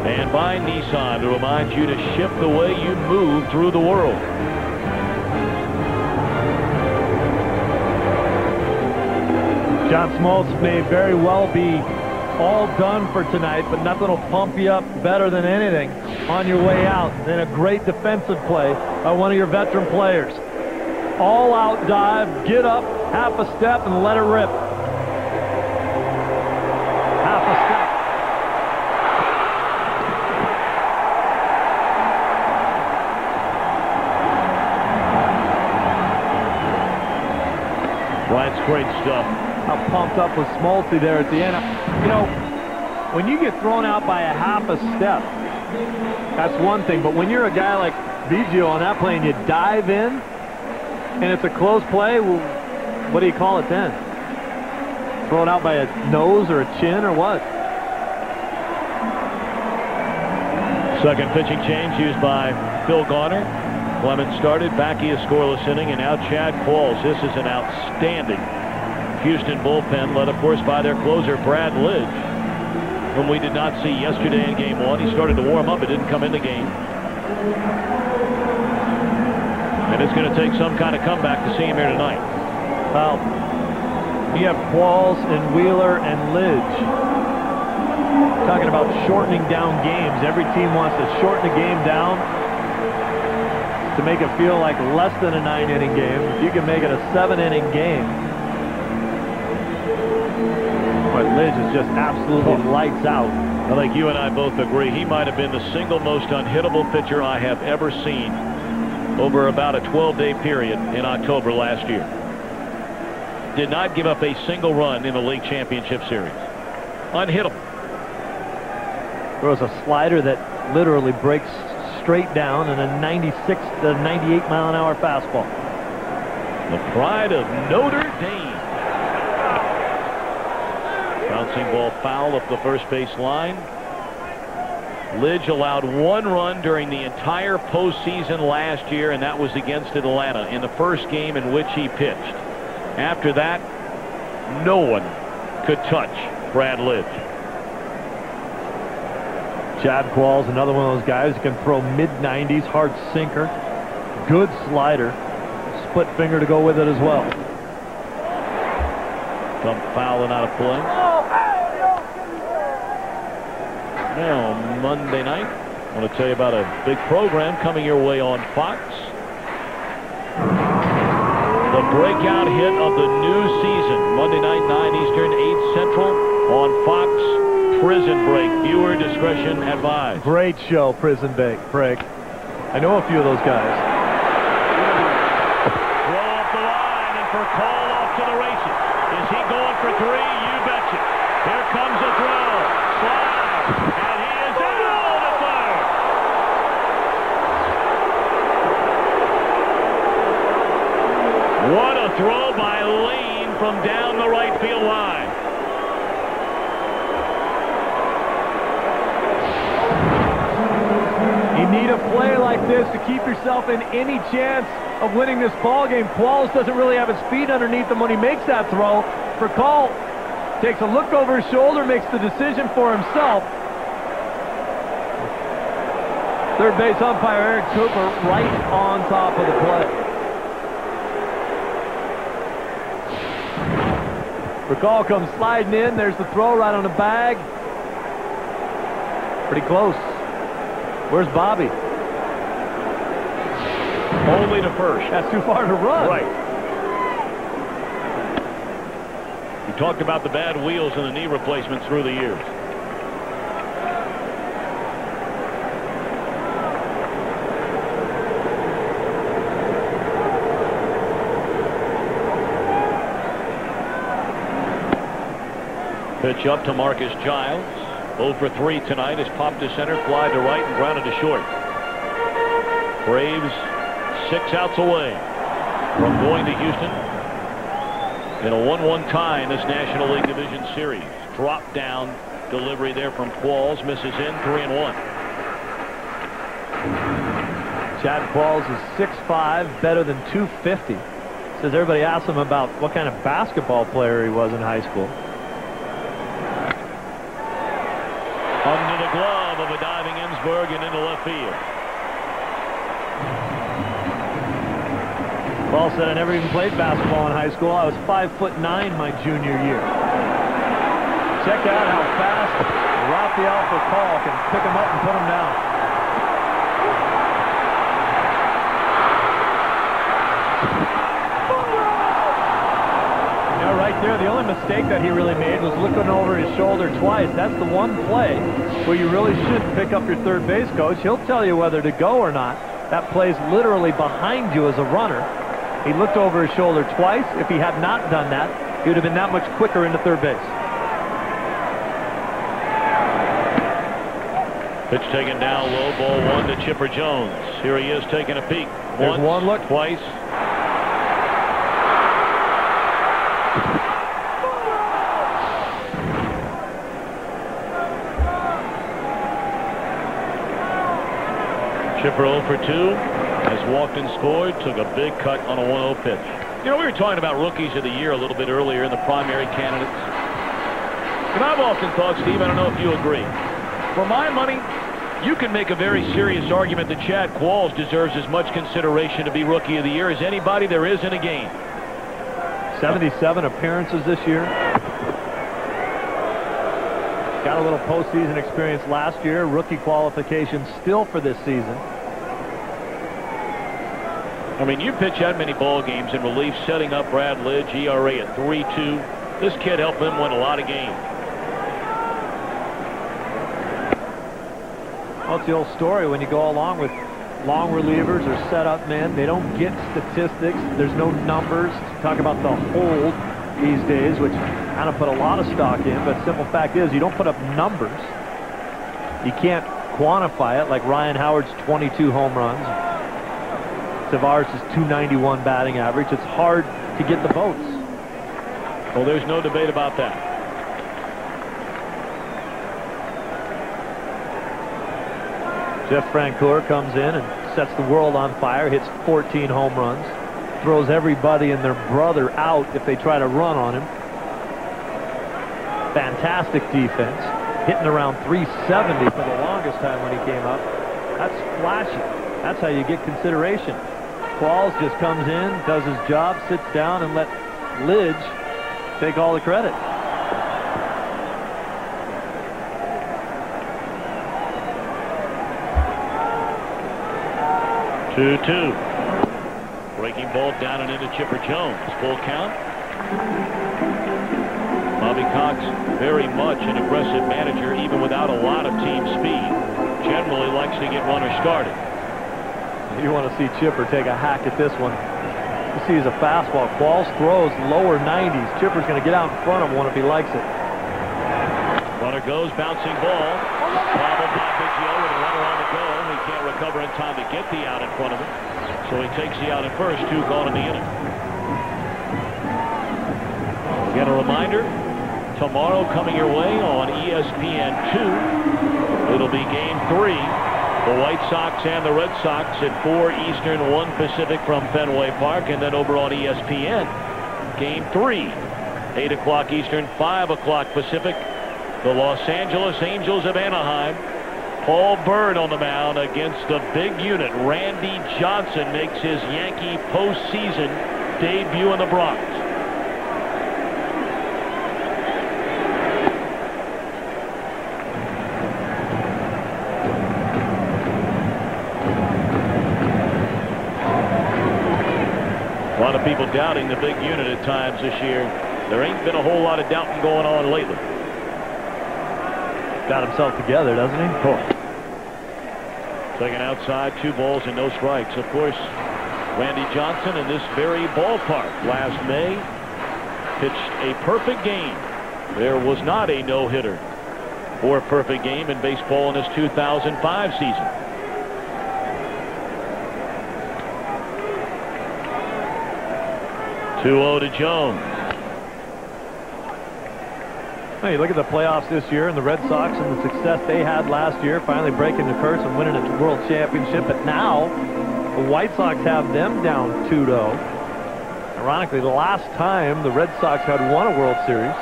And by Nissan, to remind you to shift the way you move through the world. John Smoltz may very well be all done for tonight, but nothing will pump you up better than anything on your way out than a great defensive play by one of your veteran players. All out dive, get up, half a step, and let it rip. Half a step. Well, that's great stuff. How pumped up was Smoltzy there at the end. You know, when you get thrown out by a half a step, that's one thing. But when you're a guy like Biggio on that play and you dive in, and it's a close play, well, what do you call it then? Thrown out by a nose or a chin or what? Second pitching change used by Phil Garner. Clemens started, Backy a scoreless inning, and now Chad Qualls. This is an outstanding Houston bullpen, led, of course, by their closer, Brad Lidge, whom we did not see yesterday in Game 1. He started to warm up, but didn't come in the game. And it's going to take some kind of comeback to see him here tonight. Well, you have Qualls and Wheeler and Lidge. Talking about shortening down games. Every team wants to shorten the game down. to make it feel like less than a 9-inning game. If you can make it a 7-inning game. But Lidge is just absolutely lights out. I think you and I both agree he might have been the single most unhittable pitcher I have ever seen over about a 12-day period in October last year. Did not give up a single run in the league championship series. Unhittable. There was a slider that literally breaks straight down and a 96 to 98 mile an hour fastball. The pride of Notre Dame. Bouncing ball foul up the first base line. Lidge allowed 1 run during the entire postseason last year, and that was against Atlanta in the first game in which he pitched. After that, no one could touch Brad Lidge. Chad Qualls, another one of those guys who can throw mid-90s, hard sinker, good slider, split finger to go with it as well. Some foul and out of play. Now, Monday night, I want to tell you about a big program coming your way on Fox. The breakout hit of the new season, Monday night, 9 Eastern, 8 Central, on Fox. Prison Break. Viewer discretion advised. Great show, Prison Break. I know a few of those guys. Throw up the line, and for Call off to the races. Is he going for 3? You betcha. Here comes a throw. Slide. And he is out at third. What a throw by Lane from down the right field line. You need a play like this to keep yourself in any chance of winning this ball game. Qualls doesn't really have his feet underneath him when he makes that throw. For Call, takes a look over his shoulder, makes the decision for himself. Third base umpire Eric Cooper right on top of the play. Call comes sliding in. There's the throw right on the bag. Pretty close. Where's Bobby? Only to first. That's too far to run. Right. We talked about the bad wheels and the knee replacement through the years. Pitch up to Marcus Giles. 0 for 3 tonight is popped to center, fly to right, and grounded to short. Braves 6 outs away from going to Houston in a 1-1 tie in this National League Division Series. Drop down delivery there from Qualls, misses in, 3-1. Chad Qualls is 6'5", better than 250. Says everybody asked him about what kind of basketball player he was in high school. Under the glove of a diving Ensberg and into left field. Paul said, I never even played basketball in high school. I was 5'9" my junior year. Check out how fast Rafael Furcal can pick him up and put him down. Right there, the only mistake that he really made was looking over his shoulder twice. That's the one play where you really shouldn't pick up your third base coach. He'll tell you whether to go or not. That play's literally behind you as a runner. He looked over his shoulder twice. If he had not done that, he would have been that much quicker into third base. Pitch taken down low, ball 1 to Chipper Jones. Here he is taking a peek. There's one look. Twice. Chipper 0 for 2 has walked and scored, took a big cut on a 1-0 pitch. You know, we were talking about rookies of the year a little bit earlier in the primary candidates. And I've often thought, Steve, I don't know if you agree. For my money, you can make a very serious argument that Chad Qualls deserves as much consideration to be rookie of the year as anybody there is in a game. 77 appearances this year. Got a little postseason experience last year. Rookie qualification still for this season. I mean, you pitch that many ball games in relief, setting up Brad Lidge, ERA at 3.2. This kid helped them win a lot of games. Well, it's the old story. When you go along with long relievers or setup men, they don't get statistics. There's no numbers. Talk about the hold these days, which kind of put a lot of stock in, but simple fact is you don't put up numbers. You can't quantify it, like Ryan Howard's 22 home runs. Tavares' 291 batting average. It's hard to get the votes. Well, there's no debate about that. Jeff Francoeur comes in and sets the world on fire, hits 14 home runs, throws everybody and their brother out if they try to run on him. Fantastic defense, hitting around 370 for the longest time when he came up. That's flashy. That's how you get consideration. Qualls just comes in, does his job, sits down, and let Lidge take all the credit. Two. Breaking ball down and into Chipper Jones. Full count. Bobby Cox, very much an aggressive manager, even without a lot of team speed. Generally likes to get runners started. You want to see Chipper take a hack at this one. You see, he's a fastball. Qualls throws lower 90s. Chipper's going to get out in front of one if he likes it. Runner goes, bouncing ball. Bobbled by Biggio with a runner on the go. He can't recover in time to get the out in front of him. So he takes the out at first, 2 gone in the inning. Again, a reminder, tomorrow coming your way on ESPN2, it'll be Game 3. The White Sox and the Red Sox at 4 Eastern, 1 Pacific from Fenway Park, and then over on ESPN, Game 3, 8 o'clock Eastern, 5 o'clock Pacific. The Los Angeles Angels of Anaheim. Paul Byrd on the mound against the big unit. Randy Johnson makes his Yankee postseason debut in the Bronx. A lot of people doubting the big unit at times this year. There ain't been a whole lot of doubting going on lately. Got himself together, doesn't he? Oh. Taken outside, 2 balls and no strikes. Of course, Randy Johnson in this very ballpark last May pitched a perfect game. There was not a no-hitter or a perfect game in baseball in his 2005 season. Two-0 to Jones. Hey, look at the playoffs this year and the Red Sox and the success they had last year, finally breaking the curse and winning a World Championship. But now the White Sox have them down 2-0. Ironically, the last time the Red Sox had won a World Series,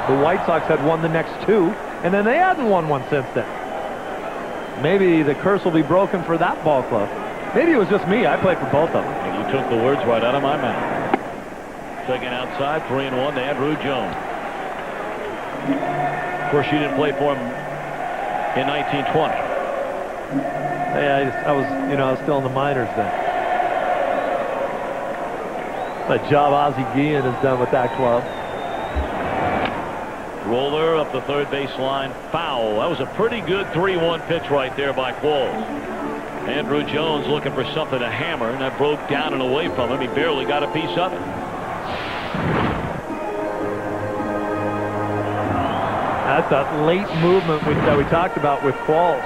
the White Sox had won the next 2, and then they hadn't won one since then. Maybe the curse will be broken for that ball club. Maybe it was just me. I played for both of them. And you took the words right out of my mouth. Taken outside, 3-1 to Andrew Jones. Of course, you didn't play for him in 1920. Yeah, I was still in the minors then. That job Ozzie Guillen has done with that club. Roller up the third baseline, foul. That was a pretty good 3-1 pitch right there by Qualls. Andrew Jones looking for something to hammer, and that broke down and away from him. He barely got a piece of it. That's that late movement that we talked about with Qualls,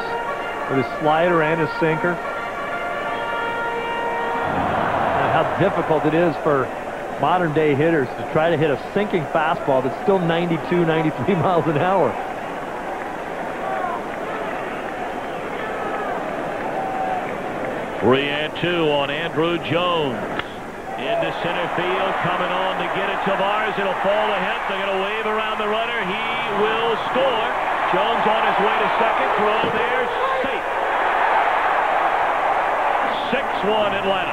with his slider and his sinker. And how difficult it is for modern-day hitters to try to hit a sinking fastball that's still 92, 93 miles an hour. Three and 2 on Andrew Jones. Into center field, coming on to get it. Tavares, it'll fall ahead. They're going to wave around the runner. He will score. Jones on his way to second. Throw there, safe. 6-1 Atlanta.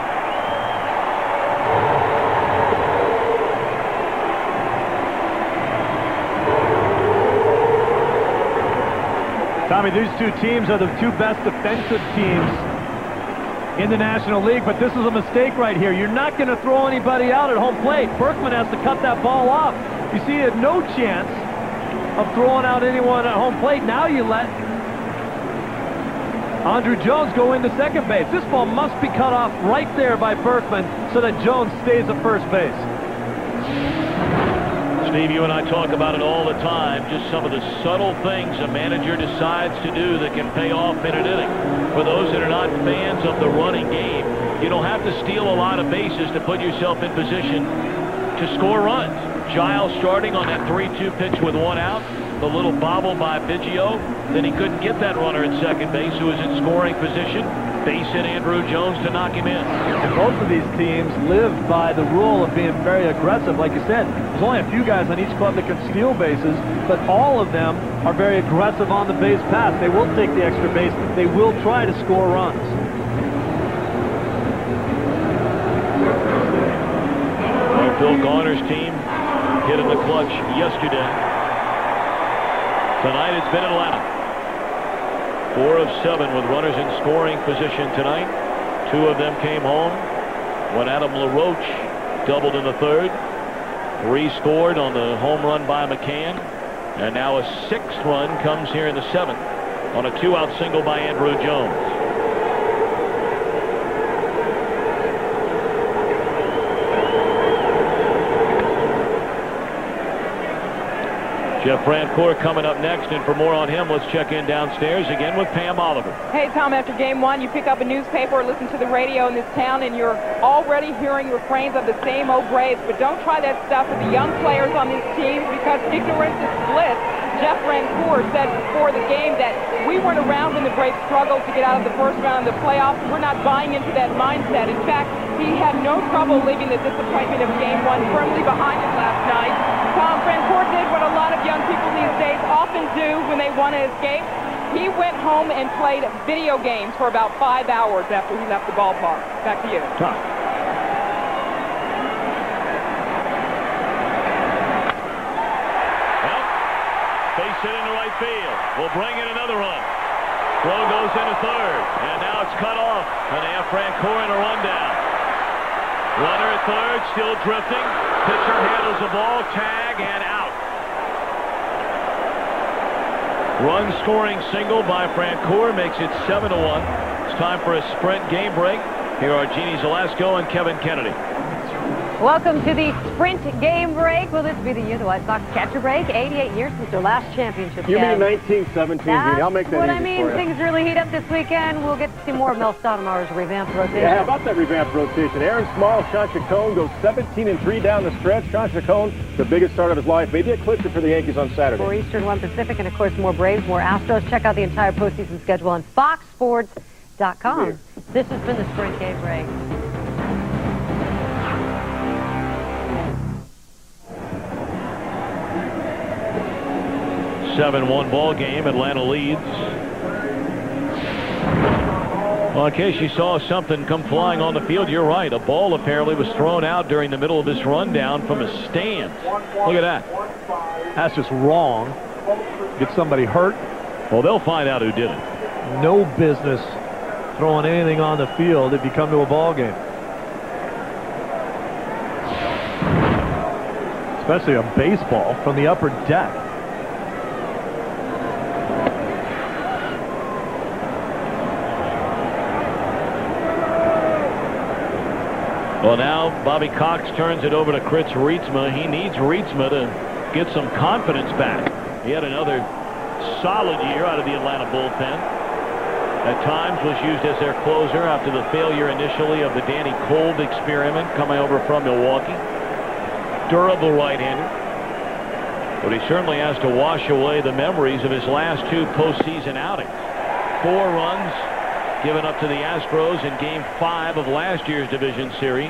Tommy, these two teams are the 2 best defensive teams in the National League, but this is a mistake right here. You're not going to throw anybody out at home plate. Berkman has to cut that ball off. You see, he had no chance of throwing out anyone at home plate. Now you let Andrew Jones go into second base. This ball must be cut off right there by Berkman so that Jones stays at first base. Steve, you and I talk about it all the time, just some of the subtle things a manager decides to do that can pay off in an inning. For those that are not fans of the running game, you don't have to steal a lot of bases to put yourself in position to score runs. Giles starting on that 3-2 pitch with one out. The little bobble by Biggio. Then he couldn't get that runner at second base who was in scoring position. Base hit Andrew Jones to knock him in. And both of these teams live by the rule of being very aggressive. Like you said, there's only a few guys on each club that can steal bases, but all of them are very aggressive on the base pass. They will take the extra base. They will try to score runs. Well, Bill Garner's team hit in the clutch yesterday. Tonight it's been Atlanta. 4 of 7 with runners in scoring position tonight. 2 of them came home when Adam LaRoche doubled in the third. 3 scored on the home run by McCann. And now a 6th run comes here in the 7th on a 2-out single by Andrew Jones. Jeff Francoeur coming up next, and for more on him, let's check in downstairs again with Pam Oliver. Hey, Tom, after game 1, you pick up a newspaper or listen to the radio in this town, and you're already hearing refrains of the same old Braves, but don't try that stuff with the young players on these teams because ignorance is bliss. Jeff Francoeur said before the game that we weren't around when the Braves struggled to get out of the first round of the playoffs. We're not buying into that mindset. In fact, he had no trouble leaving the disappointment of game 1 firmly behind him last night. Tom, Francoeur did what a lot of young people these days often do when they want to escape. He went home and played video games for about 5 hours after he left the ballpark. Back to you. Tom. Well, base hit into right field. We'll bring in another run. Throw goes into third, and now it's cut off. And they have Francoeur in a rundown. Runner at third, still drifting. Pitcher handles the ball, tag, and out. Run scoring single by Francoeur makes it 7-1. It's time for a Sprint game break. Here are Jeannie Zalasko and Kevin Kennedy. Welcome to the Sprint game break. Will this be the year the White Sox catch a break? 88 years since their last championship. You mean 1917, Jeannie? I'll make that what easy I mean. for you. Things really heat up this weekend. We'll get to see more of Mel Stoudemire's revamped rotation. Yeah, how about that revamped rotation? Aaron Small, Sean Chacon goes 17-3 down the stretch. Sean Chacon, the biggest start of his life. Maybe a clincher for the Yankees on Saturday. 4 Eastern, 1 Pacific, and of course more Braves, more Astros. Check out the entire postseason schedule on FoxSports.com. This has been the Sprint game break. A 7-1 ball game. Atlanta leads. Well, in case you saw something come flying on the field, you're right. A ball apparently was thrown out during the middle of this rundown from a stand. Look at that. That's just wrong. Get somebody hurt. Well, they'll find out who did it. No business throwing anything on the field if you come to a ball game. Especially a baseball from the upper deck. Well, now Bobby Cox turns it over to Chris Rietsma. He needs Rietsma to get some confidence back. He had another solid year out of the Atlanta bullpen. At times was used as their closer after the failure initially of the Danny Kolb experiment coming over from Milwaukee. Durable right-hander. But he certainly has to wash away the memories of his last 2 postseason outings. 4 runs given up to the Astros in Game 5 of last year's division series.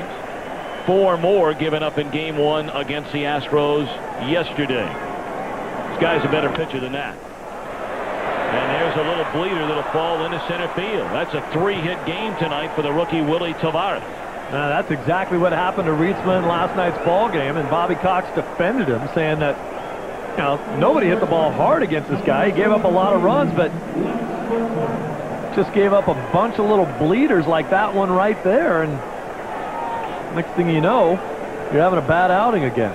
4 more given up in Game 1 against the Astros yesterday. This guy's a better pitcher than that. And there's a little bleeder that'll fall into center field. That's a 3-hit game tonight for the rookie Willie Tavares. That's exactly what happened to Rietsma in last night's ball game, and Bobby Cox defended him, saying that, you know, nobody hit the ball hard against this guy. He gave up a lot of runs, but just gave up a bunch of little bleeders like that one right there, and next thing you know, you're having a bad outing again.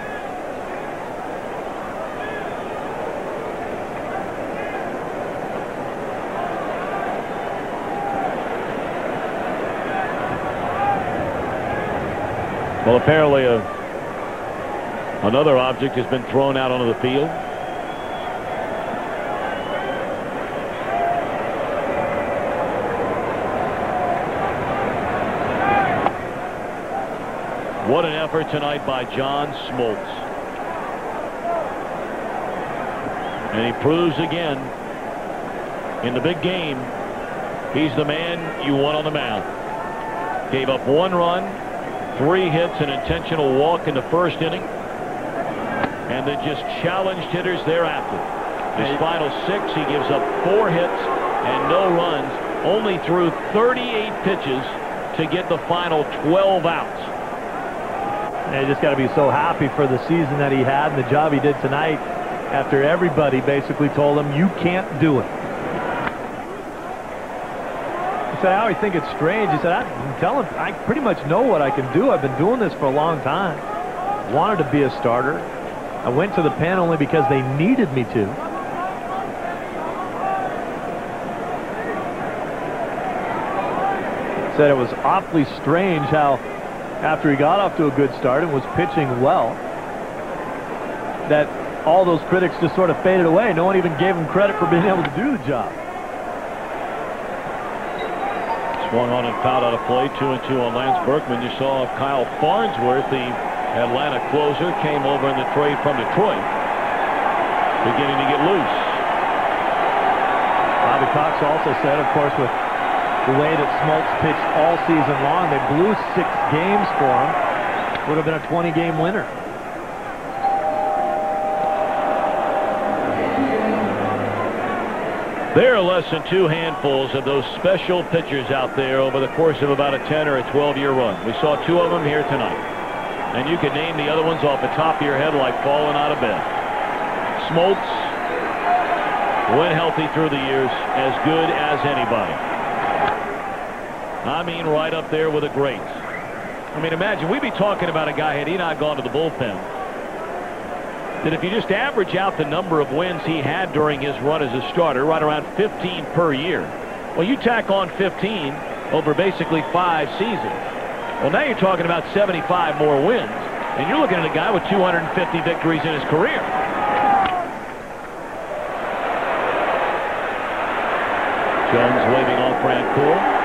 Well, apparently another object has been thrown out onto the field. What an effort tonight by John Smoltz. And he proves again in the big game, he's the man you want on the mound. Gave up 1 run, 3 hits, an intentional walk in the first inning, and then just challenged hitters thereafter. His final 6, he gives up 4 hits and no runs, only threw 38 pitches to get the final 12 outs. And you just got to be so happy for the season that he had and the job he did tonight after everybody basically told him, you can't do it. He said, I always think it's strange. He said, I'm telling him, I pretty much know what I can do. I've been doing this for a long time. Wanted to be a starter. I went to the pen only because they needed me to. Said it was awfully strange how after he got off to a good start and was pitching well, that all those critics just sort of faded away. No one even gave him credit for being able to do the job. Swung on and fouled out of play. 2-2 on Lance Berkman. You saw Kyle Farnsworth, the Atlanta closer, came over in the trade from Detroit, beginning to get loose. Bobby Cox also said, of course, with the way that Smoltz pitched all season long, they blew 6 games for him. Would have been a 20-game winner. There are less than 2 handfuls of those special pitchers out there over the course of about a 10 or a 12-year run. We saw 2 of them here tonight. And you can name the other ones off the top of your head like falling out of bed. Smoltz, when healthy through the years, as good as anybody. I mean, right up there with the greats. I mean, imagine, we'd be talking about a guy, had he not gone to the bullpen, that if you just average out the number of wins he had during his run as a starter, right around 15 per year. Well, you tack on 15 over basically 5 seasons. Well, now you're talking about 75 more wins, and you're looking at a guy with 250 victories in his career. Jones waving off Francoeur.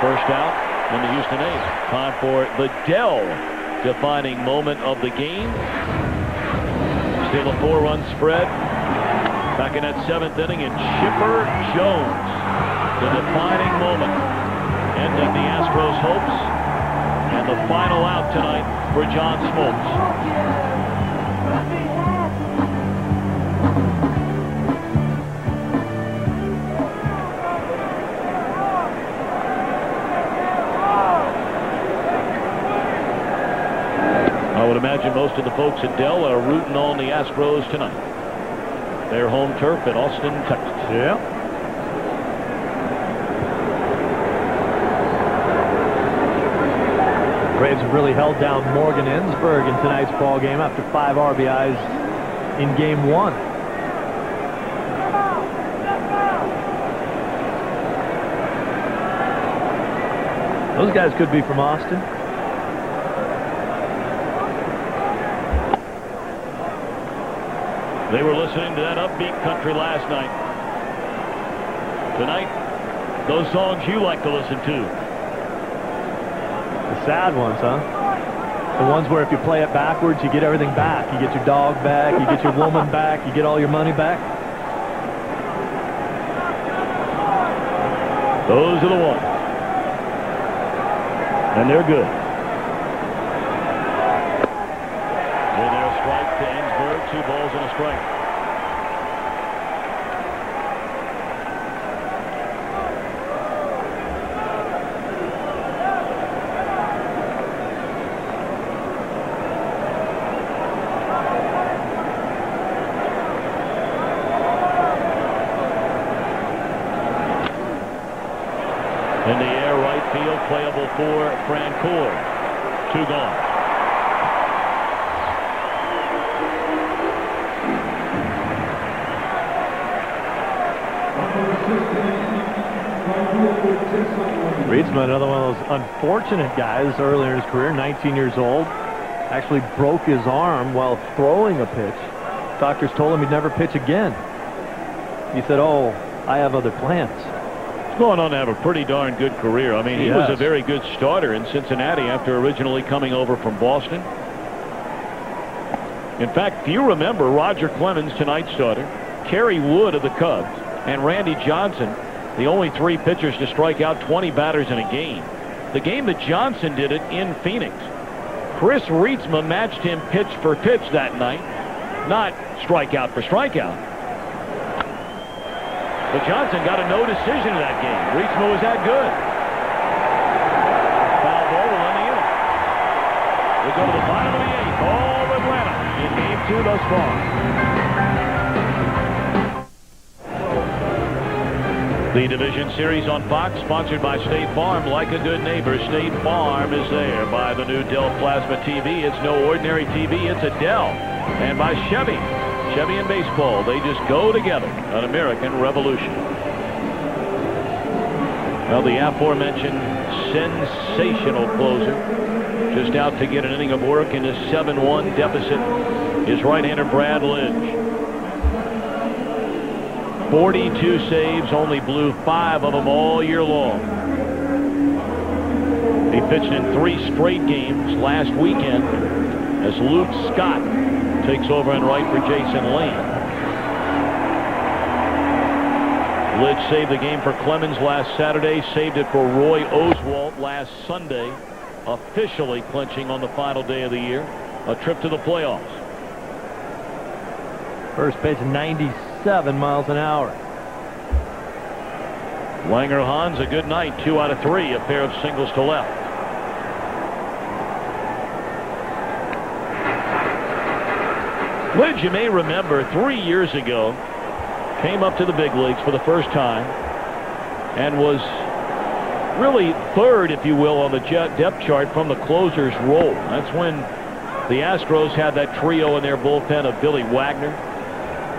First out in the Houston A's. Time for the Dell defining moment of the game. Still a 4-run spread. Back in that 7th inning, and Chipper Jones, the defining moment, ending the Astros' hopes, and the final out tonight for John Smoltz. I would imagine most of the folks at Dell are rooting on the Astros tonight. Their home turf at Austin, Texas. Yeah. Braves have really held down Morgan Ensberg in tonight's ball game after 5 RBIs in game 1. Those guys could be from Austin. They were listening to that upbeat country last night. Tonight, those songs you like to listen to. The sad ones, huh? The ones where if you play it backwards, you get everything back. You get your dog back, you get your woman back, you get all your money back. Those are the ones. And they're good. Strike to Ensberg, 2 balls and a strike. for Francoeur. 2 gone. Rietzma, another one of those unfortunate guys earlier in his career, 19 years old. Actually broke his arm while throwing a pitch. Doctors told him he'd never pitch again. He said, "Oh, I have other plans." He's going on to have a pretty darn good career. I mean, he was a very good starter in Cincinnati after originally coming over from Boston. In fact, if you remember, Roger Clemens, tonight's starter, Kerry Wood of the Cubs, and Randy Johnson, the only 3 pitchers to strike out 20 batters in a game. The game that Johnson did it in Phoenix. Chris Rietzma matched him pitch for pitch that night, not strikeout for strikeout. But Johnson got a no decision in that game. Rietzma was that good. Foul ball will end the inning. We go to the bottom of the 8th. All Atlanta in game 2 thus far. The Division Series on Fox, sponsored by State Farm. Like a good neighbor, State Farm is there. By the new Dell Plasma TV. It's no ordinary TV, it's a Dell. And by Chevy. Chevy and baseball, they just go together. An American revolution. Well, the aforementioned sensational closer, just out to get an inning of work in a 7-1 deficit, is right-hander Brad Lidge. 42 saves, only blew 5 of them all year long. He pitched in 3 straight games last weekend as Luke Scott takes over in right for Jason Lane. Lidge saved the game for Clemens last Saturday, saved it for Roy Oswalt last Sunday, officially clinching on the final day of the year a trip to the playoffs. First pitch, 97 miles an hour. Langer Hans, a good night. 2 out of 3, a pair of singles to left. Lidge, you may remember, 3 years ago, came up to the big leagues for the first time and was really 3rd, if you will, on the depth chart from the closer's role. That's when the Astros had that trio in their bullpen of Billy Wagner,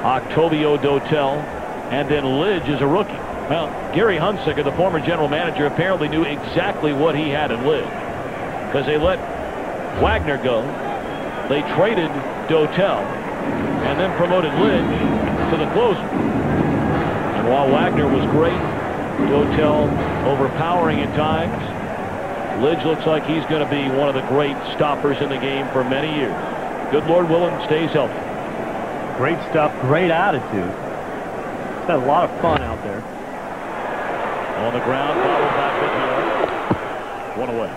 Octavio Dotel, and then Lidge as a rookie. Well, Gary Hunsaker, the former general manager, apparently knew exactly what he had in Lidge, because they let Wagner go, they traded Dotel, and then promoted Lidge to the closer. And while Wagner was great, Dotel overpowering at times, Lidge looks like he's going to be one of the great stoppers in the game for many years. Good Lord willing, stays healthy. Great stuff, great attitude. He's had a lot of fun out there. On the ground, followed by Biggio. 1 away.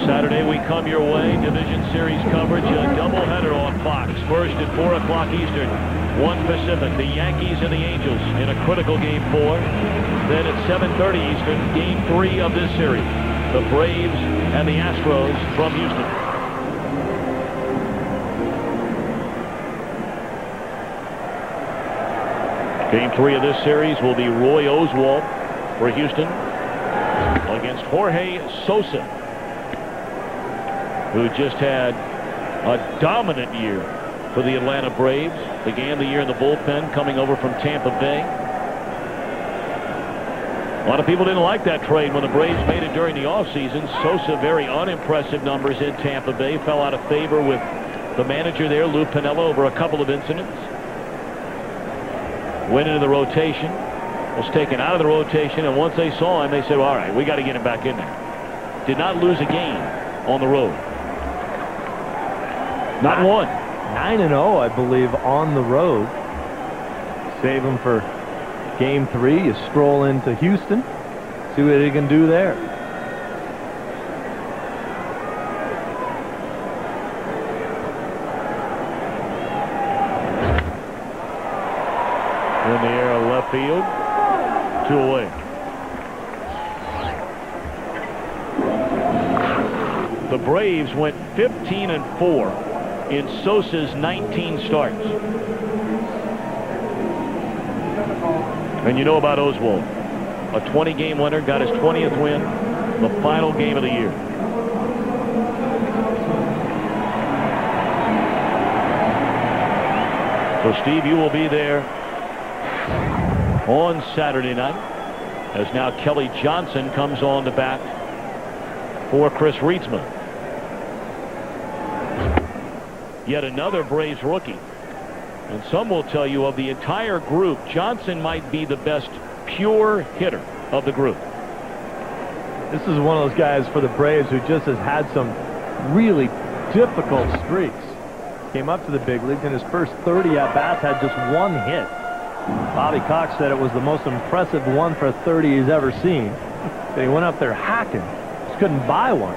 Saturday we come your way. Division Series coverage, a doubleheader on Fox. First at 4 o'clock Eastern, 1 Pacific. The Yankees and the Angels in a critical Game 4. Then at 7:30 Eastern, Game 3 of this series. The Braves and the Astros from Houston. Game 3 of this series will be Roy Oswalt for Houston against Jorge Sosa, who just had a dominant year for the Atlanta Braves. Began the year in the bullpen, coming over from Tampa Bay. A lot of people didn't like that trade when the Braves made it during the offseason. Sosa, very unimpressive numbers in Tampa Bay, fell out of favor with the manager there, Lou Piniella, over a couple of incidents. Went into the rotation, was taken out of the rotation, and once they saw him, they said, well, all right, we got to get him back in there. Did not lose a game on the road. Not one. 9-0, I believe, on the road. Save him for Game 3. You stroll into Houston, see what he can do there. In the air, left field. 2 away. The Braves went 15-4 in Sosa's 19 starts. And you know about Oswalt. a 20-game winner, got his 20th win, the final game of the year. So, Steve, you will be there on Saturday night as now Kelly Johnson comes on to bat for Chris Reedsma. Yet another Braves rookie. And some will tell you of the entire group, Johnson might be the best pure hitter of the group. This is one of those guys for the Braves who just has had some really difficult streaks. Came up to the big leagues, in his first 30 at-bats had just one hit. Bobby Cox said it was the most impressive 1 for 30 he's ever seen. He went up there hacking. Just couldn't buy one.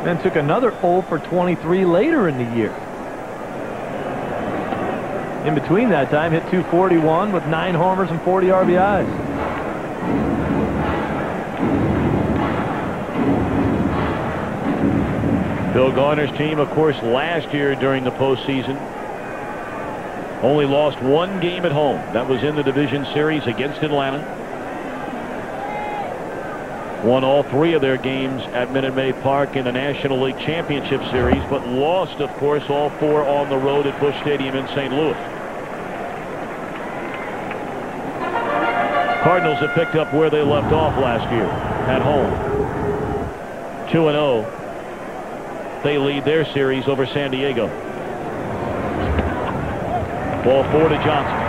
Then took another 0 for 23 later in the year. In between that time, hit .241 with 9 homers and 40 RBIs. Bill Garner's team, of course, last year during the postseason only lost 1 game at home. That was in the division series against Atlanta. Won all 3 of their games at Minute Maid Park in the National League Championship Series, but lost, of course, all 4 on the road at Busch Stadium in St. Louis. Cardinals have picked up where they left off last year at home. 2-0. They lead their series over San Diego. Ball 4 to Johnson.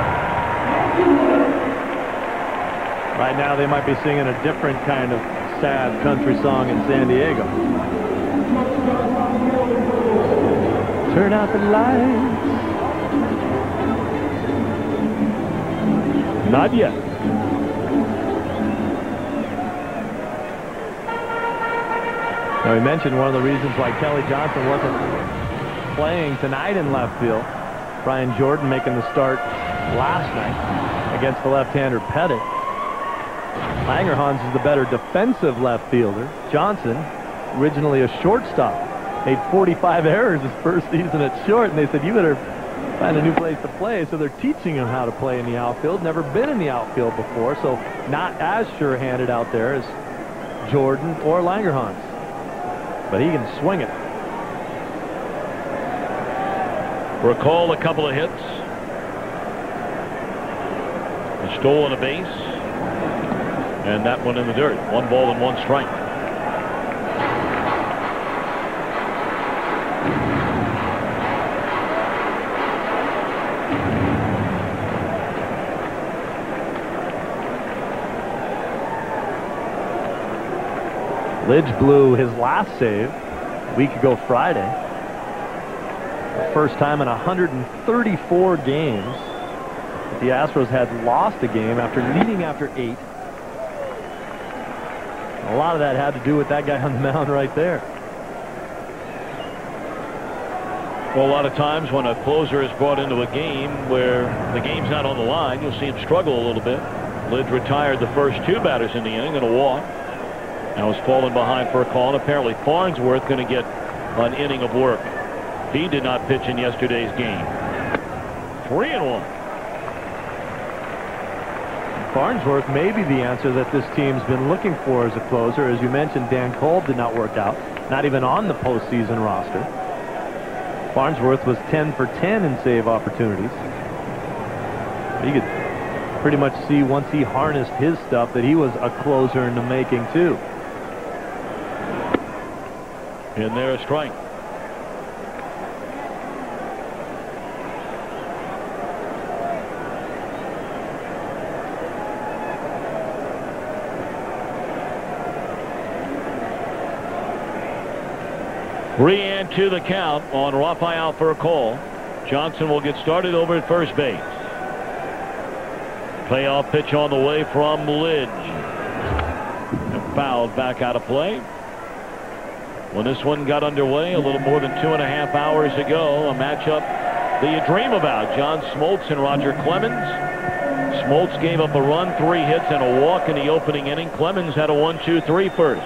Right now they might be singing a different kind of sad country song in San Diego. Turn out the lights. Not yet. Now, we mentioned one of the reasons why Kelly Johnson wasn't playing tonight in left field. Brian Jordan making the start last night against the left-hander Pettit. Langerhans is the better defensive left fielder. Johnson, originally a shortstop, made 45 errors his first season at short, and they said, you better find a new place to play. So they're teaching him how to play in the outfield. Never been in the outfield before, so not as sure-handed out there as Jordan or Langerhans. But he can swing it. Recall a couple of hits. A stolen a base. And that one in the dirt. 1 ball and 1 strike. Lidge blew his last save a week ago Friday. The first time in 134 games that the Astros had lost a game after leading after 8. A lot of that had to do with that guy on the mound right there. Well, a lot of times when a closer is brought into a game where the game's not on the line, you'll see him struggle a little bit. Lidge retired the first 2 batters in the inning in a walk. Now was falling behind for a call, and apparently Farnsworth going to get an inning of work. He did not pitch in yesterday's game. 3-1. Farnsworth may be the answer that this team's been looking for as a closer. As you mentioned, Dan Kolb did not work out, not even on the postseason roster. Farnsworth was 10 for 10 in save opportunities. You could pretty much see once he harnessed his stuff that he was a closer in the making too. In there, a strike. Re-and to the count on Rafael for a call. Johnson will get started over at first base. Payoff pitch on the way from Lidge. And fouled back out of play. When this one got underway a little more than 2.5 hours ago, a matchup that you dream about. John Smoltz and Roger Clemens. Smoltz gave up a run, 3 hits, and a walk in the opening inning. Clemens had a 1-2-3 first.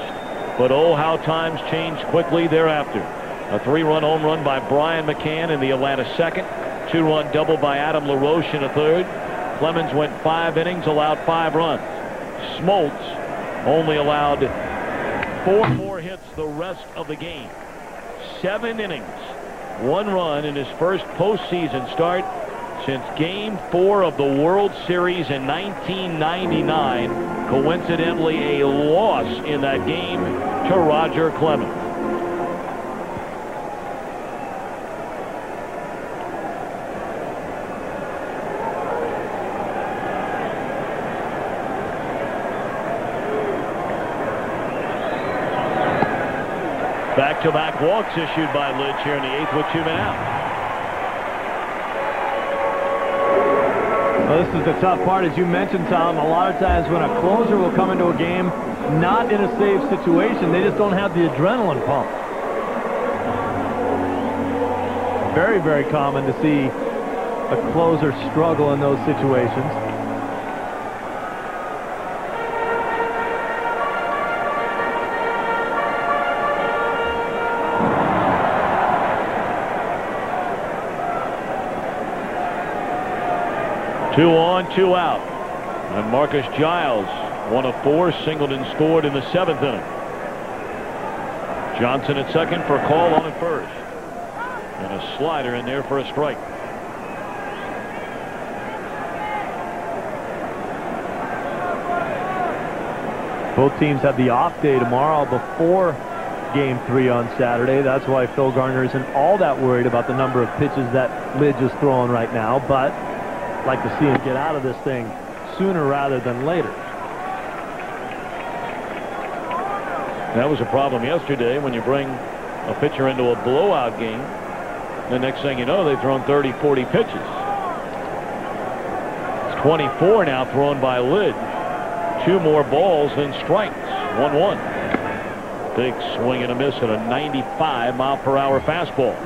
But oh, how times changed quickly thereafter. A 3-run home run by Brian McCann in the Atlanta second. 2-run double by Adam LaRoche in a third. Clemens went 5 innings, allowed 5 runs. Smoltz only allowed 4 more hits the rest of the game. 7 innings, 1 run in his first postseason start since Game 4 of the World Series in 1999. Coincidentally, a loss in that game to Roger Clemens. Back-to-back walks issued by Lidge here in the 8th with 2 men out. Well, this is the tough part, as you mentioned, Tom. A lot of times when a closer will come into a game not in a safe situation, they just don't have the adrenaline pump. Very, very common to see a closer struggle in those situations. Two on, 2 out. And Marcus Giles, 1 of 4, singled and scored in the 7th inning. Johnson at second for a call on at first. And a slider in there for a strike. Both teams have the off day tomorrow before Game 3 on Saturday. That's why Phil Garner isn't all that worried about the number of pitches that Lidge is throwing right now, but like to see him get out of this thing sooner rather than later. That was a problem yesterday when you bring a pitcher into a blowout game. The next thing you know, they've thrown 30, 40 pitches. It's 24 now thrown by Lidge. 2 more balls than strikes. 1-1. Big swing and a miss at a 95-mile-per-hour fastball.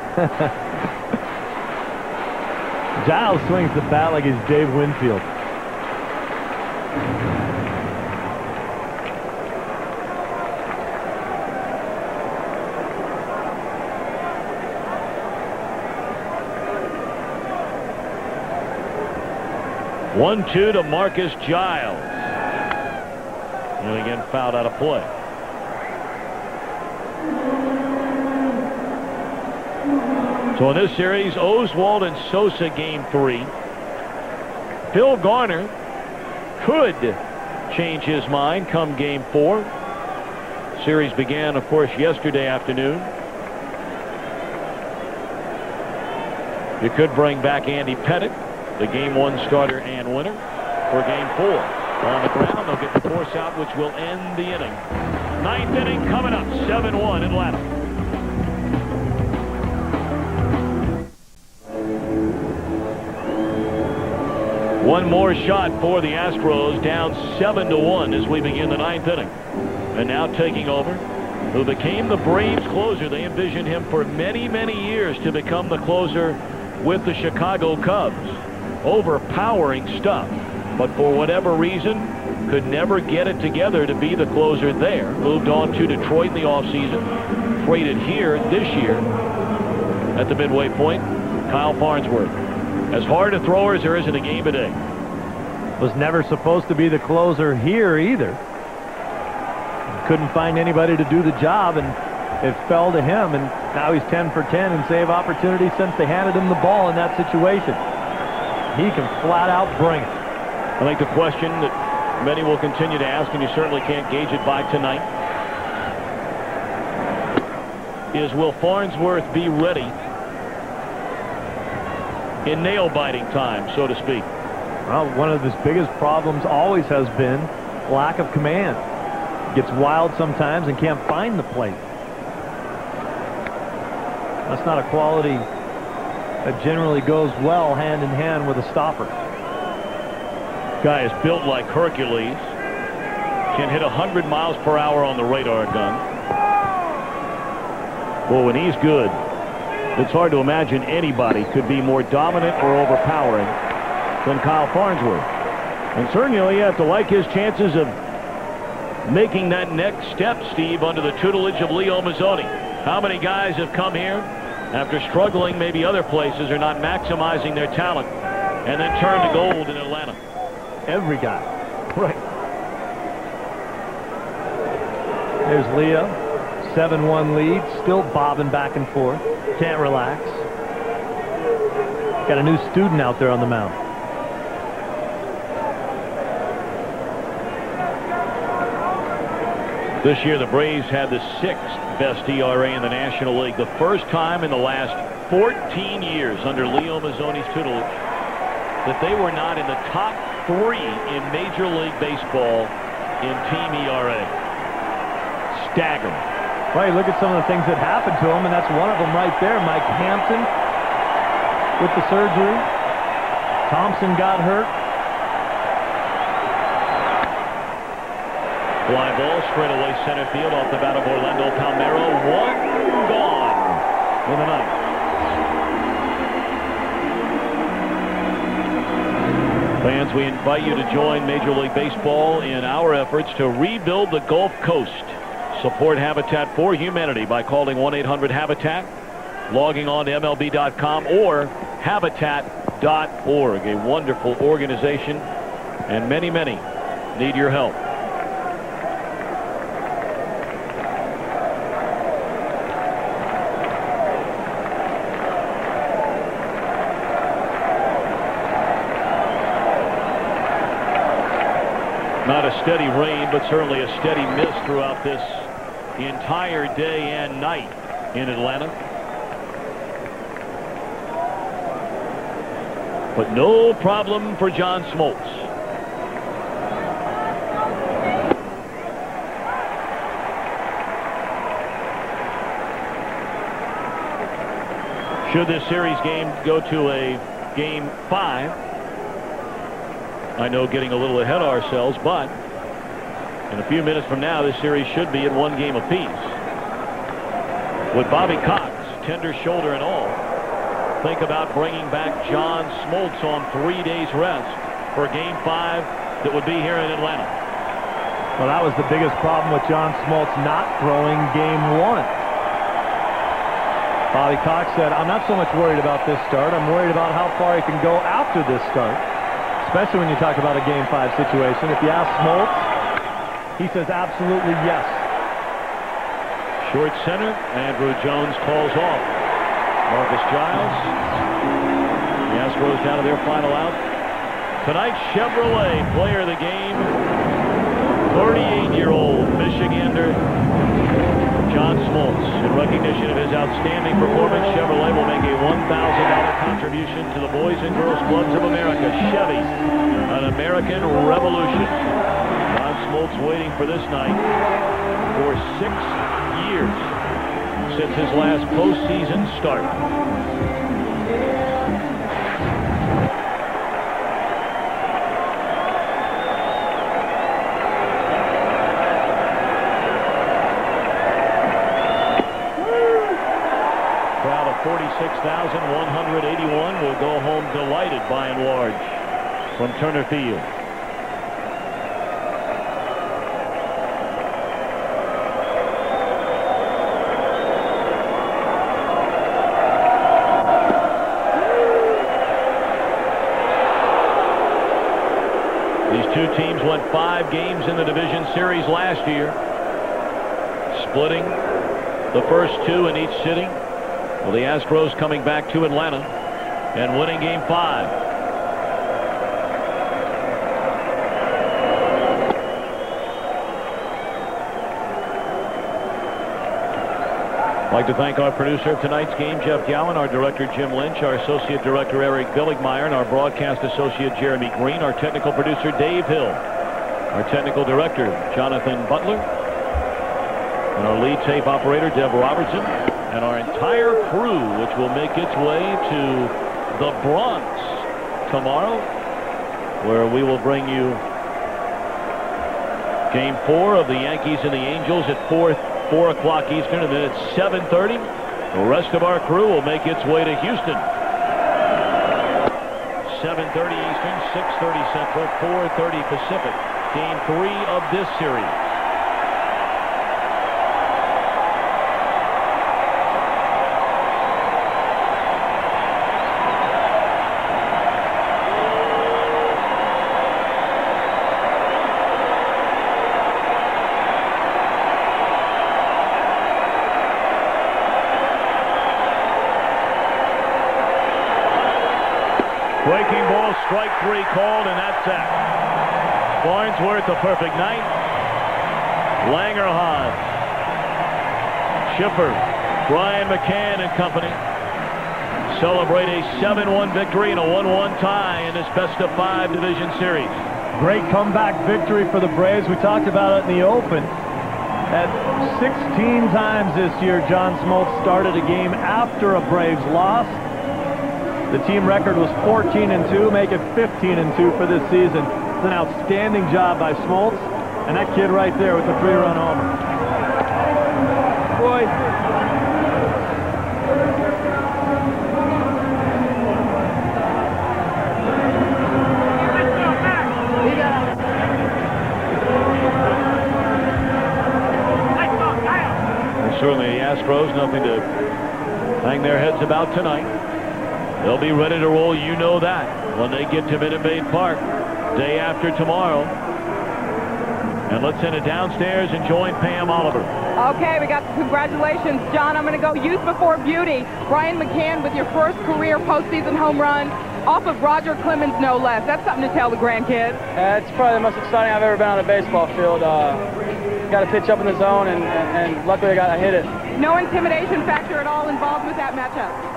Giles swings the bat like he's Dave Winfield. One, 2 to Marcus Giles. And again, fouled out of play. So in this series, Oswald and Sosa Game 3. Phil Garner could change his mind come Game 4. Series began, of course, yesterday afternoon. You could bring back Andy Pettitte, the Game 1 starter and winner, for Game 4. On the ground, they'll get the force out, which will end the inning. 9th inning coming up, 7-1 Atlanta. One more shot for the Astros, down 7-1 as we begin the 9th inning. And now taking over, who became the Braves closer. They envisioned him for many, many years to become the closer with the Chicago Cubs. Overpowering stuff, but for whatever reason, could never get it together to be the closer there. Moved on to Detroit in the offseason. Traded here this year at the midway point. Kyle Farnsworth. As hard a thrower as there is in a game today. Was never supposed to be the closer here either. Couldn't find anybody to do the job, and it fell to him, and now he's 10 for 10 in save opportunities since they handed him the ball in that situation. He can flat out bring it. I think the question that many will continue to ask, and you certainly can't gauge it by tonight, is will Farnsworth be ready in nail-biting time, so to speak? Well, one of his biggest problems always has been lack of command. Gets wild sometimes and can't find the plate. That's not a quality that generally goes well hand in hand with a stopper. Guy is built like Hercules. Can hit 100 miles per hour on the radar gun. Well, when he's good, it's hard to imagine anybody could be more dominant or overpowering than Kyle Farnsworth. And certainly you have to like his chances of making that next step, Steve, under the tutelage of Leo Mazzoni. How many guys have come here after struggling maybe other places or not maximizing their talent and then turn to gold in Atlanta. Every guy. Right. There's Leo. 7-1 lead. Still bobbing back and forth. Can't relax. Got a new student out there on the mound. This year, the Braves had the 6th best ERA in the National League. The first time in the last 14 years under Leo Mazzoni's tutelage that they were not in the top 3 in Major League Baseball in team ERA. Staggering. Right, look at some of the things that happened to him, and that's one of them right there. Mike Hampton with the surgery. Thompson got hurt. Fly ball straight away center field off the bat of Orlando Palmeiro. One gone in the ninth. Fans, we invite you to join Major League Baseball in our efforts to rebuild the Gulf Coast. Support Habitat for Humanity by calling 1-800-HABITAT, logging on to MLB.com or Habitat.org. A wonderful organization, and many, many need your help. Not a steady rain, but certainly a steady mist throughout this entire day and night in Atlanta. But no problem for John Smoltz. Should this series game go to a game 5, I know getting a little ahead of ourselves, but in a few minutes from now, this series should be at 1 game apiece. With Bobby Cox, tender shoulder and all, think about bringing back John Smoltz on 3 days rest for game 5 that would be here in Atlanta. Well, that was the biggest problem with John Smoltz not throwing game 1. Bobby Cox said, I'm not so much worried about this start. I'm worried about how far he can go after this start. Especially when you talk about a Game 5 situation. If you ask Smoltz, he says absolutely yes. Short center, Andrew Jones calls off. Marcus Giles. The Astros down to their final out. Tonight's Chevrolet player of the game, 38-year-old Michigander John Smoltz. In recognition of his outstanding performance, Chevrolet will make a $1,000 contribution to the Boys and Girls Clubs of America. Chevy, an American revolution. John Smoltz waiting for this night for 6 years since his last postseason start. Crowd of 46,181 will go home delighted by and large from Turner Field. These two teams won 5 games in the division series last year, splitting the first 2 in each city. Well, the Astros coming back to Atlanta and winning game 5. I'd like to thank our producer of tonight's game, Jeff Gowan, our director, Jim Lynch, our associate director, Eric Billigmeyer, and our broadcast associate, Jeremy Green, our technical producer, Dave Hill, our technical director, Jonathan Butler, and our lead tape operator, Deb Robertson, and our entire crew, which will make its way to the Bronx tomorrow, where we will bring you game 4 of the Yankees and the Angels at 4 o'clock Eastern, and then at 7:30, the rest of our crew will make its way to Houston. 7:30 Eastern, 6:30 Central, 4:30 Pacific. Game 3 of this series. Breaking ball, strike 3 called, and that's that. Farnsworth, a perfect night. Langer high. Schiffer, Brian McCann and company celebrate a 7-1 victory and a 1-1 tie in this best-of-5 division series. Great comeback victory for the Braves. We talked about it in the open. At 16 times this year, John Smoltz started a game after a Braves loss. The team record was 14-2, make it 15-2 for this season. It's an outstanding job by Smoltz, and that kid right there with the 3-run homer. Boy. And certainly the Astros, nothing to hang their heads about tonight. They'll be ready to roll, you know that, when they get to Minute Maid Park day after tomorrow. And let's send it downstairs and join Pam Oliver. Okay, we got congratulations, John. I'm going to go youth before beauty. Brian McCann with your first career postseason home run off of Roger Clemens, no less. That's something to tell the grandkids. It's probably the most exciting I've ever been on a baseball field. Got to pitch up in the zone, and luckily I hit it. No intimidation factor at all involved with that matchup?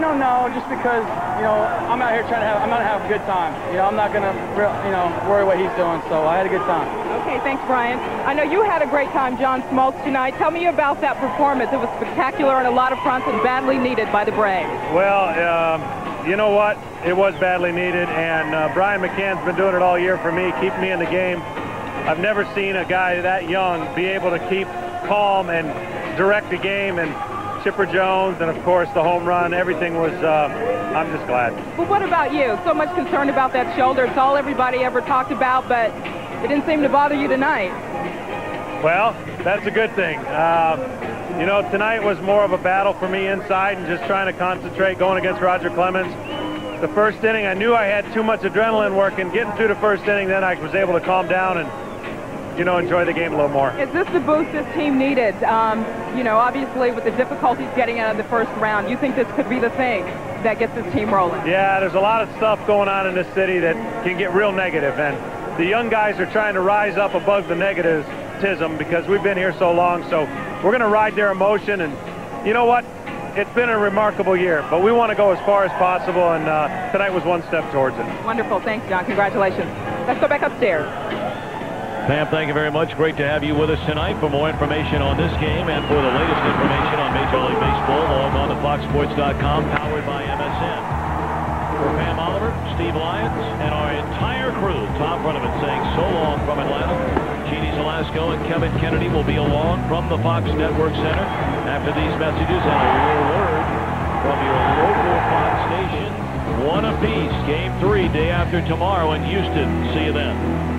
No, just because, I'm out here I'm going to have a good time. I'm not going to, worry what he's doing, so I had a good time. Okay, thanks, Brian. I know you had a great time, John Smoltz, tonight. Tell me about that performance. It was spectacular on a lot of fronts and badly needed by the Braves. Well, you know what? It was badly needed, and Brian McCann's been doing it all year for me, keeping me in the game. I've never seen a guy that young be able to keep calm and direct a game, and Chipper Jones, and of course the home run, everything was, I'm just glad. But what about you? So much concerned about that shoulder. It's all everybody ever talked about, but it didn't seem to bother you tonight. Well, that's a good thing. Tonight was more of a battle for me inside and just trying to concentrate going against Roger Clemens. The first inning, I knew I had too much adrenaline working. Getting through the first inning, then I was able to calm down and enjoy the game a little more. Is this the boost this team needed? Obviously with the difficulties getting out of the first round, you think this could be the thing that gets this team rolling? Yeah, there's a lot of stuff going on in this city that can get real negative, and the young guys are trying to rise up above the negativism because we've been here so long, so we're going to ride their emotion, and you know what? It's been a remarkable year, but we want to go as far as possible, and tonight was one step towards it. Wonderful. Thanks, John. Congratulations. Let's go back upstairs. Pam, thank you very much. Great to have you with us tonight. For more information on this game and for the latest information on Major League Baseball, log on to foxsports.com, powered by MSN. For Pam Oliver, Steve Lyons, and our entire crew, Tom Brenneman saying so long from Atlanta. Jeannie Zelasco and Kevin Kennedy will be along from the Fox Network Center after these messages and a little word from your local Fox station. One apiece. Game 3 day after tomorrow in Houston. See you then.